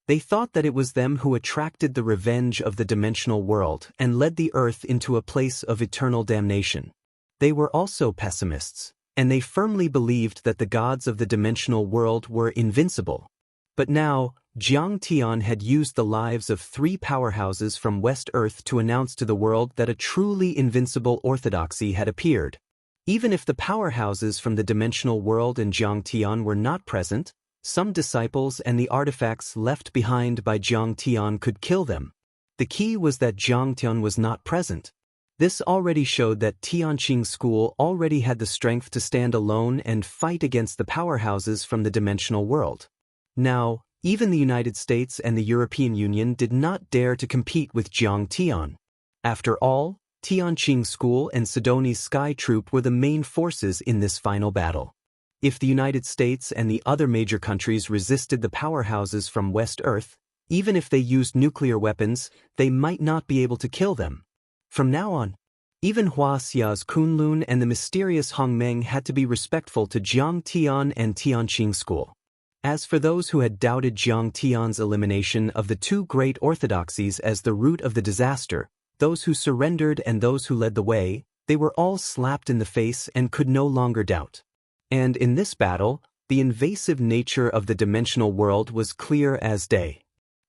They thought that it was them who attracted the revenge of the dimensional world and led the earth into a place of eternal damnation. They were also pessimists, and they firmly believed that the gods of the dimensional world were invincible. But now, Jiang Tian had used the lives of 3 powerhouses from West Earth to announce to the world that a truly invincible orthodoxy had appeared. Even if the powerhouses from the dimensional world and Jiang Tian were not present, some disciples and the artifacts left behind by Jiang Tian could kill them. The key was that Jiang Tian was not present. This already showed that Tianqing School already had the strength to stand alone and fight against the powerhouses from the dimensional world. Now, even the United States and the European Union did not dare to compete with Jiang Tian. After all, Tianqing School and Sidoni's Sky Troop were the main forces in this final battle. If the United States and the other major countries resisted the powerhouses from West Earth, even if they used nuclear weapons, they might not be able to kill them. From now on, even Hua Xia's Kunlun and the mysterious Hong Meng had to be respectful to Jiang Tian and Tianqing school. As for those who had doubted Jiang Tian's elimination of the two great orthodoxies as the root of the disaster, those who surrendered and those who led the way, they were all slapped in the face and could no longer doubt. And in this battle, the invasive nature of the dimensional world was clear as day.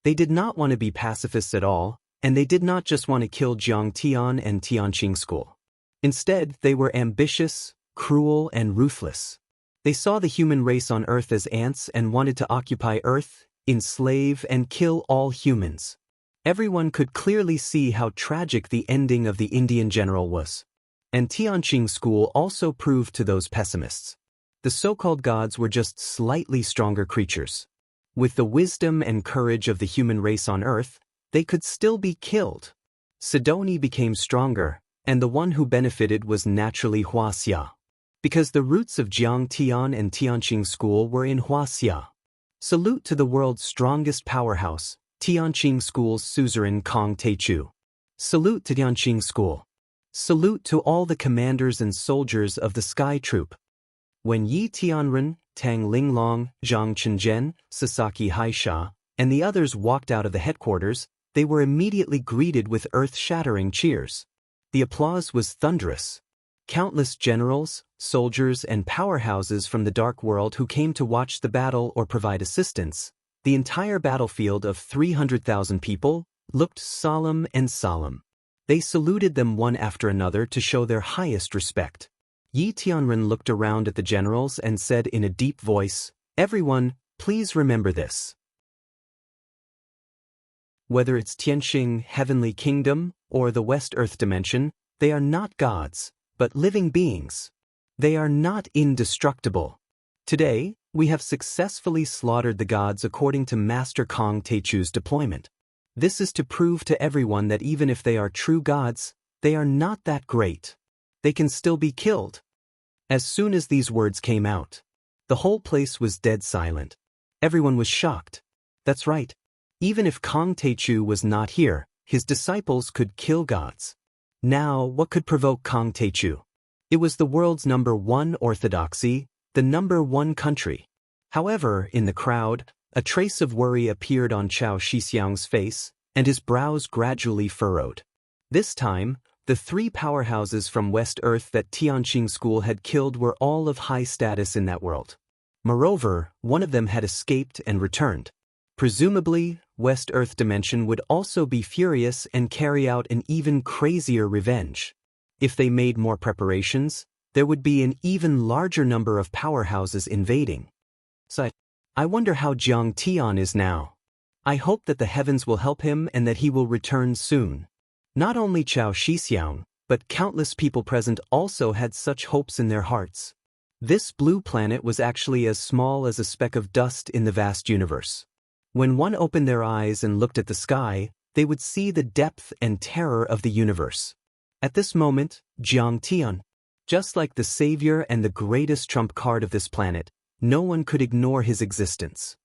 They did not want to be pacifists at all, and they did not just want to kill Jiang Tian and Tianqing school. Instead, they were ambitious, cruel, and ruthless. They saw the human race on Earth as ants and wanted to occupy Earth, enslave, and kill all humans. Everyone could clearly see how tragic the ending of the Indian general was. And Tianqing school also proved to those pessimists. The so-called gods were just slightly stronger creatures. With the wisdom and courage of the human race on Earth, they could still be killed. Sidoni became stronger, and the one who benefited was naturally Hua Xia. Because the roots of Jiang Tian and Tianqing school were in Hua Xia. Salute to the world's strongest powerhouse, Tianqing school's suzerain Kong Teichu. Salute to Tianqing school. Salute to all the commanders and soldiers of the Sky Troop. When Yi Tianren, Tang Linglong, Zhang Chenjian, Sasaki Haisha, and the others walked out of the headquarters, they were immediately greeted with earth-shattering cheers. The applause was thunderous. Countless generals, soldiers, and powerhouses from the Dark World who came to watch the battle or provide assistance, the entire battlefield of 300,000 people, looked solemn and solemn. They saluted them one after another to show their highest respect. Yi Tianren looked around at the generals and said in a deep voice, "Everyone, please remember this. Whether it's Tianqing, Heavenly Kingdom, or the West Earth Dimension, they are not gods, but living beings. They are not indestructible. Today, we have successfully slaughtered the gods according to Master Kong Teichu's deployment. This is to prove to everyone that even if they are true gods, they are not that great. They can still be killed." As soon as these words came out, the whole place was dead silent. Everyone was shocked. That's right. Even if Kong Teichu was not here, his disciples could kill gods. Now, what could provoke Kong Teichu? It was the world's #1 orthodoxy, the #1 country. However, in the crowd, a trace of worry appeared on Chao Shixiang's face, and his brows gradually furrowed. This time, the three powerhouses from West Earth that Tianqing school had killed were all of high status in that world. Moreover, one of them had escaped and returned. Presumably, West Earth Dimension would also be furious and carry out an even crazier revenge. If they made more preparations, there would be an even larger number of powerhouses invading. So, I wonder how Jiang Tian is now. I hope that the heavens will help him and that he will return soon. Not only Chao Shixiang, but countless people present also had such hopes in their hearts. This blue planet was actually as small as a speck of dust in the vast universe. When one opened their eyes and looked at the sky, they would see the depth and terror of the universe. At this moment, Jiang Tian, just like the savior and the greatest trump card of this planet, no one could ignore his existence.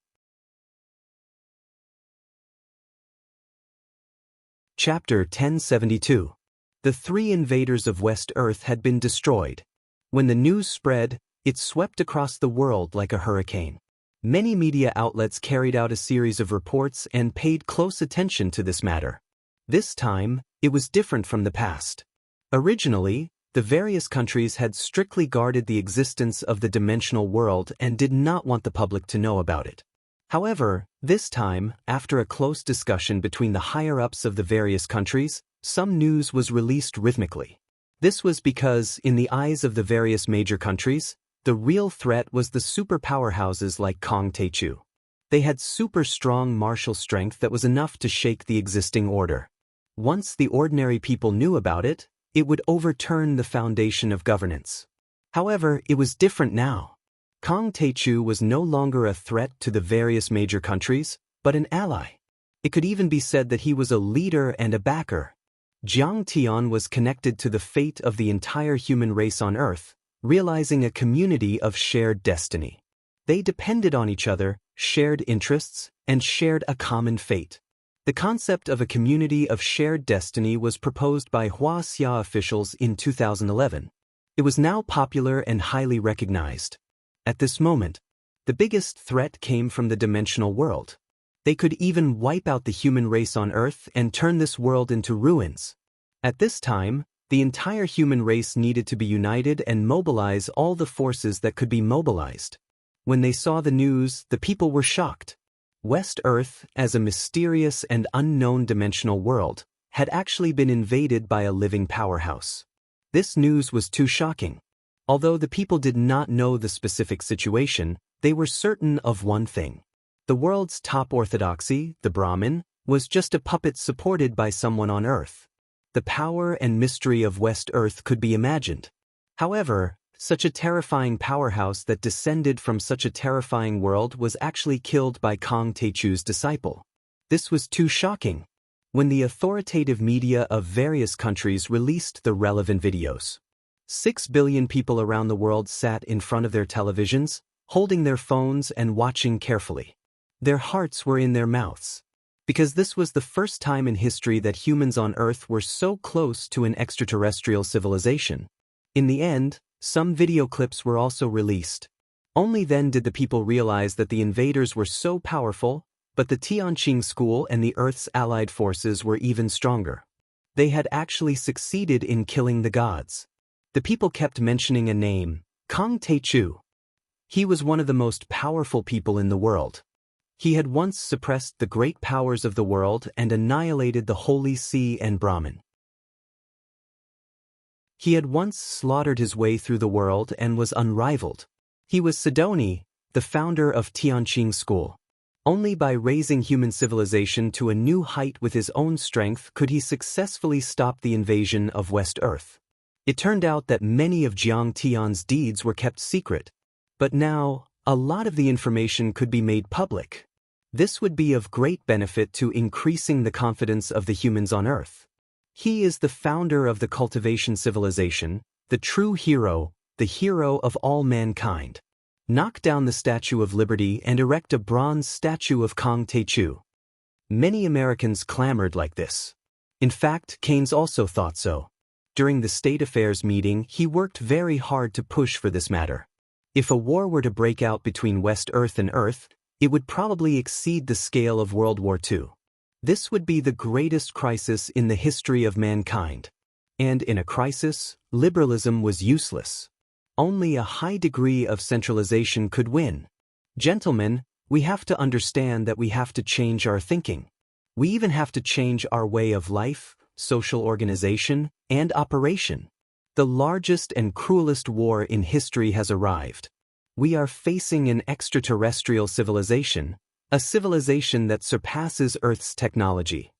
Chapter 1072. The three invaders of West Earth had been destroyed. When the news spread, it swept across the world like a hurricane. Many media outlets carried out a series of reports and paid close attention to this matter. This time, it was different from the past. Originally, the various countries had strictly guarded the existence of the dimensional world and did not want the public to know about it. However, this time, after a close discussion between the higher-ups of the various countries, some news was released rhythmically. This was because, in the eyes of the various major countries, the real threat was the super powerhouses like Kong Teichu. They had super strong martial strength that was enough to shake the existing order. Once the ordinary people knew about it, it would overturn the foundation of governance. However, it was different now. Kong Teichu was no longer a threat to the various major countries, but an ally. It could even be said that he was a leader and a backer. Jiang Tian was connected to the fate of the entire human race on Earth, realizing a community of shared destiny. They depended on each other, shared interests, and shared a common fate. The concept of a community of shared destiny was proposed by Xia officials in 2011. It was now popular and highly recognized. At this moment, the biggest threat came from the dimensional world. They could even wipe out the human race on Earth and turn this world into ruins. At this time, the entire human race needed to be united and mobilize all the forces that could be mobilized. When they saw the news, the people were shocked. West Earth, as a mysterious and unknown dimensional world, had actually been invaded by a living powerhouse. This news was too shocking. Although the people did not know the specific situation, they were certain of one thing. The world's top orthodoxy, the Brahmin, was just a puppet supported by someone on Earth. The power and mystery of West Earth could be imagined. However, such a terrifying powerhouse that descended from such a terrifying world was actually killed by Kong Techu's disciple. This was too shocking. When the authoritative media of various countries released the relevant videos, 6 billion people around the world sat in front of their televisions, holding their phones and watching carefully. Their hearts were in their mouths. Because this was the first time in history that humans on Earth were so close to an extraterrestrial civilization. In the end, some video clips were also released. Only then did the people realize that the invaders were so powerful, but the Tianqing school and the Earth's allied forces were even stronger. They had actually succeeded in killing the gods. The people kept mentioning a name, Kong Techu. He was one of the most powerful people in the world. He had once suppressed the great powers of the world and annihilated the Holy See and Brahman. He had once slaughtered his way through the world and was unrivaled. He was Sidoni, the founder of Tianqing school. Only by raising human civilization to a new height with his own strength could he successfully stop the invasion of West Earth. It turned out that many of Jiang Tian's deeds were kept secret. But now, a lot of the information could be made public. This would be of great benefit to increasing the confidence of the humans on Earth. He is the founder of the cultivation civilization, the true hero, the hero of all mankind. Knock down the Statue of Liberty and erect a bronze statue of Kong Techu. Many Americans clamored like this. In fact, Keynes also thought so. During the State Affairs meeting, he worked very hard to push for this matter. If a war were to break out between West Earth and Earth, it would probably exceed the scale of World War II. This would be the greatest crisis in the history of mankind. And in a crisis, liberalism was useless. Only a high degree of centralization could win. Gentlemen, we have to understand that we have to change our thinking. We even have to change our way of life, social organization, and operation. The largest and cruelest war in history has arrived. We are facing an extraterrestrial civilization, a civilization that surpasses Earth's technology.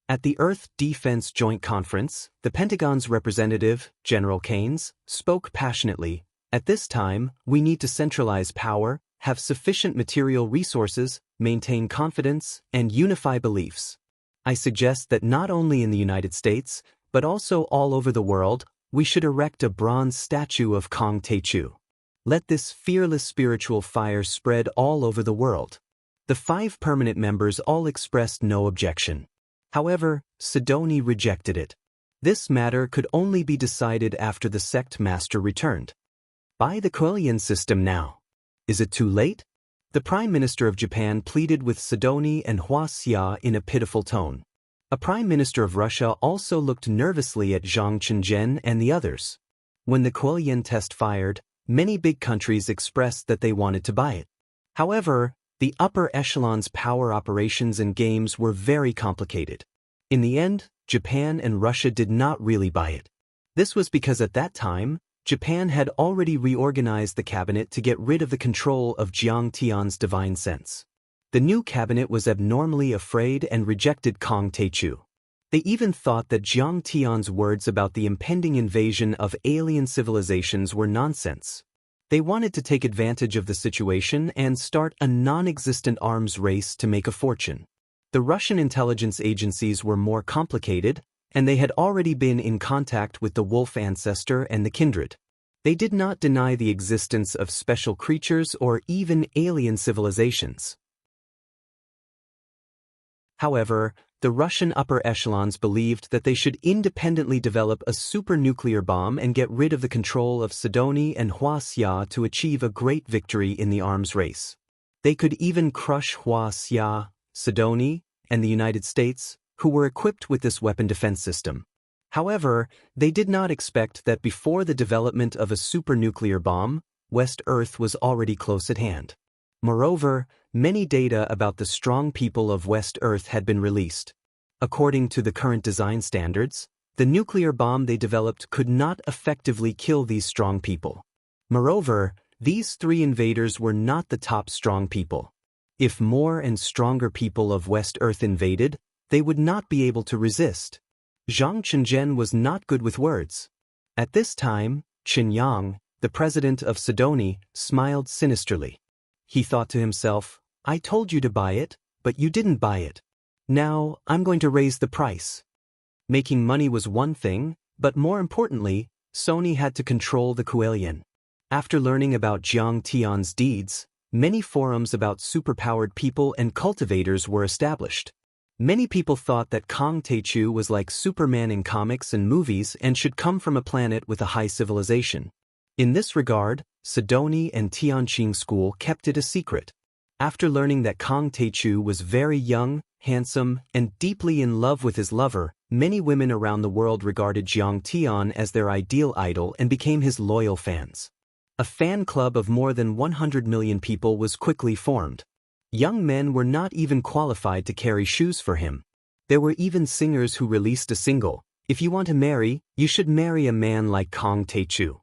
At the Earth Defense Joint Conference, the Pentagon's representative, General Keynes, spoke passionately. At this time, we need to centralize power, have sufficient material resources, maintain confidence, and unify beliefs. I suggest that not only in the United States, but also all over the world, we should erect a bronze statue of Kong Techu. Let this fearless spiritual fire spread all over the world. The 5 permanent members all expressed no objection. However, Sidoni rejected it. This matter could only be decided after the sect master returned. Buy the Quillian system now. Is it too late? The Prime Minister of Japan pleaded with Sidoni and Xia in a pitiful tone. A Prime Minister of Russia also looked nervously at Zhang Qinzhen and the others. When the Quillian test fired, many big countries expressed that they wanted to buy it. However, the upper echelon's power operations and games were very complicated. In the end, Japan and Russia did not really buy it. This was because at that time, Japan had already reorganized the cabinet to get rid of the control of Jiang Tian's divine sense. The new cabinet was abnormally afraid and rejected Kong Techu. They even thought that Jiang Tian's words about the impending invasion of alien civilizations were nonsense. They wanted to take advantage of the situation and start a non-existent arms race to make a fortune. The Russian intelligence agencies were more complicated, and they had already been in contact with the wolf ancestor and the kindred. They did not deny the existence of special creatures or even alien civilizations. However, the Russian upper echelons believed that they should independently develop a super-nuclear bomb and get rid of the control of Sidoni and Hua-Xia to achieve a great victory in the arms race. They could even crush Hua-Xia, Sidoni, and the United States, who were equipped with this weapon defense system. However, they did not expect that before the development of a super-nuclear bomb, West Earth was already close at hand. Moreover, many data about the strong people of West Earth had been released. According to the current design standards, the nuclear bomb they developed could not effectively kill these strong people. Moreover, these three invaders were not the top strong people. If more and stronger people of West Earth invaded, they would not be able to resist. Zhang Chenjian was not good with words. At this time, Qin Yang, the president of Sidoni, smiled sinisterly. He thought to himself, I told you to buy it, but you didn't buy it. Now, I'm going to raise the price. Making money was one thing, but more importantly, Sony had to control the Kuelian. After learning about Jiang Tian's deeds, many forums about superpowered people and cultivators were established. Many people thought that Kang Taichu was like Superman in comics and movies and should come from a planet with a high civilization. In this regard, Sidoni and Tianqing School kept it a secret. After learning that Kang Taichu was very young, handsome, and deeply in love with his lover, many women around the world regarded Jiang Tian as their ideal idol and became his loyal fans. A fan club of more than 100 million people was quickly formed. Young men were not even qualified to carry shoes for him. There were even singers who released a single, "If you want to marry, you should marry a man like Kang Taichu."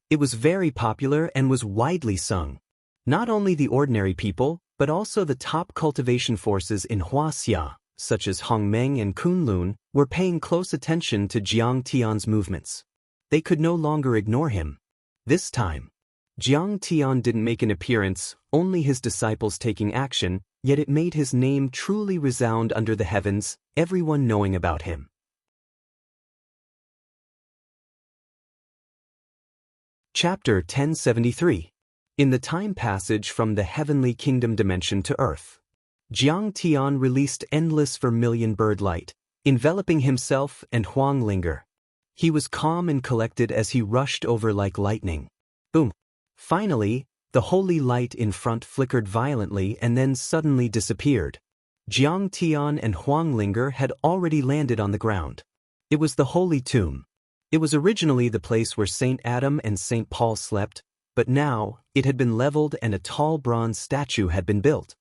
It was very popular and was widely sung. Not only the ordinary people, but also the top cultivation forces in Huaxia, such as Hongmeng and Kunlun, were paying close attention to Jiang Tian's movements. They could no longer ignore him. This time, Jiang Tian didn't make an appearance, only his disciples taking action, yet it made his name truly resound under the heavens, everyone knowing about him. Chapter 1073. In the time passage from the heavenly kingdom dimension to earth, Jiang Tian released endless vermilion bird light, enveloping himself and Huang Linger. He was calm and collected as he rushed over like lightning. Boom! Finally, the holy light in front flickered violently and then suddenly disappeared. Jiang Tian and Huang Linger had already landed on the ground. It was the holy tomb. It was originally the place where Saint Adam and Saint Paul slept, but now it had been leveled and a tall bronze statue had been built.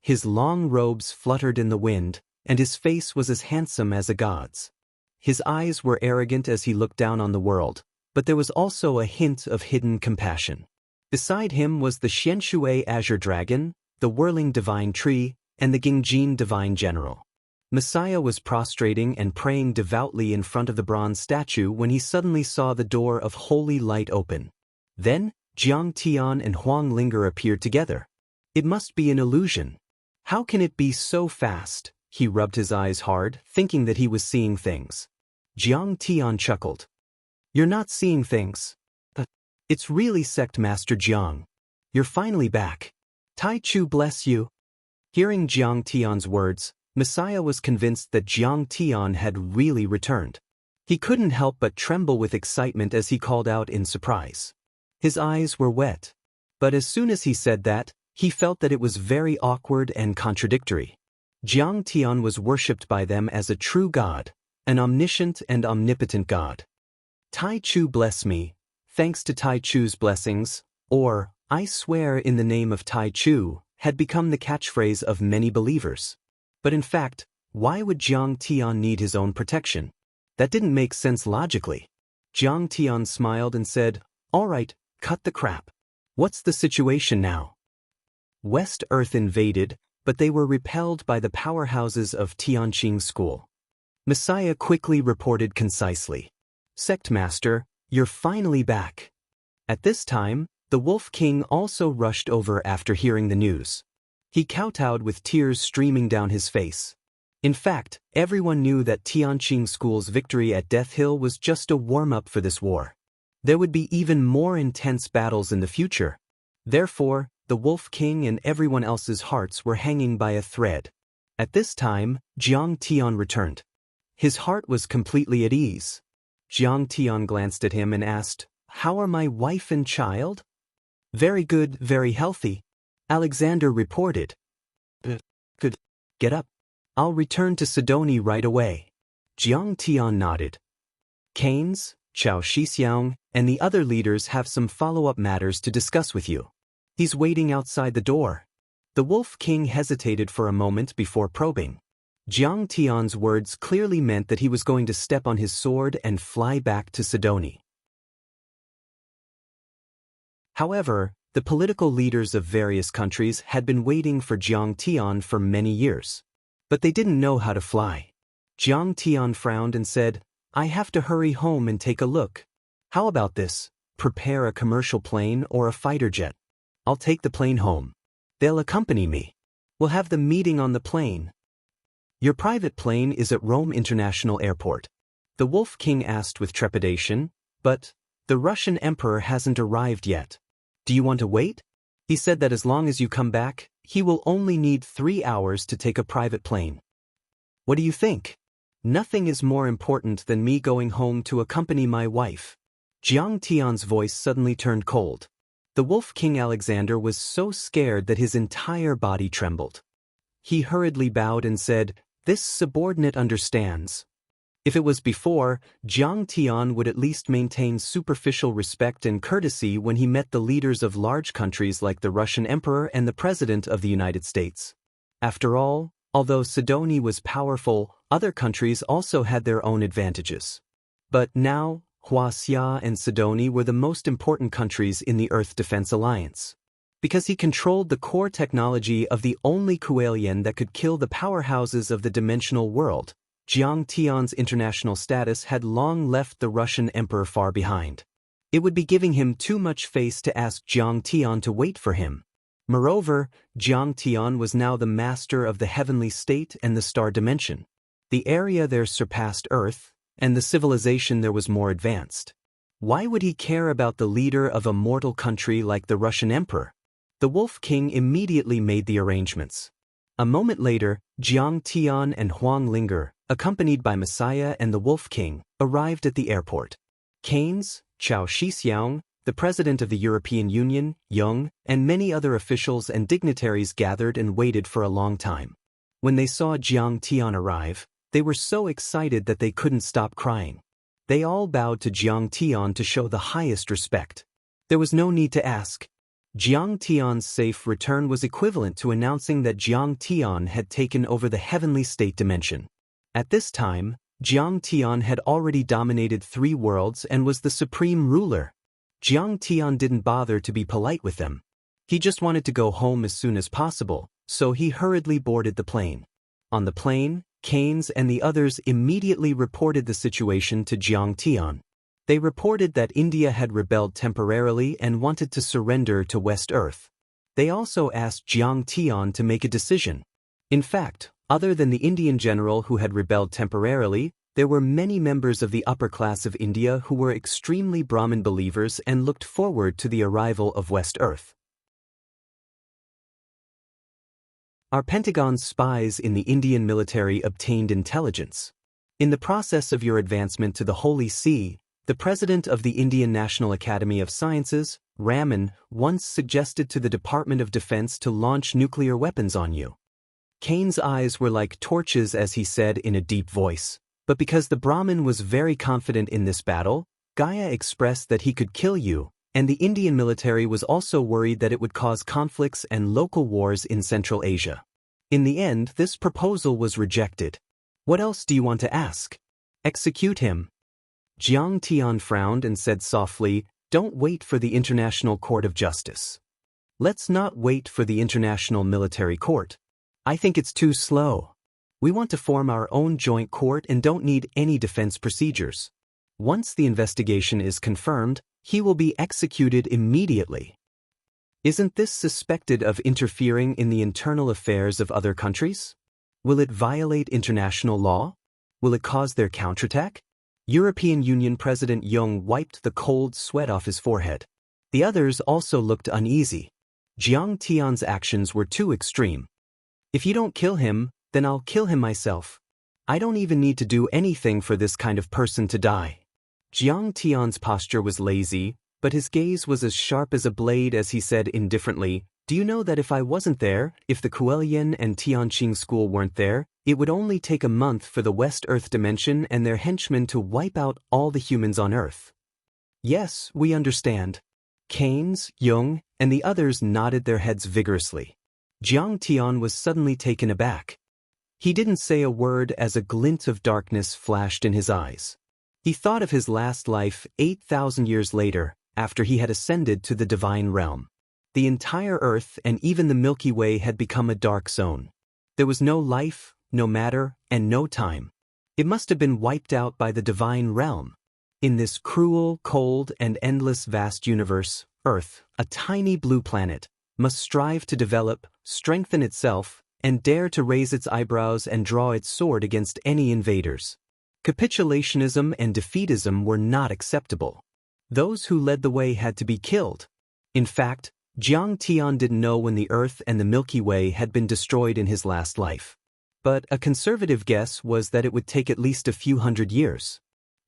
His long robes fluttered in the wind, and his face was as handsome as a god's. His eyes were arrogant as he looked down on the world, but there was also a hint of hidden compassion. Beside him was the Xianshui Azure Dragon, the Whirling Divine Tree, and the Gingjin Divine General. Messiah was prostrating and praying devoutly in front of the bronze statue when he suddenly saw the door of holy light open. Then, Jiang Tian and Huang Linger appeared together. It must be an illusion. How can it be so fast? He rubbed his eyes hard, thinking that he was seeing things. Jiang Tian chuckled. You're not seeing things. It's really Sect Master Jiang. You're finally back. Tai Chu bless you. Hearing Jiang Tian's words, Messiah was convinced that Jiang Tian had really returned. He couldn't help but tremble with excitement as he called out in surprise. His eyes were wet. But as soon as he said that, he felt that it was very awkward and contradictory. Jiang Tian was worshipped by them as a true god, an omniscient and omnipotent god. Tai Chu bless me. Thanks to Tai Chu's blessings, or, I swear in the name of Tai Chu, had become the catchphrase of many believers. But in fact, why would Jiang Tian need his own protection? That didn't make sense logically. Jiang Tian smiled and said, all right, cut the crap. What's the situation now? West Earth invaded, but they were repelled by the powerhouses of Tianqing School. Messiah quickly reported concisely. Sect Master, you're finally back. At this time, the Wolf King also rushed over after hearing the news. He kowtowed with tears streaming down his face. In fact, everyone knew that Tianqing School's victory at Death Hill was just a warm-up for this war. There would be even more intense battles in the future. Therefore, the Wolf King and everyone else's hearts were hanging by a thread. At this time, Jiang Tian returned. His heart was completely at ease. Jiang Tian glanced at him and asked, "How are my wife and child?" "Very good, very healthy," Alexander reported. "Good. Get up. I'll return to Sidoni right away." Jiang Tian nodded. "Keynes, Chao Shixiang, and the other leaders have some follow-up matters to discuss with you. He's waiting outside the door." The Wolf King hesitated for a moment before probing. Jiang Tian's words clearly meant that he was going to step on his sword and fly back to Sidoni. However, the political leaders of various countries had been waiting for Jiang Tian for many years. But they didn't know how to fly. Jiang Tian frowned and said, "I have to hurry home and take a look. How about this? Prepare a commercial plane or a fighter jet. I'll take the plane home. They'll accompany me. We'll have the meeting on the plane." "Your private plane is at Rome International Airport," the Wolf King asked with trepidation, "but the Russian Emperor hasn't arrived yet. Do you want to wait? He said that as long as you come back, he will only need 3 hours to take a private plane. What do you think?" "Nothing is more important than me going home to accompany my wife." Jiang Tian's voice suddenly turned cold. The Wolf King Alexander was so scared that his entire body trembled. He hurriedly bowed and said, "This subordinate understands." If it was before, Jiang Tian would at least maintain superficial respect and courtesy when he met the leaders of large countries like the Russian Emperor and the President of the United States. After all, although Sidoni was powerful, other countries also had their own advantages. But now, Huaxia and Sidoni were the most important countries in the Earth Defense Alliance. Because he controlled the core technology of the only Kuelian that could kill the powerhouses of the dimensional world, Jiang Tian's international status had long left the Russian Emperor far behind. It would be giving him too much face to ask Jiang Tian to wait for him. Moreover, Jiang Tian was now the master of the heavenly state and the star dimension. The area there surpassed Earth, and the civilization there was more advanced. Why would he care about the leader of a mortal country like the Russian Emperor? The Wolf King immediately made the arrangements. A moment later, Jiang Tian and Huang Linger, accompanied by Messiah and the Wolf King, arrived at the airport. Keynes, Chao Shixiang, the President of the European Union, Jung, and many other officials and dignitaries gathered and waited for a long time. When they saw Jiang Tian arrive, they were so excited that they couldn't stop crying. They all bowed to Jiang Tian to show the highest respect. There was no need to ask. Jiang Tian's safe return was equivalent to announcing that Jiang Tian had taken over the heavenly state dimension. At this time, Jiang Tian had already dominated 3 worlds and was the supreme ruler. Jiang Tian didn't bother to be polite with them. He just wanted to go home as soon as possible, so he hurriedly boarded the plane. On the plane, Keynes and the others immediately reported the situation to Jiang Tian. They reported that India had rebelled temporarily and wanted to surrender to West Earth. They also asked Jiang Tian to make a decision. In fact, other than the Indian general who had rebelled temporarily, there were many members of the upper class of India who were extremely Brahmin believers and looked forward to the arrival of West Earth. Our Pentagon's spies in the Indian military obtained intelligence. In the process of your advancement to the Holy See, the president of the Indian National Academy of Sciences, Raman, once suggested to the Department of Defense to launch nuclear weapons on you. Keynes' eyes were like torches as he said in a deep voice, but because the Brahmin was very confident in this battle, Gaia expressed that he could kill you, and the Indian military was also worried that it would cause conflicts and local wars in Central Asia. In the end, this proposal was rejected. What else do you want to ask? Execute him. Jiang Tian frowned and said softly, "Don't wait for the International Court of Justice. Let's not wait for the International Military Court. I think it's too slow. We want to form our own joint court and don't need any defense procedures. Once the investigation is confirmed, he will be executed immediately." Isn't this suspected of interfering in the internal affairs of other countries? Will it violate international law? Will it cause their counterattack? European Union President Jung wiped the cold sweat off his forehead. The others also looked uneasy. Jiang Tian's actions were too extreme. If you don't kill him, then I'll kill him myself. I don't even need to do anything for this kind of person to die. Jiang Tian's posture was lazy, but his gaze was as sharp as a blade as he said indifferently, "Do you know that if I wasn't there, if the Kuelian and Tianqing school weren't there, it would only take a month for the West Earth dimension and their henchmen to wipe out all the humans on Earth?" "Yes, we understand." Keynes, Jung, and the others nodded their heads vigorously. Jiang Tian was suddenly taken aback. He didn't say a word as a glint of darkness flashed in his eyes. He thought of his last life 8,000 years later, after he had ascended to the divine realm. The entire Earth and even the Milky Way had become a dark zone. There was no life, no matter, and no time. It must have been wiped out by the divine realm. In this cruel, cold, and endless vast universe, Earth, a tiny blue planet, must strive to develop, strengthen itself, and dare to raise its eyebrows and draw its sword against any invaders. Capitulationism and defeatism were not acceptable. Those who led the way had to be killed. In fact, Jiang Tian didn't know when the Earth and the Milky Way had been destroyed in his last life. But a conservative guess was that it would take at least a few hundred years.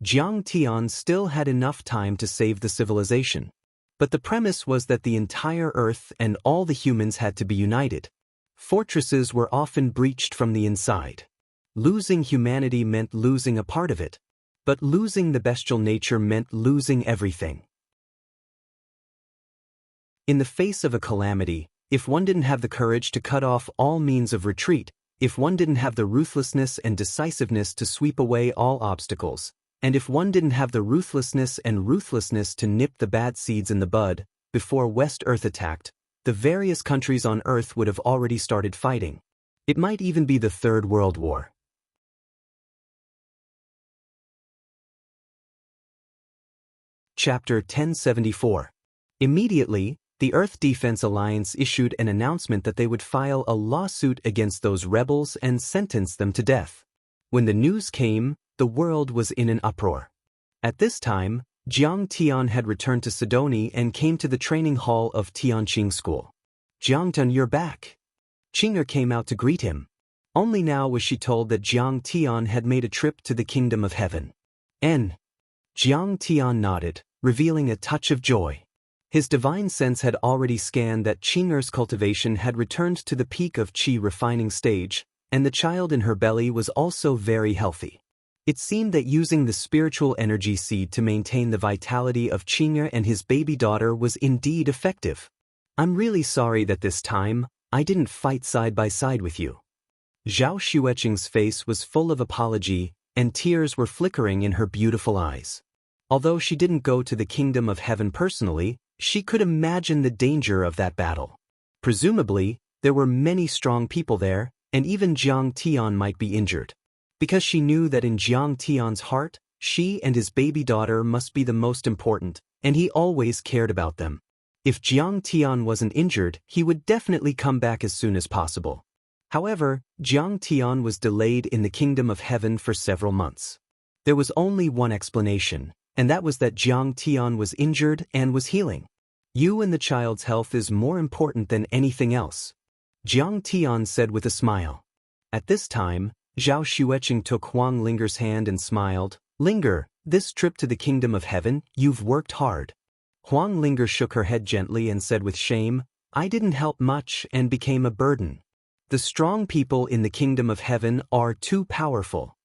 Jiang Tian still had enough time to save the civilization. But the premise was that the entire Earth and all the humans had to be united. Fortresses were often breached from the inside. Losing humanity meant losing a part of it. But losing the bestial nature meant losing everything. In the face of a calamity, if one didn't have the courage to cut off all means of retreat, if one didn't have the ruthlessness and decisiveness to sweep away all obstacles, and if one didn't have the ruthlessness to nip the bad seeds in the bud, before West Earth attacked, the various countries on Earth would have already started fighting. It might even be the Third World War. Chapter 1074. Immediately, the Earth Defense Alliance issued an announcement that they would file a lawsuit against those rebels and sentence them to death. When the news came, the world was in an uproar. At this time, Jiang Tian had returned to Sidoni and came to the training hall of Tianqing School. "Jiang Tian, you're back." Qing'er came out to greet him. Only now was she told that Jiang Tian had made a trip to the kingdom of heaven. Jiang Tian nodded, revealing a touch of joy. His divine sense had already scanned that Qing'er's cultivation had returned to the peak of qi refining stage, and the child in her belly was also very healthy. It seemed that using the spiritual energy seed to maintain the vitality of Qing'er and his baby daughter was indeed effective. "I'm really sorry that this time, I didn't fight side by side with you." Zhao Xueqing's face was full of apology, and tears were flickering in her beautiful eyes. Although she didn't go to the kingdom of heaven personally, she could imagine the danger of that battle. Presumably, there were many strong people there, and even Jiang Tian might be injured. Because she knew that in Jiang Tian's heart, she and his baby daughter must be the most important, and he always cared about them. If Jiang Tian wasn't injured, he would definitely come back as soon as possible. However, Jiang Tian was delayed in the kingdom of heaven for several months. There was only one explanation, and that was that Jiang Tian was injured and was healing. "You and the child's health is more important than anything else," Jiang Tian said with a smile. At this time, Zhao Xueqing took Huang Linger's hand and smiled. "Linger, this trip to the kingdom of heaven, you've worked hard." Huang Linger shook her head gently and said with shame, "I didn't help much and became a burden. The strong people in the kingdom of heaven are too powerful."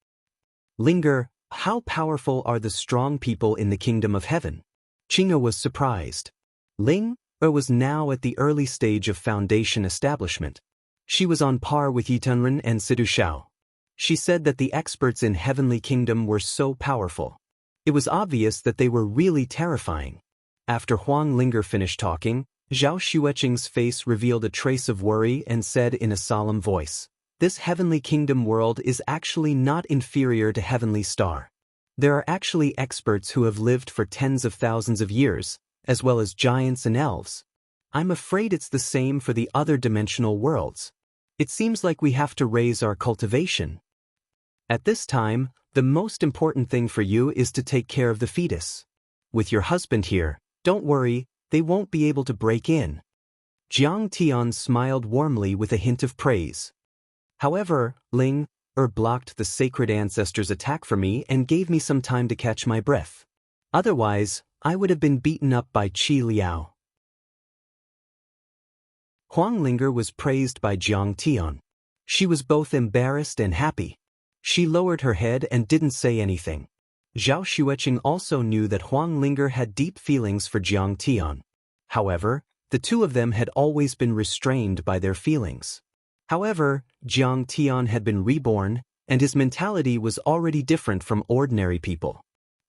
"Linger, how powerful are the strong people in the kingdom of heaven?" Qing'er was surprised. Linger was now at the early stage of foundation establishment. She was on par with Yitunren and Sidu Shao. She said that the experts in Heavenly Kingdom were so powerful. It was obvious that they were really terrifying. After Huang Linger finished talking, Zhao Xueqing's face revealed a trace of worry and said in a solemn voice, "This Heavenly Kingdom world is actually not inferior to Heavenly Star. There are actually experts who have lived for tens of thousands of years, as well as giants and elves. I'm afraid it's the same for the other dimensional worlds. It seems like we have to raise our cultivation." At this time, The most important thing for you is to take care of the fetus. With your husband here, don't worry, they won't be able to break in. Jiang Tian smiled warmly with a hint of praise. However, Ling blocked the sacred ancestors' attack for me and gave me some time to catch my breath. Otherwise, I would have been beaten up by Qi Liao. Huang Linger was praised by Jiang Tian. She was both embarrassed and happy. She lowered her head and didn't say anything. Zhao Xueqing also knew that Huang Linger had deep feelings for Jiang Tian. However, the two of them had always been restrained by their feelings. However, Jiang Tian had been reborn, and his mentality was already different from ordinary people.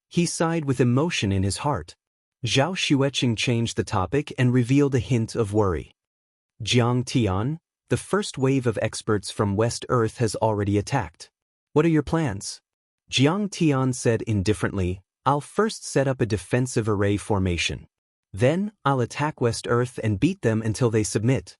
He sighed with emotion in his heart. Zhao Xueqing changed the topic and revealed a hint of worry. Jiang Tian, the first wave of experts from West Earth has already attacked. What are your plans? Jiang Tian said indifferently, I'll first set up a defensive array formation. Then, I'll attack West Earth and beat them until they submit.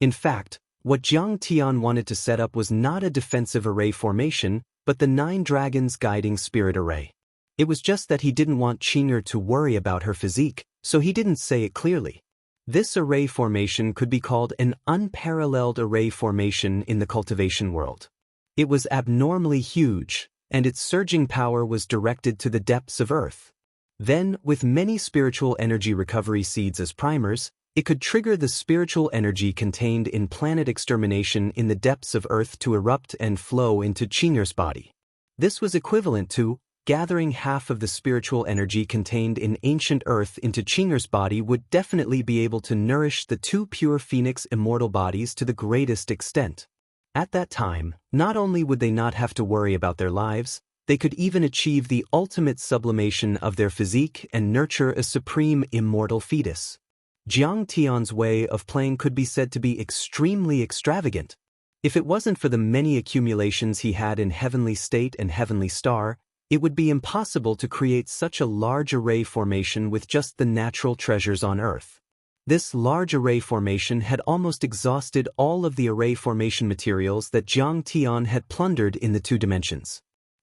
In fact, what Jiang Tian wanted to set up was not a defensive array formation, but the 9 Dragons Guiding Spirit Array. It was just that he didn't want Qing'er to worry about her physique, so he didn't say it clearly. This array formation could be called an unparalleled array formation in the cultivation world. It was abnormally huge, and its surging power was directed to the depths of Earth. Then, with many spiritual energy recovery seeds as primers, it could trigger the spiritual energy contained in planet extermination in the depths of Earth to erupt and flow into Qing'er's body. This was equivalent to gathering half of the spiritual energy contained in ancient Earth into Qing'er's body would definitely be able to nourish the 2 pure Phoenix immortal bodies to the greatest extent. At that time, not only would they not have to worry about their lives, they could even achieve the ultimate sublimation of their physique and nurture a supreme immortal fetus. Jiang Tian's way of playing could be said to be extremely extravagant. If it wasn't for the many accumulations he had in Heavenly State and Heavenly Star, it would be impossible to create such a large array formation with just the natural treasures on Earth. This large array formation had almost exhausted all of the array formation materials that Jiang Tian had plundered in the 2 dimensions.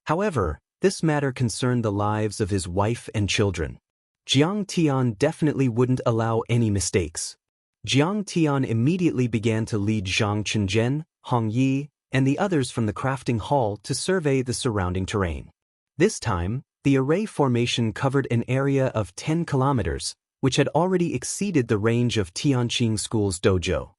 However, this matter concerned the lives of his wife and children. Jiang Tian definitely wouldn't allow any mistakes. Jiang Tian immediately began to lead Zhang Chenzhen, Hong Yi, and the others from the crafting hall to survey the surrounding terrain. This time, the array formation covered an area of 10 kilometers, which had already exceeded the range of Tianqing School's dojo.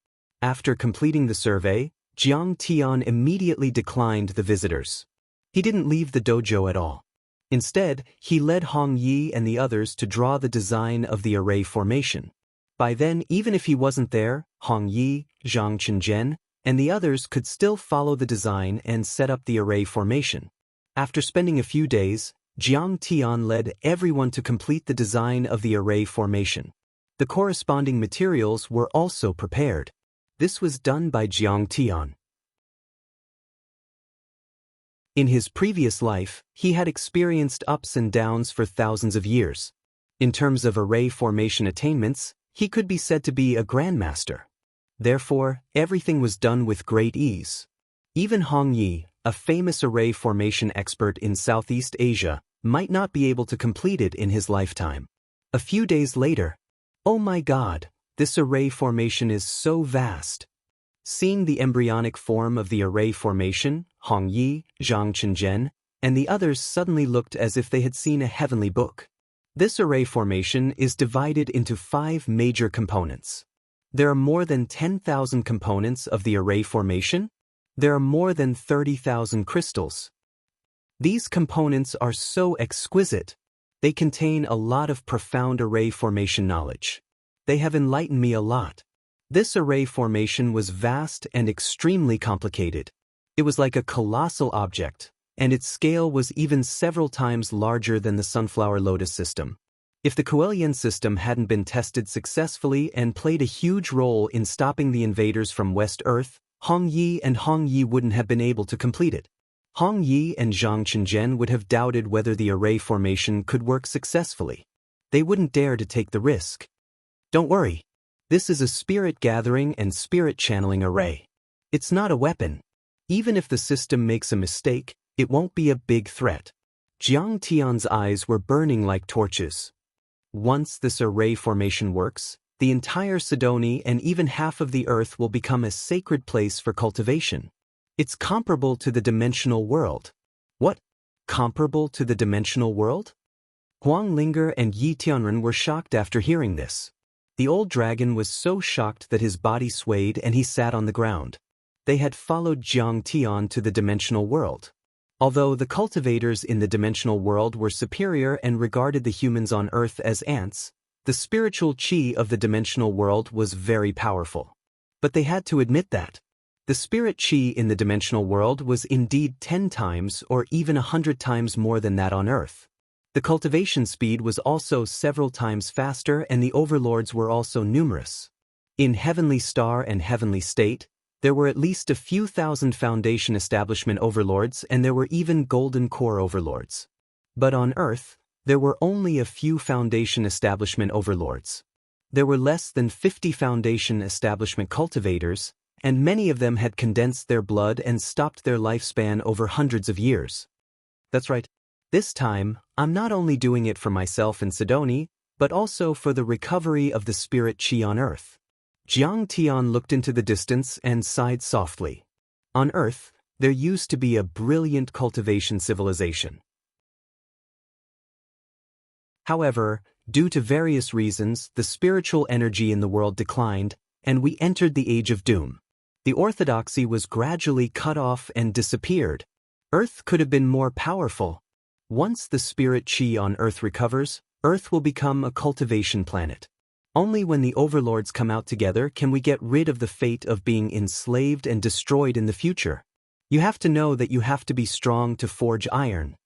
After completing the survey, Jiang Tian immediately declined the visitors. He didn't leave the dojo at all. Instead, he led Hong Yi and the others to draw the design of the array formation. By then, even if he wasn't there, Hong Yi, Zhang Chenzhen, and the others could still follow the design and set up the array formation. After spending a few days, Jiang Tian led everyone to complete the design of the array formation. The corresponding materials were also prepared. This was done by Jiang Tian. In his previous life, he had experienced ups and downs for thousands of years. In terms of array formation attainments, he could be said to be a grandmaster. Therefore, everything was done with great ease. Even Hong Yi, a famous array formation expert in Southeast Asia, might not be able to complete it in his lifetime. A few days later, oh my God, this array formation is so vast. Seeing the embryonic form of the array formation, Hong Yi, Zhang Chenzhen, and the others suddenly looked as if they had seen a heavenly book. This array formation is divided into 5 major components. There are more than 10,000 components of the array formation. There are more than 30,000 crystals. These components are so exquisite. They contain a lot of profound array formation knowledge. They have enlightened me a lot. This array formation was vast and extremely complicated. It was like a colossal object, and its scale was even several times larger than the sunflower lotus system. If the Kuelian system hadn't been tested successfully and played a huge role in stopping the invaders from West Earth, Hong Yi and Hong Yi wouldn't have been able to complete it. Hong Yi and Zhang Chenzhen would have doubted whether the array formation could work successfully. They wouldn't dare to take the risk. Don't worry. This is a spirit gathering and spirit channeling array. It's not a weapon. Even if the system makes a mistake, It won't be a big threat. Jiang Tian's eyes were burning like torches. Once this array formation works, the entire Sidoni and even half of the earth will become a sacred place for cultivation. It's comparable to the dimensional world. What? Comparable to the dimensional world? Huang Linger and Yi Tianren were shocked after hearing this. The old dragon was so shocked that his body swayed and he sat on the ground. They had followed Jiang Tian to the dimensional world. Although the cultivators in the dimensional world were superior and regarded the humans on Earth as ants, the spiritual qi of the dimensional world was very powerful. But they had to admit that. The spirit qi in the dimensional world was indeed 10 times or even 100 times more than that on Earth. The cultivation speed was also several times faster and the overlords were also numerous. In Heavenly Star and Heavenly State, there were at least a few thousand foundation establishment overlords and there were even golden core overlords. But on Earth, there were only a few foundation establishment overlords. There were less than 50 foundation establishment cultivators, and many of them had condensed their blood and stopped their lifespan over hundreds of years. That's right. This time, I'm not only doing it for myself and Sidoni, but also for the recovery of the spirit qi on Earth. Jiang Tian looked into the distance and sighed softly. On Earth, there used to be a brilliant cultivation civilization. However, due to various reasons, the spiritual energy in the world declined, and we entered the Age of Doom. The orthodoxy was gradually cut off and disappeared. Earth could have been more powerful. Once the spirit qi on Earth recovers, Earth will become a cultivation planet. Only when the overlords come out together can we get rid of the fate of being enslaved and destroyed in the future. You have to know that you have to be strong to forge iron.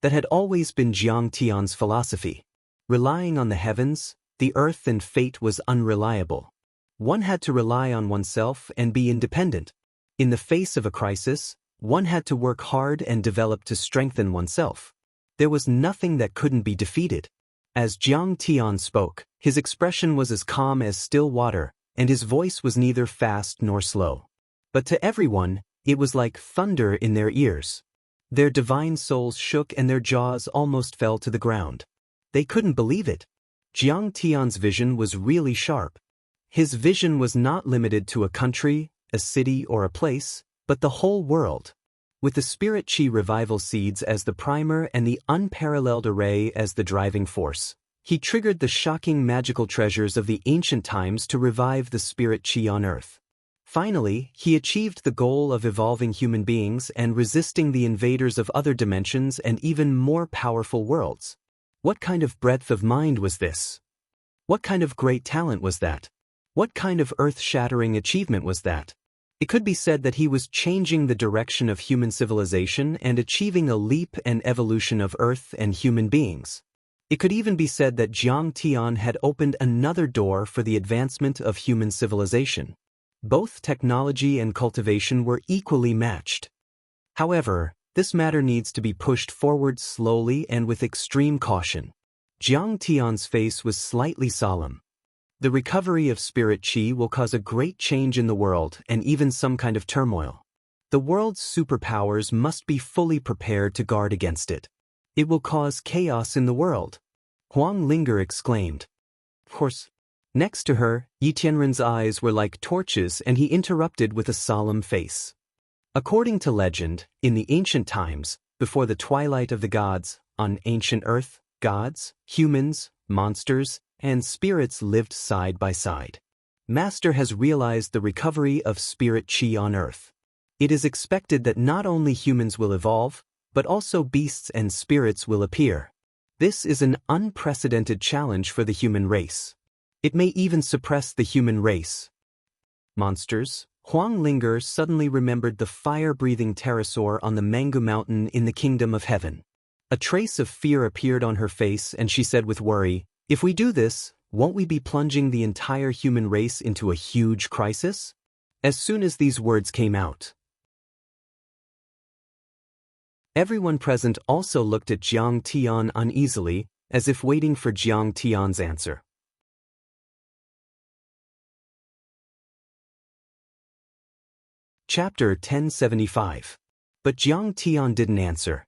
That had always been Jiang Tian's philosophy. Relying on the heavens, the earth and fate was unreliable. One had to rely on oneself and be independent. In the face of a crisis, one had to work hard and develop to strengthen oneself. There was nothing that couldn't be defeated. As Jiang Tian spoke, his expression was as calm as still water, and his voice was neither fast nor slow. But to everyone, it was like thunder in their ears. Their divine souls shook and their jaws almost fell to the ground. They couldn't believe it. Jiang Tian's vision was really sharp. His vision was not limited to a country, a city, or a place, but the whole world. With the spirit qi revival seeds as the primer and the unparalleled array as the driving force, he triggered the shocking magical treasures of the ancient times to revive the spirit qi on Earth. Finally, he achieved the goal of evolving human beings and resisting the invaders of other dimensions and even more powerful worlds. What kind of breadth of mind was this? What kind of great talent was that? What kind of earth-shattering achievement was that? It could be said that he was changing the direction of human civilization and achieving a leap and evolution of Earth and human beings. It could even be said that Jiang Tian had opened another door for the advancement of human civilization. Both technology and cultivation were equally matched. However, this matter needs to be pushed forward slowly and with extreme caution. Jiang Tian's face was slightly solemn. The recovery of spirit qi will cause a great change in the world and even some kind of turmoil. The world's superpowers must be fully prepared to guard against it. It will cause chaos in the world. Huang Linger exclaimed. Of course. Next to her, Yi Tianren's eyes were like torches and he interrupted with a solemn face. According to legend, in the ancient times, before the twilight of the gods, on ancient Earth, gods, humans, monsters, and spirits lived side by side. Master has realized the recovery of spirit qi on Earth. It is expected that not only humans will evolve, but also beasts and spirits will appear. This is an unprecedented challenge for the human race. It may even suppress the human race. Monsters. Huang Linger suddenly remembered the fire-breathing pterosaur on the Mangu Mountain in the Kingdom of Heaven. A trace of fear appeared on her face and she said with worry, "If we do this, won't we be plunging the entire human race into a huge crisis?" As soon as these words came out, everyone present also looked at Jiang Tian uneasily, as if waiting for Jiang Tian's answer. Chapter 1075. But Jiang Tian didn't answer.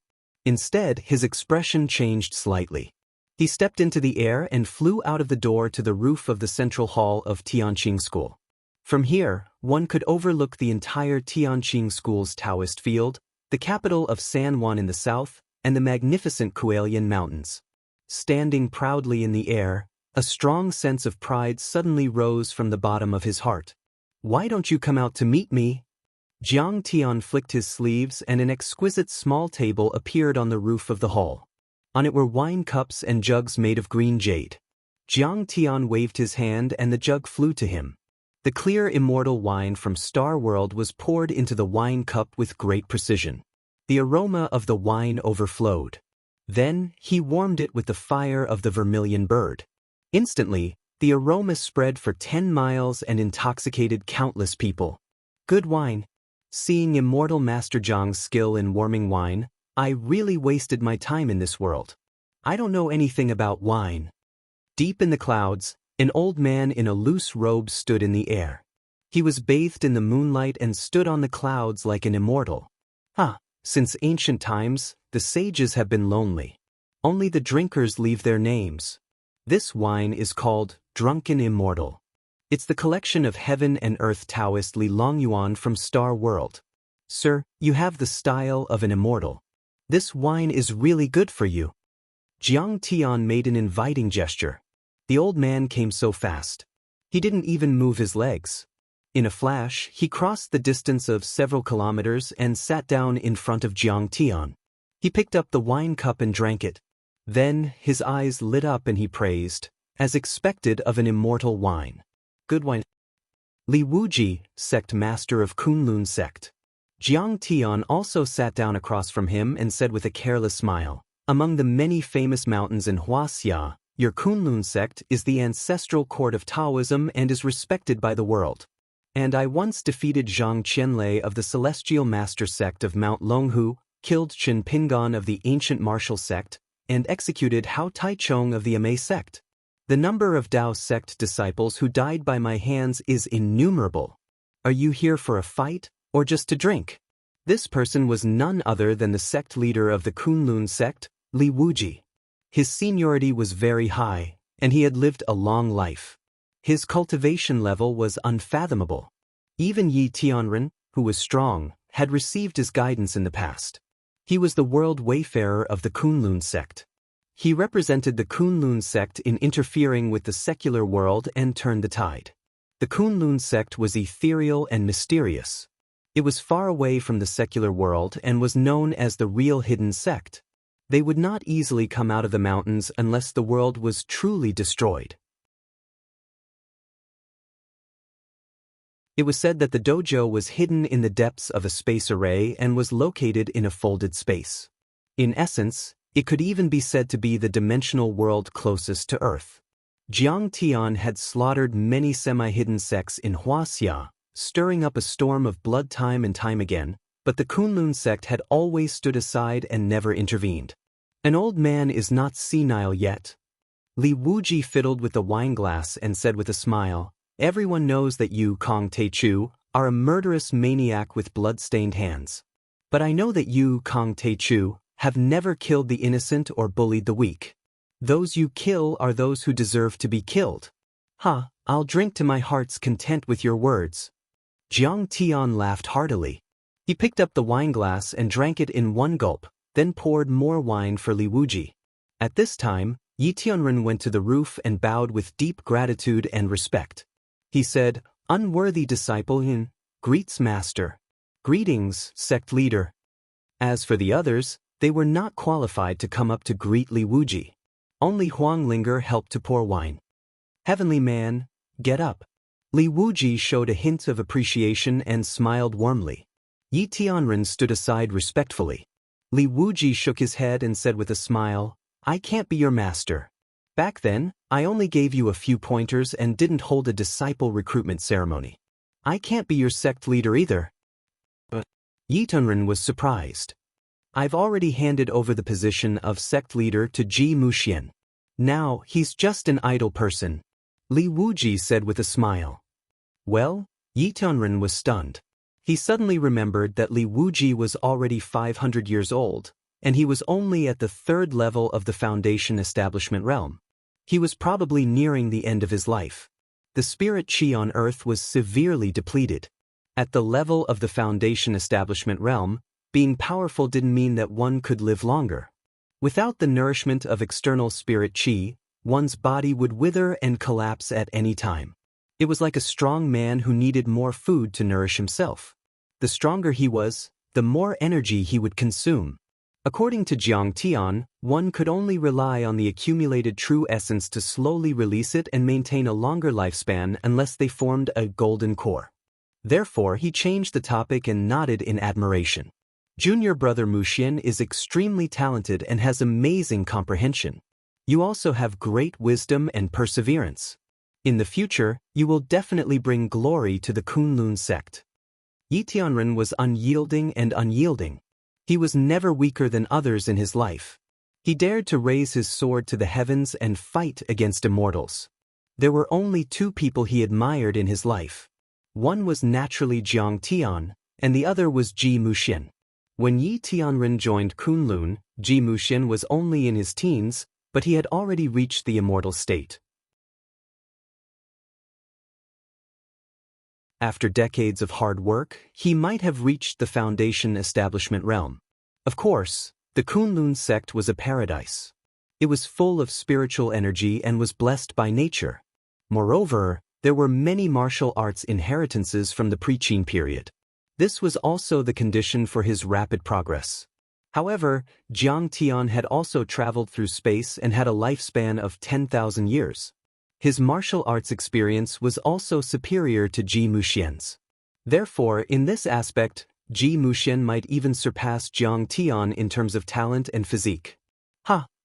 Instead, his expression changed slightly. He stepped into the air and flew out of the door to the roof of the central hall of Tianqing School. From here, one could overlook the entire Tianqing School's Taoist field, the capital of San Juan in the south, and the magnificent Kuelian Mountains. Standing proudly in the air, a strong sense of pride suddenly rose from the bottom of his heart. "Why don't you come out to meet me?" Jiang Tian flicked his sleeves and an exquisite small table appeared on the roof of the hall. On it were wine cups and jugs made of green jade. Jiang Tian waved his hand and the jug flew to him. The clear immortal wine from Star World was poured into the wine cup with great precision. The aroma of the wine overflowed. Then, he warmed it with the fire of the vermilion bird. Instantly, the aroma spread for 10 miles and intoxicated countless people. Good wine. Seeing immortal Master Jiang's skill in warming wine, I really wasted my time in this world. I don't know anything about wine. Deep in the clouds, an old man in a loose robe stood in the air. He was bathed in the moonlight and stood on the clouds like an immortal. Since ancient times, the sages have been lonely. Only the drinkers leave their names. This wine is called Drunken Immortal. It's the collection of heaven and earth Taoist Li Longyuan from Star World. Sir, you have the style of an immortal. This wine is really good for you. Jiang Tian made an inviting gesture. The old man came so fast. He didn't even move his legs. In a flash, he crossed the distance of several kilometers and sat down in front of Jiang Tian. He picked up the wine cup and drank it. Then, his eyes lit up and he praised, as expected of an immortal wine. Good wine. Li Wuji, sect master of Kunlun sect. Jiang Tian also sat down across from him and said with a careless smile, "Among the many famous mountains in Huaxia, your Kunlun sect is the ancestral court of Taoism and is respected by the world. And I once defeated Zhang Qianlei of the Celestial Master sect of Mount Longhu, killed Chen Pingan of the Ancient Martial sect, and executed Hao Taichong of the Amei sect. The number of Dao sect disciples who died by my hands is innumerable. Are you here for a fight, or just to drink?" This person was none other than the sect leader of the Kunlun sect, Li Wuji. His seniority was very high, and he had lived a long life. His cultivation level was unfathomable. Even Yi Tianren, who was strong, had received his guidance in the past. He was the world wayfarer of the Kunlun sect. He represented the Kunlun sect in interfering with the secular world and turned the tide. The Kunlun sect was ethereal and mysterious. It was far away from the secular world and was known as the real hidden sect. They would not easily come out of the mountains unless the world was truly destroyed. It was said that the dojo was hidden in the depths of a space array and was located in a folded space. In essence, it could even be said to be the dimensional world closest to Earth. Jiang Tian had slaughtered many semi-hidden sects in Huaxia, stirring up a storm of blood time and time again, but the Kunlun sect had always stood aside and never intervened. An old man is not senile yet. Li Wuji fiddled with the wineglass and said with a smile, "Everyone knows that you, Kong Teichu, are a murderous maniac with blood-stained hands. But I know that you, Kong Teichu, have never killed the innocent or bullied the weak. Those you kill are those who deserve to be killed. I'll drink to my heart's content with your words." Jiang Tian laughed heartily. He picked up the wineglass and drank it in one gulp, then poured more wine for Li Wuji. At this time, Yi Tianren went to the roof and bowed with deep gratitude and respect. He said, "Unworthy disciple Yin, greets master. Greetings, sect leader." As for the others, they were not qualified to come up to greet Li Wuji. Only Huang Linger helped to pour wine. "Heavenly man, get up." Li Wuji showed a hint of appreciation and smiled warmly. Yi Tianren stood aside respectfully. Li Wuji shook his head and said with a smile, "I can't be your master. Back then, I only gave you a few pointers and didn't hold a disciple recruitment ceremony. I can't be your sect leader either." But Yi Tianren was surprised. "I've already handed over the position of sect leader to Ji Muxian. Now, he's just an idle person," Li Wuji said with a smile. Well, Yi Tianren was stunned. He suddenly remembered that Li Wuji was already 500 years old, and he was only at the third level of the Foundation Establishment realm. He was probably nearing the end of his life. The spirit qi on Earth was severely depleted. At the level of the Foundation Establishment realm, being powerful didn't mean that one could live longer. Without the nourishment of external spirit qi, one's body would wither and collapse at any time. It was like a strong man who needed more food to nourish himself. The stronger he was, the more energy he would consume. According to Jiang Tian, one could only rely on the accumulated true essence to slowly release it and maintain a longer lifespan unless they formed a golden core. Therefore, he changed the topic and nodded in admiration. Junior brother Muxian is extremely talented and has amazing comprehension. You also have great wisdom and perseverance. In the future, you will definitely bring glory to the Kunlun sect. Yi Tianren was unyielding and unyielding. He was never weaker than others in his life. He dared to raise his sword to the heavens and fight against immortals. There were only two people he admired in his life. One was naturally Jiang Tian, and the other was Ji Muxian. When Yi Tianren joined Kunlun, Ji Muxian was only in his teens, but he had already reached the immortal state. After decades of hard work, he might have reached the Foundation Establishment realm. Of course, the Kunlun sect was a paradise. It was full of spiritual energy and was blessed by nature. Moreover, there were many martial arts inheritances from the pre-Qin period. This was also the condition for his rapid progress. However, Jiang Tian had also traveled through space and had a lifespan of 10,000 years. His martial arts experience was also superior to Ji Muxian's. Therefore, in this aspect, Ji Muxian might even surpass Jiang Tian in terms of talent and physique.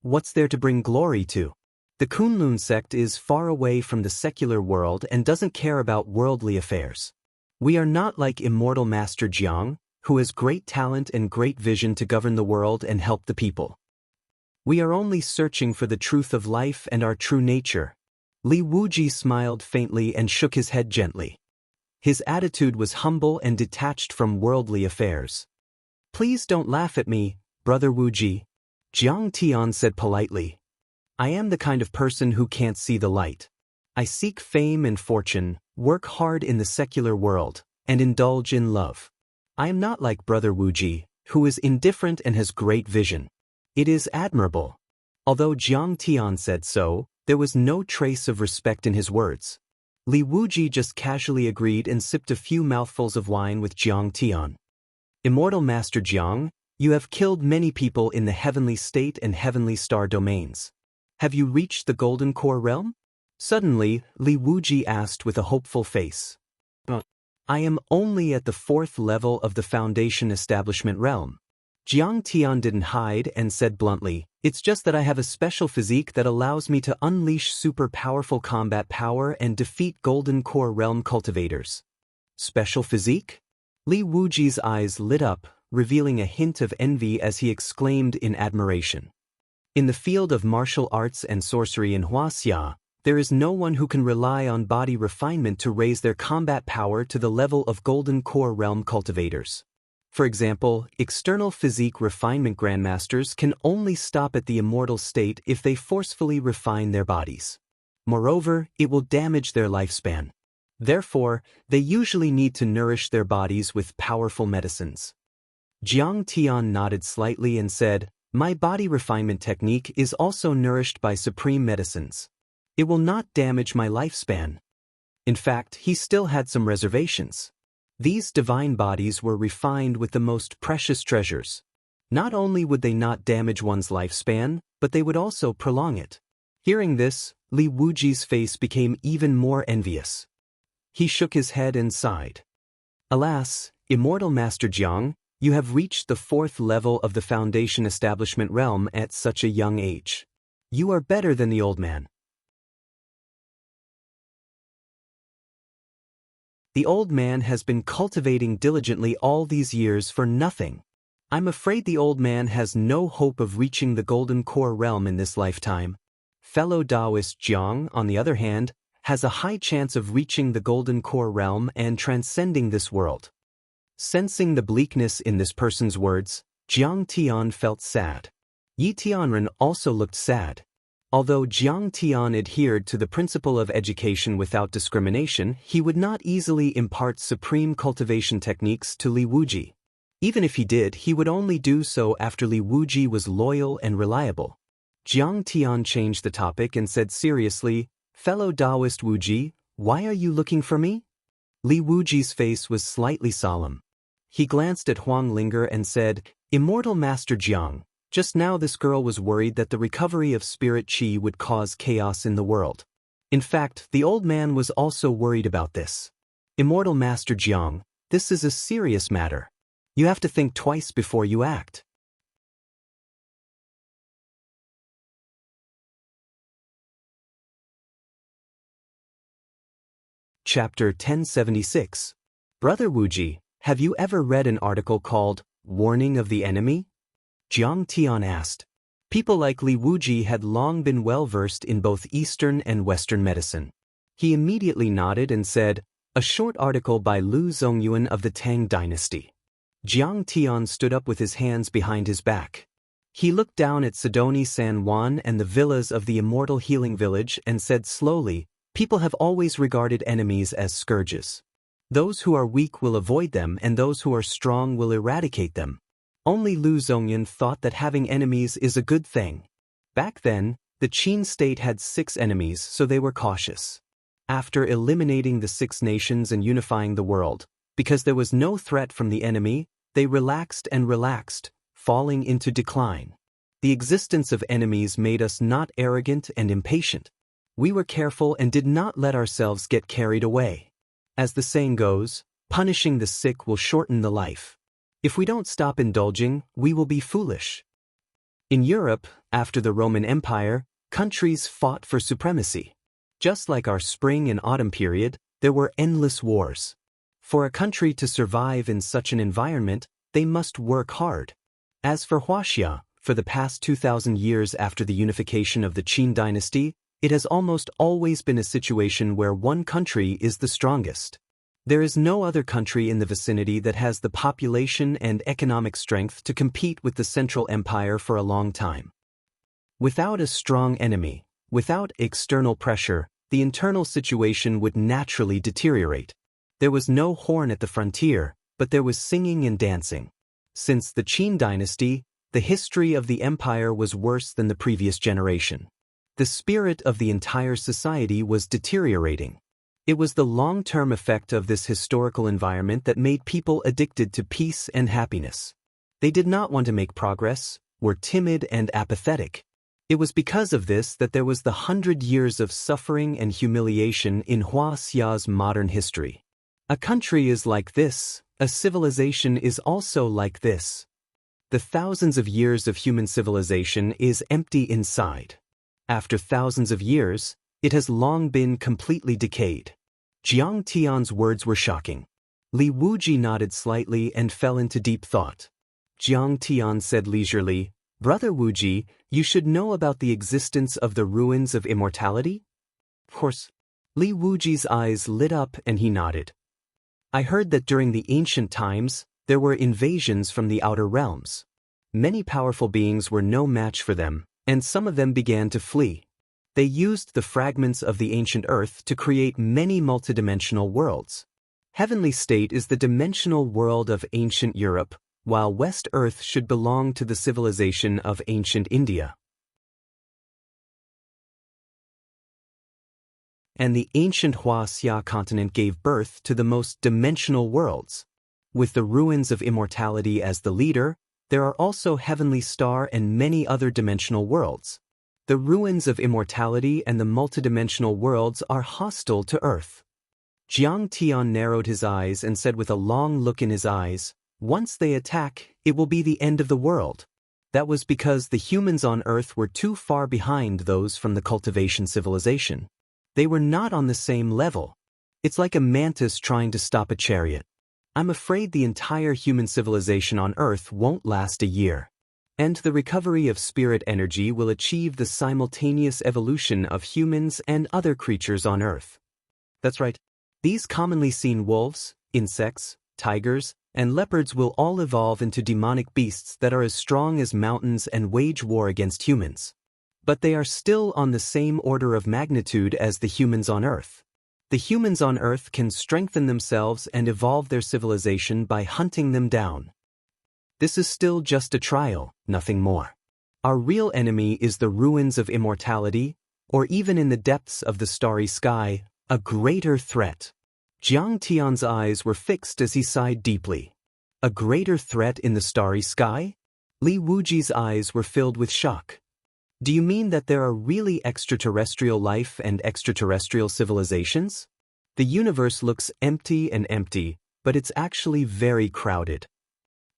What's there to bring glory to? The Kunlun sect is far away from the secular world and doesn't care about worldly affairs. We are not like immortal Master Jiang, who has great talent and great vision to govern the world and help the people. We are only searching for the truth of life and our true nature. Li Wuji smiled faintly and shook his head gently. His attitude was humble and detached from worldly affairs. Please don't laugh at me, Brother Wuji, Jiang Tian said politely. I am the kind of person who can't see the light. I seek fame and fortune, work hard in the secular world, and indulge in love. I am not like Brother Wuji, who is indifferent and has great vision. It is admirable. Although Jiang Tian said so, there was no trace of respect in his words. Li Wuji just casually agreed and sipped a few mouthfuls of wine with Jiang Tian. Immortal Master Jiang, you have killed many people in the heavenly state and heavenly star domains. Have you reached the Golden Core realm? Suddenly, Li Wuji asked with a hopeful face. I am only at the fourth level of the Foundation Establishment realm. Jiang Tian didn't hide and said bluntly, it's just that I have a special physique that allows me to unleash super powerful combat power and defeat Golden Core realm cultivators. Special physique? Li Wuji's eyes lit up, revealing a hint of envy as he exclaimed in admiration. In the field of martial arts and sorcery in Huaxia, there is no one who can rely on body refinement to raise their combat power to the level of Golden Core realm cultivators. For example, external physique refinement grandmasters can only stop at the immortal state if they forcefully refine their bodies. Moreover, it will damage their lifespan. Therefore, they usually need to nourish their bodies with powerful medicines. Jiang Tian nodded slightly and said, my body refinement technique is also nourished by supreme medicines. It will not damage my lifespan. In fact, he still had some reservations. These divine bodies were refined with the most precious treasures. Not only would they not damage one's lifespan, but they would also prolong it. Hearing this, Li Wuji's face became even more envious. He shook his head and sighed. Alas, immortal Master Jiang, you have reached the fourth level of the Foundation Establishment realm at such a young age. You are better than the old man. The old man has been cultivating diligently all these years for nothing. I'm afraid the old man has no hope of reaching the Golden Core realm in this lifetime. Fellow Taoist Jiang, on the other hand, has a high chance of reaching the Golden Core realm and transcending this world. Sensing the bleakness in this person's words, Jiang Tian felt sad. Yi Tianren also looked sad. Although Jiang Tian adhered to the principle of education without discrimination, he would not easily impart supreme cultivation techniques to Li Wuji. Even if he did, he would only do so after Li Wuji was loyal and reliable. Jiang Tian changed the topic and said seriously, "Fellow Taoist Wuji, why are you looking for me?" Li Wuji's face was slightly solemn. He glanced at Huang Linger and said, "Immortal Master Jiang, just now this girl was worried that the recovery of spirit qi would cause chaos in the world. In fact, the old man was also worried about this. Immortal Master Jiang, this is a serious matter. You have to think twice before you act." Chapter 1076. Brother Wuji, have you ever read an article called Warning of the Enemy? Jiang Tian asked. People like Li Wuji had long been well-versed in both Eastern and Western medicine. He immediately nodded and said, "A short article by Lu Zongyuan of the Tang dynasty." Jiang Tian stood up with his hands behind his back. He looked down at Sidoni San Juan and the villas of the Immortal Healing Village and said slowly, "People have always regarded enemies as scourges. Those who are weak will avoid them and those who are strong will eradicate them. Only Lu Zongyan thought that having enemies is a good thing. Back then, the Qin state had 6 enemies, so they were cautious. After eliminating the 6 nations and unifying the world, because there was no threat from the enemy, they relaxed and relaxed, falling into decline. The existence of enemies made us not arrogant and impatient. We were careful and did not let ourselves get carried away. As the saying goes, punishing the sick will shorten the life. If we don't stop indulging, we will be foolish." In Europe, after the Roman Empire, countries fought for supremacy. Just like our spring and autumn period, there were endless wars. For a country to survive in such an environment, they must work hard. As for Huaxia, for the past 2,000 years after the unification of the Qin dynasty, it has almost always been a situation where one country is the strongest. There is no other country in the vicinity that has the population and economic strength to compete with the Central Empire for a long time. Without a strong enemy, without external pressure, the internal situation would naturally deteriorate. There was no horn at the frontier, but there was singing and dancing. Since the Qin dynasty, the history of the empire was worse than the previous generation. The spirit of the entire society was deteriorating. It was the long-term effect of this historical environment that made people addicted to peace and happiness. They did not want to make progress, were timid and apathetic. It was because of this that there was the 100 years of suffering and humiliation in Huaxia's modern history. A country is like this, a civilization is also like this. The thousands of years of human civilization is empty inside. After thousands of years, it has long been completely decayed. Jiang Tian's words were shocking. Li Wuji nodded slightly and fell into deep thought. Jiang Tian said leisurely, "Brother Wuji, you should know about the existence of the ruins of immortality?" "Of course." Li Wuji's eyes lit up and he nodded. "I heard that during the ancient times, there were invasions from the outer realms. Many powerful beings were no match for them, and some of them began to flee. They used the fragments of the ancient earth to create many multidimensional worlds. Heavenly State is the dimensional world of ancient Europe, while West Earth should belong to the civilization of ancient India. And the ancient Huaxia continent gave birth to the most dimensional worlds. With the ruins of immortality as the leader, there are also Heavenly Star and many other dimensional worlds. The ruins of immortality and the multidimensional worlds are hostile to Earth." Jiang Tian narrowed his eyes and said with a long look in his eyes, "Once they attack, it will be the end of the world." That was because the humans on Earth were too far behind those from the cultivation civilization. They were not on the same level. It's like a mantis trying to stop a chariot. I'm afraid the entire human civilization on Earth won't last a year. And the recovery of spirit energy will achieve the simultaneous evolution of humans and other creatures on Earth. That's right. These commonly seen wolves, insects, tigers, and leopards will all evolve into demonic beasts that are as strong as mountains and wage war against humans. But they are still on the same order of magnitude as the humans on Earth. The humans on Earth can strengthen themselves and evolve their civilization by hunting them down. This is still just a trial, nothing more. Our real enemy is the ruins of immortality, or even in the depths of the starry sky, a greater threat. Jiang Tian's eyes were fixed as he sighed deeply. A greater threat in the starry sky? Li Wuji's eyes were filled with shock. Do you mean that there are really extraterrestrial life and extraterrestrial civilizations? The universe looks empty and empty, but it's actually very crowded.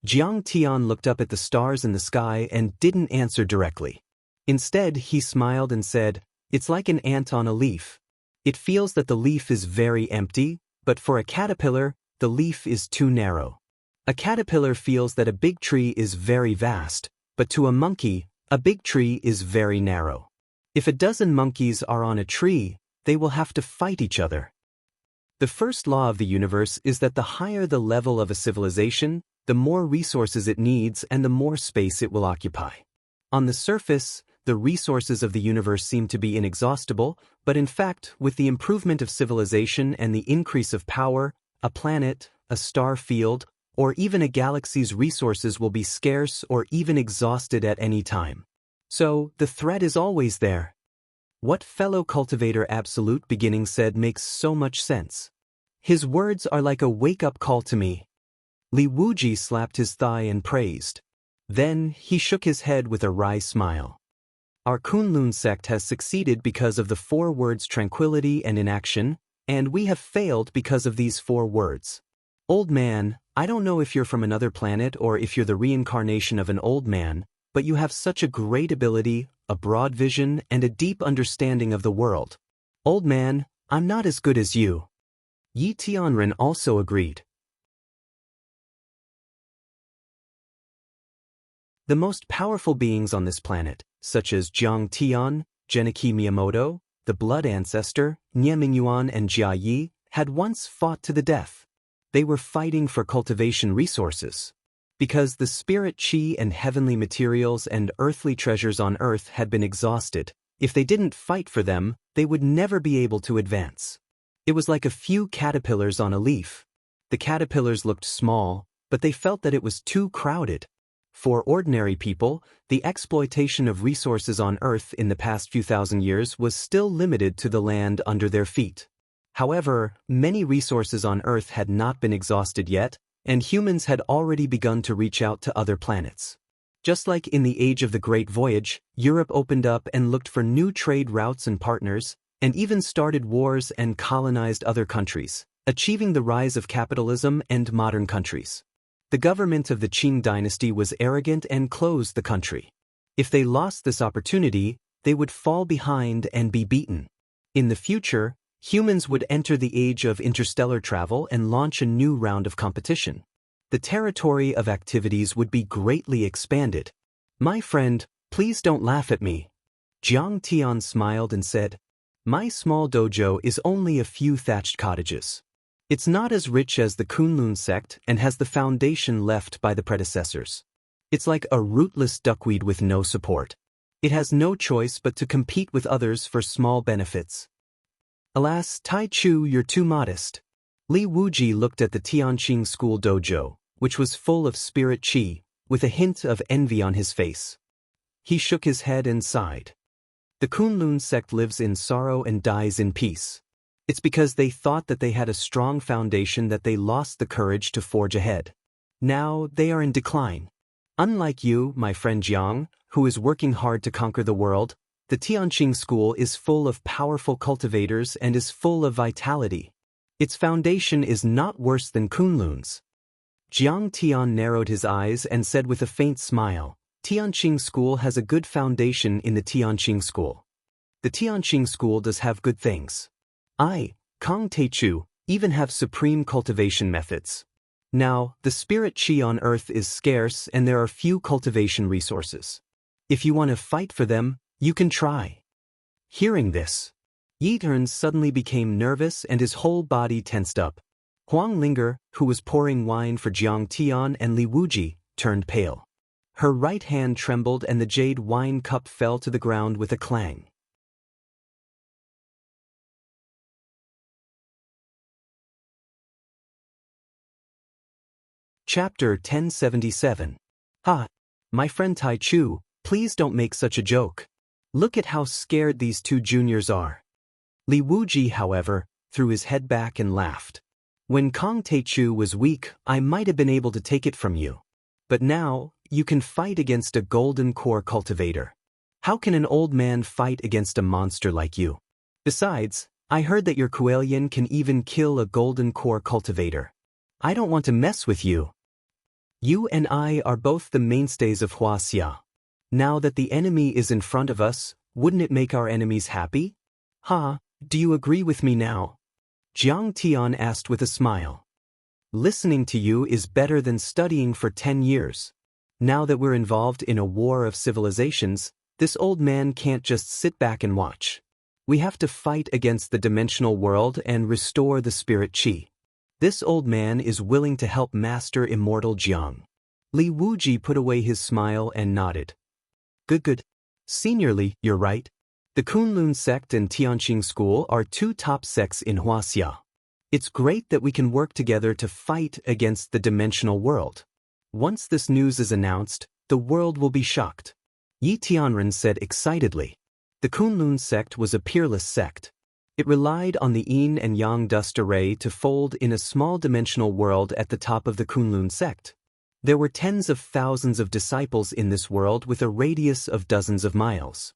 Jiang Tian looked up at the stars in the sky and didn't answer directly. Instead, he smiled and said, "It's like an ant on a leaf. It feels that the leaf is very empty, but for a caterpillar, the leaf is too narrow. A caterpillar feels that a big tree is very vast, but to a monkey, a big tree is very narrow. If a dozen monkeys are on a tree, they will have to fight each other." The first law of the universe is that the higher the level of a civilization, the more resources it needs and the more space it will occupy. On the surface, the resources of the universe seem to be inexhaustible, but in fact, with the improvement of civilization and the increase of power, a planet, a star field, or even a galaxy's resources will be scarce or even exhausted at any time. So, the threat is always there. What fellow cultivator Absolute Beginning said makes so much sense. His words are like a wake-up call to me. Li Wuji slapped his thigh and praised. Then, he shook his head with a wry smile. Our Kunlun sect has succeeded because of the 4 words tranquility and inaction, and we have failed because of these 4 words. Old man, I don't know if you're from another planet or if you're the reincarnation of an old man, but you have such a great ability, a broad vision, and a deep understanding of the world. Old man, I'm not as good as you. Yi Tianren also agreed. The most powerful beings on this planet, such as Jiang Tian, Genichi Miyamoto, the Blood Ancestor, Nie Mingyuan and Jia Yi, had once fought to the death. They were fighting for cultivation resources. Because the spirit chi and heavenly materials and earthly treasures on Earth had been exhausted, if they didn't fight for them, they would never be able to advance. It was like a few caterpillars on a leaf. The caterpillars looked small, but they felt that it was too crowded. For ordinary people, the exploitation of resources on Earth in the past few thousand years was still limited to the land under their feet. However, many resources on Earth had not been exhausted yet, and humans had already begun to reach out to other planets. Just like in the age of the Great Voyage, Europe opened up and looked for new trade routes and partners, and even started wars and colonized other countries, achieving the rise of capitalism and modern countries. The government of the Qing dynasty was arrogant and closed the country. If they lost this opportunity, they would fall behind and be beaten. In the future, humans would enter the age of interstellar travel and launch a new round of competition. The territory of activities would be greatly expanded. My friend, please don't laugh at me. Jiang Tian smiled and said, "My small dojo is only a few thatched cottages. It's not as rich as the Kunlun sect and has the foundation left by the predecessors. It's like a rootless duckweed with no support. It has no choice but to compete with others for small benefits." Alas, Tai Chu, you're too modest. Li Wuji looked at the Tianqing school dojo, which was full of spirit chi, with a hint of envy on his face. He shook his head and sighed. The Kunlun sect lives in sorrow and dies in peace. It's because they thought that they had a strong foundation that they lost the courage to forge ahead. Now they are in decline. Unlike you, my friend Jiang, who is working hard to conquer the world, the Tianqing school is full of powerful cultivators and is full of vitality. Its foundation is not worse than Kunlun's. Jiang Tian narrowed his eyes and said with a faint smile, "Tianqing school has a good foundation in the Tianqing school. The Tianqing school does have good things. I, Kong Teichu, even have supreme cultivation methods. Now, the spirit chi on Earth is scarce and there are few cultivation resources. If you want to fight for them, you can try." Hearing this, Yi Turn suddenly became nervous and his whole body tensed up. Huang Linger, who was pouring wine for Jiang Tian and Li Wuji, turned pale. Her right hand trembled and the jade wine cup fell to the ground with a clang. Chapter 1077. Ha! My friend Tai Chu, please don't make such a joke. Look at how scared these two juniors are. Li Wuji, however, threw his head back and laughed. When Kong Taichu was weak, I might have been able to take it from you. But now, you can fight against a golden core cultivator. How can an old man fight against a monster like you? Besides, I heard that your Kuelian can even kill a golden core cultivator. I don't want to mess with you. You and I are both the mainstays of Huaxia. Now that the enemy is in front of us, wouldn't it make our enemies happy? Ha, do you agree with me now? Jiang Tian asked with a smile. Listening to you is better than studying for 10 years. Now that we're involved in a war of civilizations, this old man can't just sit back and watch. We have to fight against the dimensional world and restore the spirit qi. This old man is willing to help Master Immortal Jiang. Li Wuji put away his smile and nodded. Good. Senior Li, you're right. The Kunlun sect and Tianqing school are two top sects in Huaxia. It's great that we can work together to fight against the dimensional world. Once this news is announced, the world will be shocked. Yi Tianren said excitedly. The Kunlun sect was a peerless sect. It relied on the yin and yang dust array to fold in a small dimensional world at the top of the Kunlun sect. There were tens of thousands of disciples in this world with a radius of dozens of miles.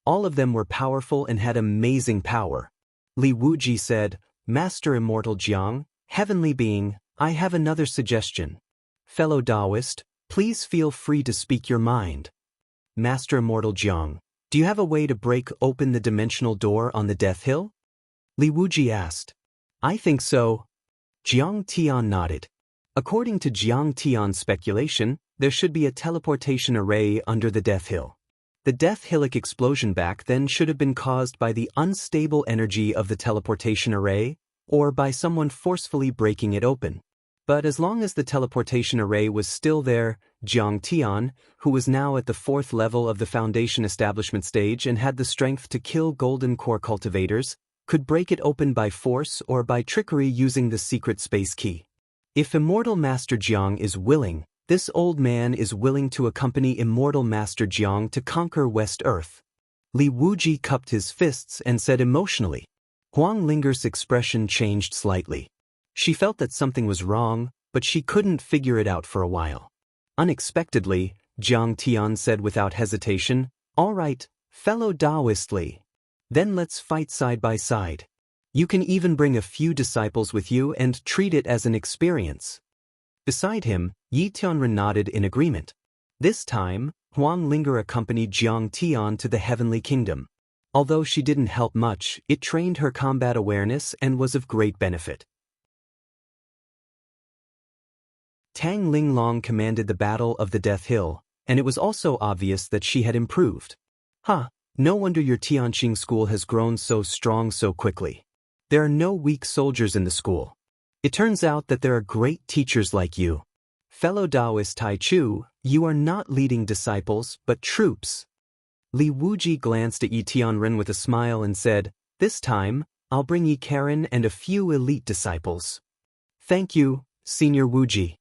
All of them were powerful and had amazing power. Li Wuji said, Master Immortal Jiang, Heavenly Being, I have another suggestion. Fellow Taoist, please feel free to speak your mind. Master Immortal Jiang, do you have a way to break open the dimensional door on the Death Hill? Li Wuji asked. I think so. Jiang Tian nodded. According to Jiang Tian's speculation, there should be a teleportation array under the Death Hill. The Death Hillock explosion back then should have been caused by the unstable energy of the teleportation array, or by someone forcefully breaking it open. But as long as the teleportation array was still there, Jiang Tian, who was now at the 4th level of the Foundation establishment stage and had the strength to kill golden core cultivators, could break it open by force or by trickery using the secret space key. If Immortal Master Jiang is willing, this old man is willing to accompany Immortal Master Jiang to conquer West Earth. Li Wuji cupped his fists and said emotionally. Huang Linger's expression changed slightly. She felt that something was wrong, but she couldn't figure it out for a while. Unexpectedly, Jiang Tian said without hesitation, All right, fellow Taoist Li. Then let's fight side by side. You can even bring a few disciples with you and treat it as an experience. Beside him, Yi Tianren nodded in agreement. This time, Huang Linger accompanied Jiang Tian to the Heavenly Kingdom. Although she didn't help much, it trained her combat awareness and was of great benefit. Tang Linglong commanded the Battle of the Death Hill, and it was also obvious that she had improved. No wonder your Tianqing school has grown so strong so quickly. There are no weak soldiers in the school. It turns out that there are great teachers like you. Fellow Taoist Tai Chu, you are not leading disciples, but troops. Li Wuji glanced at Yi Tianren with a smile and said, This time, I'll bring Yi Karen and a few elite disciples. Thank you, Senior Wuji.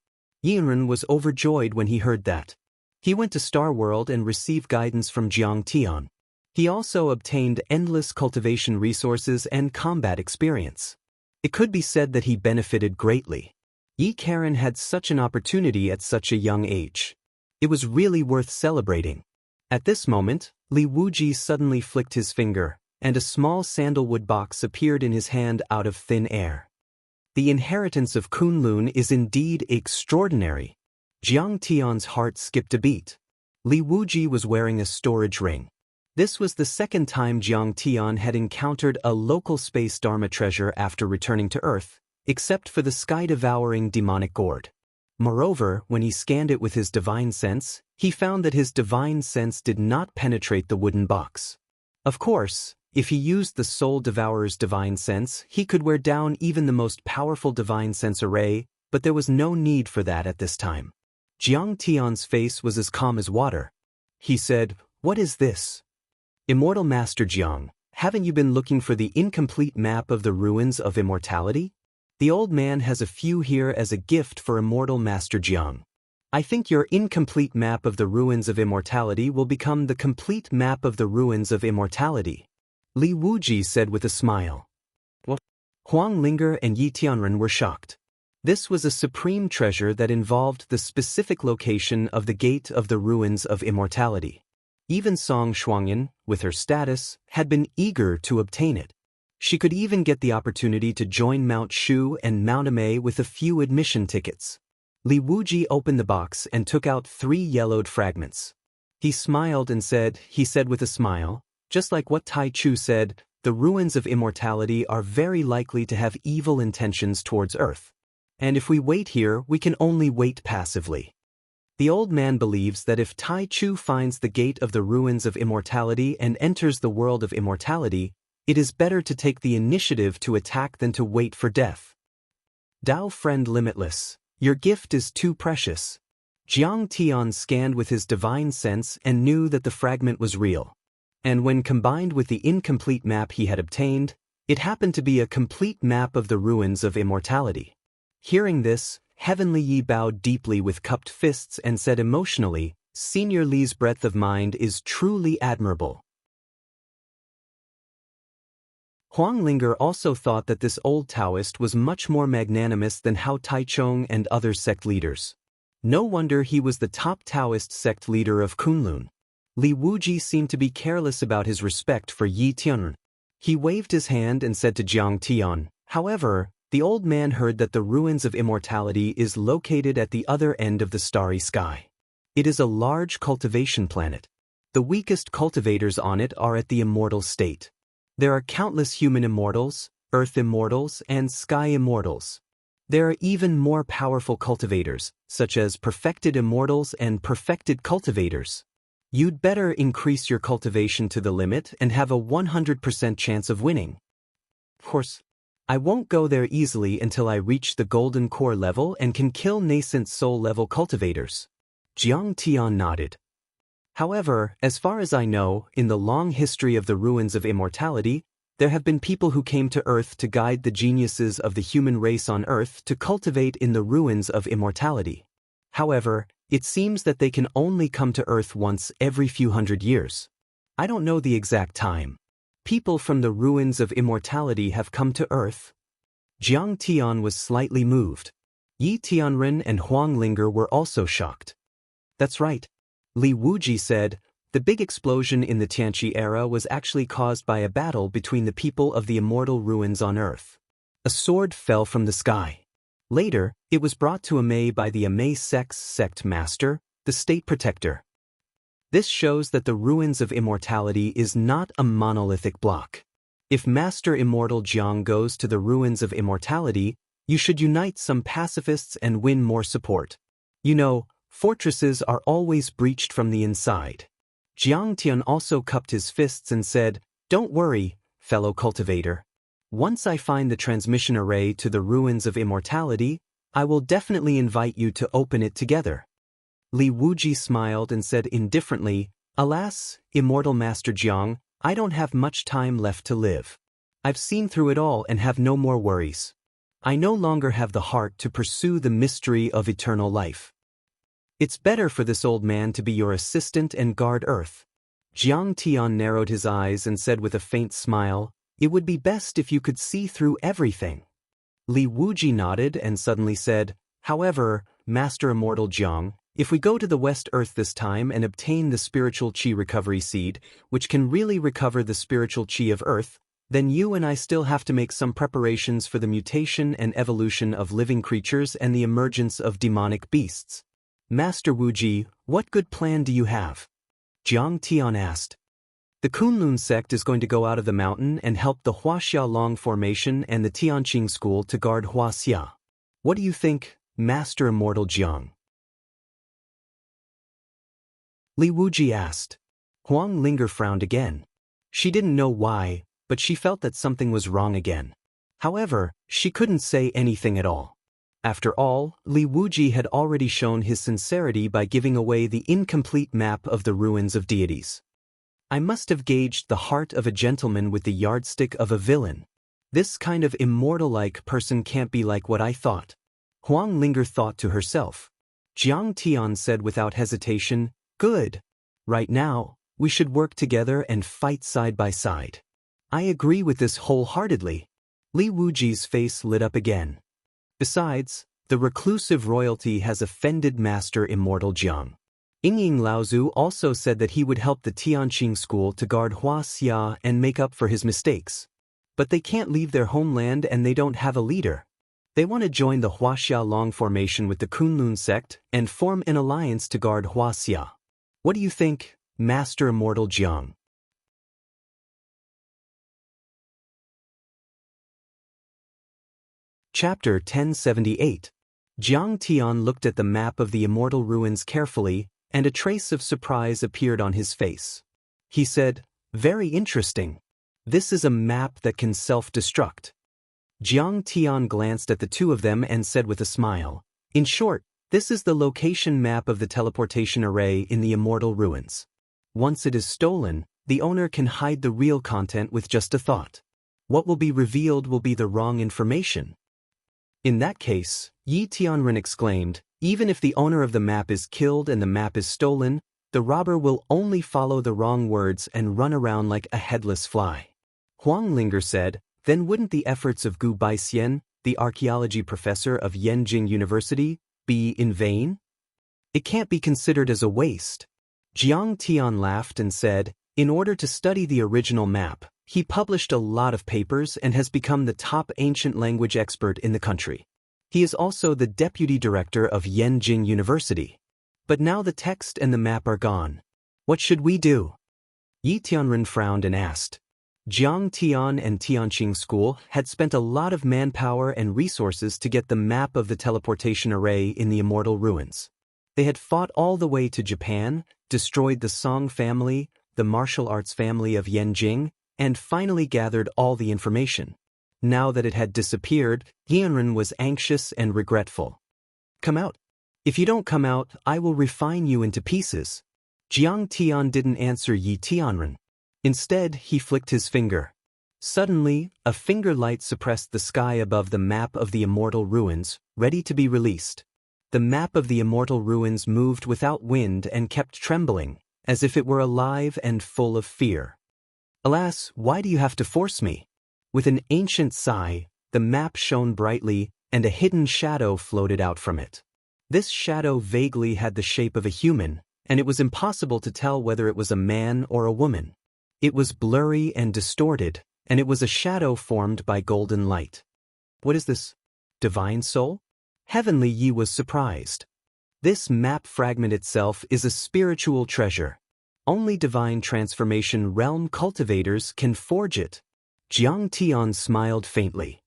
Tianren was overjoyed when he heard that. He went to Star World and received guidance from Jiang Tian. He also obtained endless cultivation resources and combat experience. It could be said that he benefited greatly. Yi Karen had such an opportunity at such a young age. It was really worth celebrating. At this moment, Li Wuji suddenly flicked his finger, and a small sandalwood box appeared in his hand out of thin air. The inheritance of Kunlun is indeed extraordinary. Jiang Tian's heart skipped a beat. Li Wuji was wearing a storage ring. This was the second time Jiang Tian had encountered a local space Dharma treasure after returning to Earth, except for the sky-devouring demonic gourd. Moreover, when he scanned it with his divine sense, he found that his divine sense did not penetrate the wooden box. Of course, If he used the Soul Devourer's divine sense, he could wear down even the most powerful divine sense array, but there was no need for that at this time. Jiang Tian's face was as calm as water. He said, "What is this?" "Immortal Master Jiang, haven't you been looking for the incomplete map of the ruins of immortality? The old man has a few here as a gift for Immortal Master Jiang. I think your incomplete map of the ruins of immortality will become the complete map of the ruins of immortality," Li Wuji said with a smile. What? Huang Linger and Yi Tianren were shocked. This was a supreme treasure that involved the specific location of the gate of the ruins of immortality. Even Song Shuangyan, with her status, had been eager to obtain it. She could even get the opportunity to join Mount Shu and Mount Amei with a few admission tickets. Li Wuji opened the box and took out 3 yellowed fragments. He smiled and said with a smile, just like what Tai Chu said, the ruins of immortality are very likely to have evil intentions towards Earth. And if we wait here, we can only wait passively. The old man believes that if Tai Chu finds the gate of the ruins of immortality and enters the world of immortality, it is better to take the initiative to attack than to wait for death. Dao Friend Limitless, your gift is too precious. Jiang Tian scanned with his divine sense and knew that the fragment was real. And when combined with the incomplete map he had obtained, it happened to be a complete map of the ruins of immortality. Hearing this, Heavenly Yi bowed deeply with cupped fists and said emotionally, "Senior Li's breadth of mind is truly admirable." Huang Linger also thought that this old Taoist was much more magnanimous than Hao Taichung and other sect leaders. No wonder he was the top Taoist sect leader of Kunlun. Li Wuji seemed to be careless about his respect for Yi Tianren. He waved his hand and said to Jiang Tian, "However, the old man heard that the ruins of immortality is located at the other end of the starry sky. It is a large cultivation planet. The weakest cultivators on it are at the immortal state. There are countless human immortals, earth immortals, and sky immortals. There are even more powerful cultivators, such as perfected immortals and perfected cultivators. You'd better increase your cultivation to the limit and have a 100% chance of winning. Of course, I won't go there easily until I reach the golden core level and can kill nascent soul level cultivators." Jiang Tian nodded. "However, as far as I know, in the long history of the ruins of immortality, there have been people who came to Earth to guide the geniuses of the human race on Earth to cultivate in the ruins of immortality. However, it seems that they can only come to Earth once every few hundred years. I don't know the exact time. People from the ruins of immortality have come to Earth." Jiang Tian was slightly moved. Yi Tianren and Huang Linger were also shocked. "That's right," Li Wuji said, "the big explosion in the Tianqi era was actually caused by a battle between the people of the immortal ruins on Earth. A sword fell from the sky. Later, it was brought to Amei by the Amei sect's sect master, the state protector. This shows that the ruins of immortality is not a monolithic block. If Master Immortal Jiang goes to the ruins of immortality, you should unite some pacifists and win more support. You know, fortresses are always breached from the inside." Jiang Tian also cupped his fists and said, "Don't worry, fellow cultivator. Once I find the transmission array to the ruins of immortality, I will definitely invite you to open it together." Li Wuji smiled and said indifferently, "Alas, Immortal Master Jiang, I don't have much time left to live. I've seen through it all and have no more worries. I no longer have the heart to pursue the mystery of eternal life. It's better for this old man to be your assistant and guard Earth." Jiang Tian narrowed his eyes and said with a faint smile, "It would be best if you could see through everything." Li Wuji nodded and suddenly said, "However, Master Immortal Jiang, if we go to the West Earth this time and obtain the spiritual Qi recovery seed, which can really recover the spiritual Qi of Earth, then you and I still have to make some preparations for the mutation and evolution of living creatures and the emergence of demonic beasts. Master Wuji, what good plan do you have?" Jiang Tian asked. "The Kunlun sect is going to go out of the mountain and help the Huaxia Long Formation and the Tianqing School to guard Huaxia. What do you think, Master Immortal Jiang?" Li Wuji asked. Huang Linger frowned again. She didn't know why, but she felt that something was wrong again. However, she couldn't say anything at all. After all, Li Wuji had already shown his sincerity by giving away the incomplete map of the ruins of deities. I must have gauged the heart of a gentleman with the yardstick of a villain. This kind of immortal-like person can't be like what I thought. Huang Linger thought to herself. Jiang Tian said without hesitation, "Good. Right now, we should work together and fight side by side." I agree with this wholeheartedly. Li Wuji's face lit up again. Besides, the reclusive royalty has offended Master Immortal Jiang. Yingying Laozu also said that he would help the Tianqing school to guard Huaxia and make up for his mistakes. But they can't leave their homeland and they don't have a leader. They want to join the Huaxia Long formation with the Kunlun sect and form an alliance to guard Huaxia. What do you think, Master Immortal Jiang? Chapter 1078. Jiang Tian looked at the map of the immortal ruins carefully, and a trace of surprise appeared on his face. He said, "Very interesting. This is a map that can self-destruct." Jiang Tian glanced at the two of them and said with a smile, "In short, this is the location map of the teleportation array in the immortal ruins. Once it is stolen, the owner can hide the real content with just a thought. What will be revealed will be the wrong information." In that case, Yi Tianren exclaimed, "Even if the owner of the map is killed and the map is stolen, the robber will only follow the wrong words and run around like a headless fly." Huang Linger said, "Then wouldn't the efforts of Gu Baixian, the archaeology professor of Yenjing University, be in vain? It can't be considered as a waste." Jiang Tian laughed and said, "In order to study the original map, he published a lot of papers and has become the top ancient language expert in the country. He is also the deputy director of Yenjing University. But now the text and the map are gone. What should we do?" Yi Tianren frowned and asked. Jiang Tian and Tianqing School had spent a lot of manpower and resources to get the map of the teleportation array in the immortal ruins. They had fought all the way to Japan, destroyed the Song family, the martial arts family of Yenjing, and finally gathered all the information. Now that it had disappeared, Tianren was anxious and regretful. "Come out. If you don't come out, I will refine you into pieces." Jiang Tian didn't answer Yi Tianren. Instead, he flicked his finger. Suddenly, a finger light suppressed the sky above the map of the immortal ruins, ready to be released. The map of the immortal ruins moved without wind and kept trembling, as if it were alive and full of fear. "Alas, why do you have to force me?" With an ancient sigh, the map shone brightly, and a hidden shadow floated out from it. This shadow vaguely had the shape of a human, and it was impossible to tell whether it was a man or a woman. It was blurry and distorted, and it was a shadow formed by golden light. "What is this? Divine soul?" Heavenly Yi was surprised. "This map fragment itself is a spiritual treasure. Only divine transformation realm cultivators can forge it." Jiang Tian smiled faintly.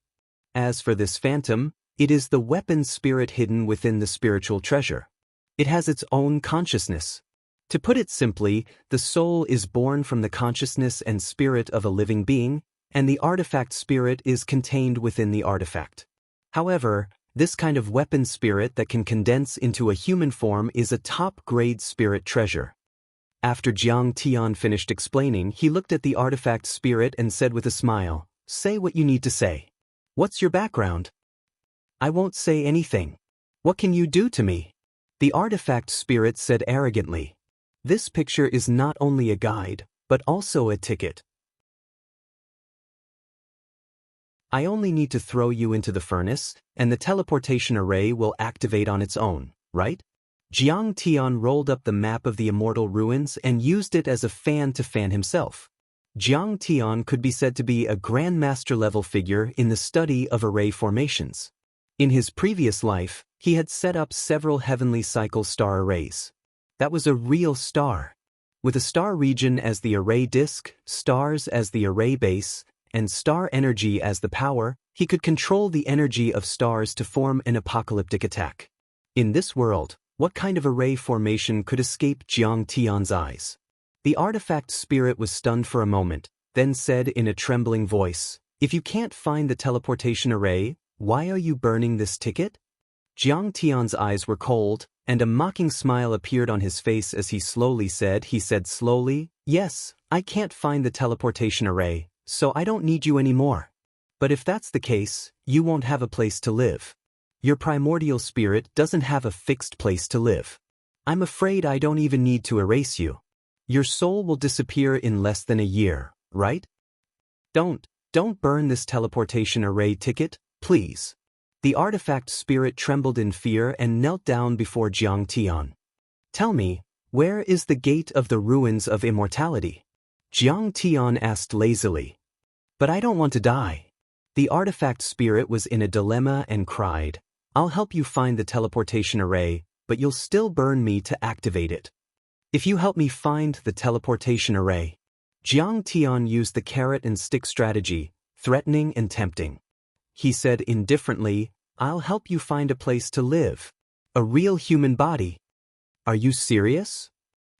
"As for this phantom, it is the weapon spirit hidden within the spiritual treasure. It has its own consciousness. To put it simply, the soul is born from the consciousness and spirit of a living being, and the artifact spirit is contained within the artifact. However, this kind of weapon spirit that can condense into a human form is a top-grade spirit treasure." After Jiang Tian finished explaining, he looked at the artifact spirit and said with a smile, "Say what you need to say. What's your background?" "I won't say anything. What can you do to me?" The artifact spirit said arrogantly. "This picture is not only a guide, but also a ticket. I only need to throw you into the furnace, and the teleportation array will activate on its own, right?" Jiang Tian rolled up the map of the immortal ruins and used it as a fan to fan himself. Jiang Tian could be said to be a grandmaster-level figure in the study of array formations. In his previous life, he had set up several heavenly cycle star arrays. That was a real star. With a star region as the array disk, stars as the array base, and star energy as the power, he could control the energy of stars to form an apocalyptic attack. In this world, what kind of array formation could escape Jiang Tian's eyes? The artifact spirit was stunned for a moment, then said in a trembling voice, "If you can't find the teleportation array, why are you burning this ticket?" Jiang Tian's eyes were cold, and a mocking smile appeared on his face as he said slowly, "Yes, I can't find the teleportation array, so I don't need you anymore. But if that's the case, you won't have a place to live. Your primordial spirit doesn't have a fixed place to live. I'm afraid I don't even need to erase you. Your soul will disappear in less than a year, right? Don't burn this teleportation array ticket, please." The artifact spirit trembled in fear and knelt down before Jiang Tian. "Tell me, where is the gate of the ruins of immortality?" Jiang Tian asked lazily. "But I don't want to die." The artifact spirit was in a dilemma and cried, "I'll help you find the teleportation array, but you'll still burn me to activate it. If you help me find the teleportation array." Jiang Tian used the carrot and stick strategy, threatening and tempting. He said indifferently, "I'll help you find a place to live. A real human body." "Are you serious?"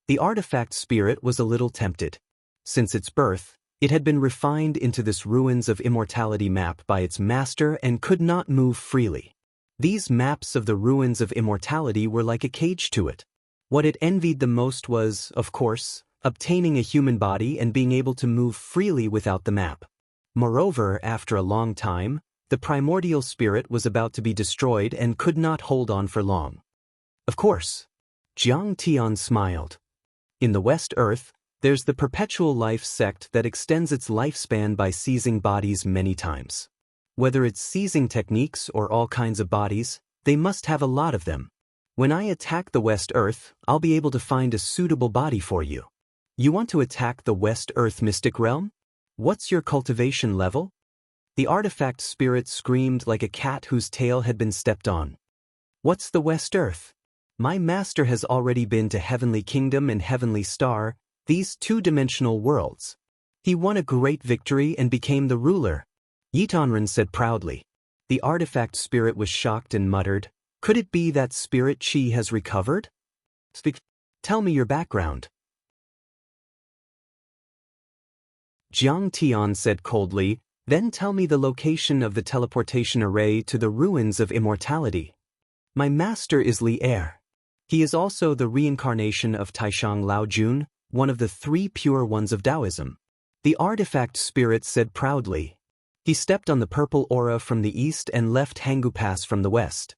The artifact spirit was a little tempted. Since its birth, it had been refined into this ruins of immortality map by its master and could not move freely. These maps of the ruins of immortality were like a cage to it. What it envied the most was, of course, obtaining a human body and being able to move freely without the map. Moreover, after a long time, the primordial spirit was about to be destroyed and could not hold on for long. "Of course." Jiang Tian smiled. "In the West Earth, there's the perpetual life sect that extends its lifespan by seizing bodies many times. Whether it's seizing techniques or all kinds of bodies, they must have a lot of them. When I attack the West Earth, I'll be able to find a suitable body for you. You want to attack the West Earth mystic realm? What's your cultivation level?" The artifact spirit screamed like a cat whose tail had been stepped on. "What's the West Earth? My master has already been to Heavenly Kingdom and Heavenly Star, these two-dimensional worlds. He won a great victory and became the ruler," Yitanren said proudly. The artifact spirit was shocked and muttered, "Could it be that spirit chi has recovered? Tell me your background." Jiang Tian said coldly, "Then tell me the location of the teleportation array to the ruins of immortality." "My master is Li Er. He is also the reincarnation of Taishang Laojun, one of the three pure ones of Taoism," the artifact spirit said proudly. "He stepped on the purple aura from the east and left Hangu Pass from the west.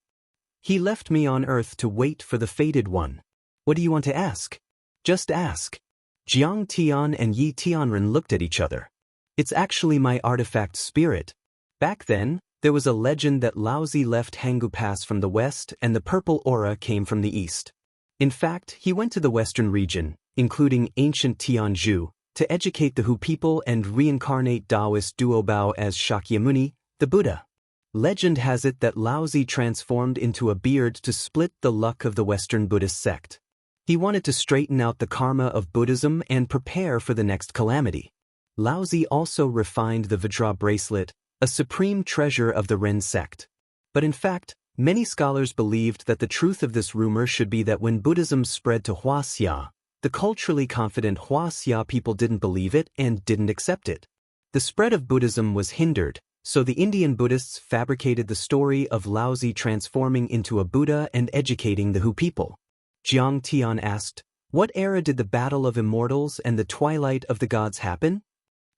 He left me on earth to wait for the fated one. What do you want to ask? Just ask." Jiang Tian and Yi Tianren looked at each other. "It's actually my artifact spirit. Back then, there was a legend that Laozi left Hangu Pass from the west and the purple aura came from the east. In fact, he went to the western region, including ancient Tianzhu, to educate the Hu people and reincarnate Taoist Duobao as Shakyamuni, the Buddha. Legend has it that Laozi transformed into a beard to split the luck of the Western Buddhist sect. He wanted to straighten out the karma of Buddhism and prepare for the next calamity. Laozi also refined the Vajra bracelet, a supreme treasure of the Ren sect. But in fact, many scholars believed that the truth of this rumor should be that when Buddhism spread to Huaxia, the culturally confident Huaxia people didn't believe it and didn't accept it. The spread of Buddhism was hindered, so the Indian Buddhists fabricated the story of Laozi transforming into a Buddha and educating the Hu people. Jiang Tian asked, "What era did the Battle of Immortals and the Twilight of the Gods happen?"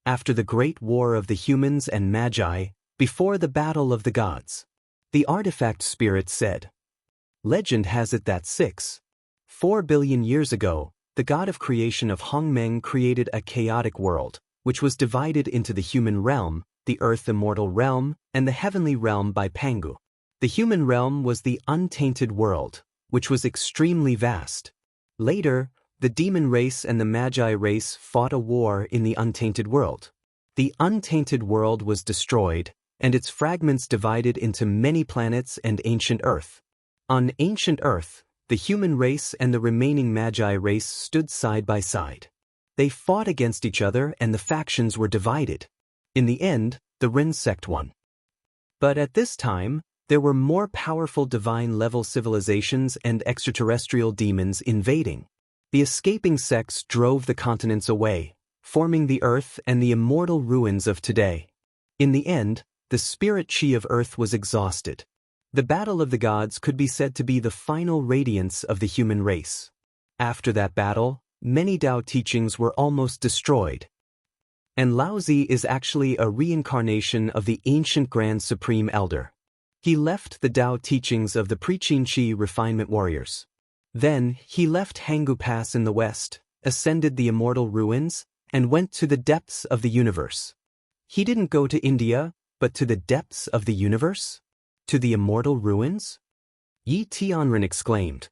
"After the Great War of the Humans and Magi, before the Battle of the Gods," the artifact spirit said. Legend has it that 4 billion years ago, the god of creation of Hongmeng created a chaotic world, which was divided into the human realm, the earth immortal realm, and the heavenly realm by Pangu. The human realm was the untainted world, which was extremely vast. Later, the demon race and the Magi race fought a war in the untainted world. The untainted world was destroyed, and its fragments divided into many planets and ancient Earth. On ancient Earth, the human race and the remaining Magi race stood side by side. They fought against each other and the factions were divided. In the end, the Ren sect won. But at this time, there were more powerful divine-level civilizations and extraterrestrial demons invading. The escaping sects drove the continents away, forming the earth and the immortal ruins of today. In the end, the spirit chi of earth was exhausted. The battle of the gods could be said to be the final radiance of the human race. After that battle, many Tao teachings were almost destroyed. And Laozi is actually a reincarnation of the ancient Grand Supreme Elder. He left the Tao teachings of the Preaching Chi refinement warriors. Then, he left Hangu Pass in the west, ascended the immortal ruins, and went to the depths of the universe. He didn't go to India, but to the depths of the universe? To the immortal ruins? Yi Tianren exclaimed.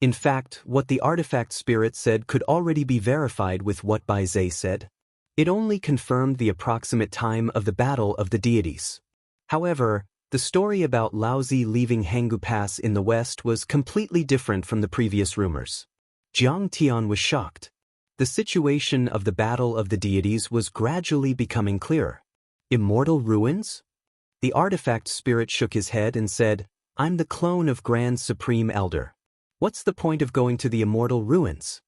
In fact, what the artifact spirit said could already be verified with what Bai Zhe said. It only confirmed the approximate time of the battle of the deities. However, the story about Laozi leaving Hangu Pass in the west was completely different from the previous rumors. Jiang Tian was shocked. The situation of the battle of the deities was gradually becoming clearer. Immortal ruins? The artifact spirit shook his head and said, "I'm the clone of Grand Supreme Elder. What's the point of going to the immortal ruins?"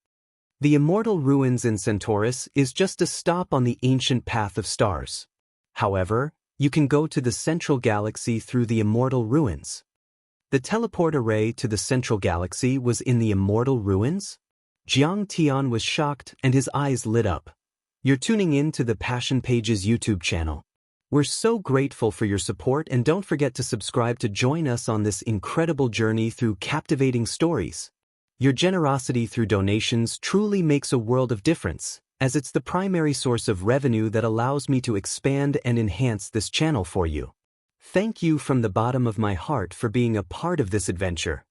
The immortal ruins in Centaurus is just a stop on the ancient path of stars. However, you can go to the central galaxy through the immortal ruins. The teleport array to the central galaxy was in the immortal ruins? Jiang Tian was shocked and his eyes lit up. You're tuning in to the Passion Pages YouTube channel. We're so grateful for your support, and don't forget to subscribe to join us on this incredible journey through captivating stories. Your generosity through donations truly makes a world of difference, as it's the primary source of revenue that allows me to expand and enhance this channel for you. Thank you from the bottom of my heart for being a part of this adventure.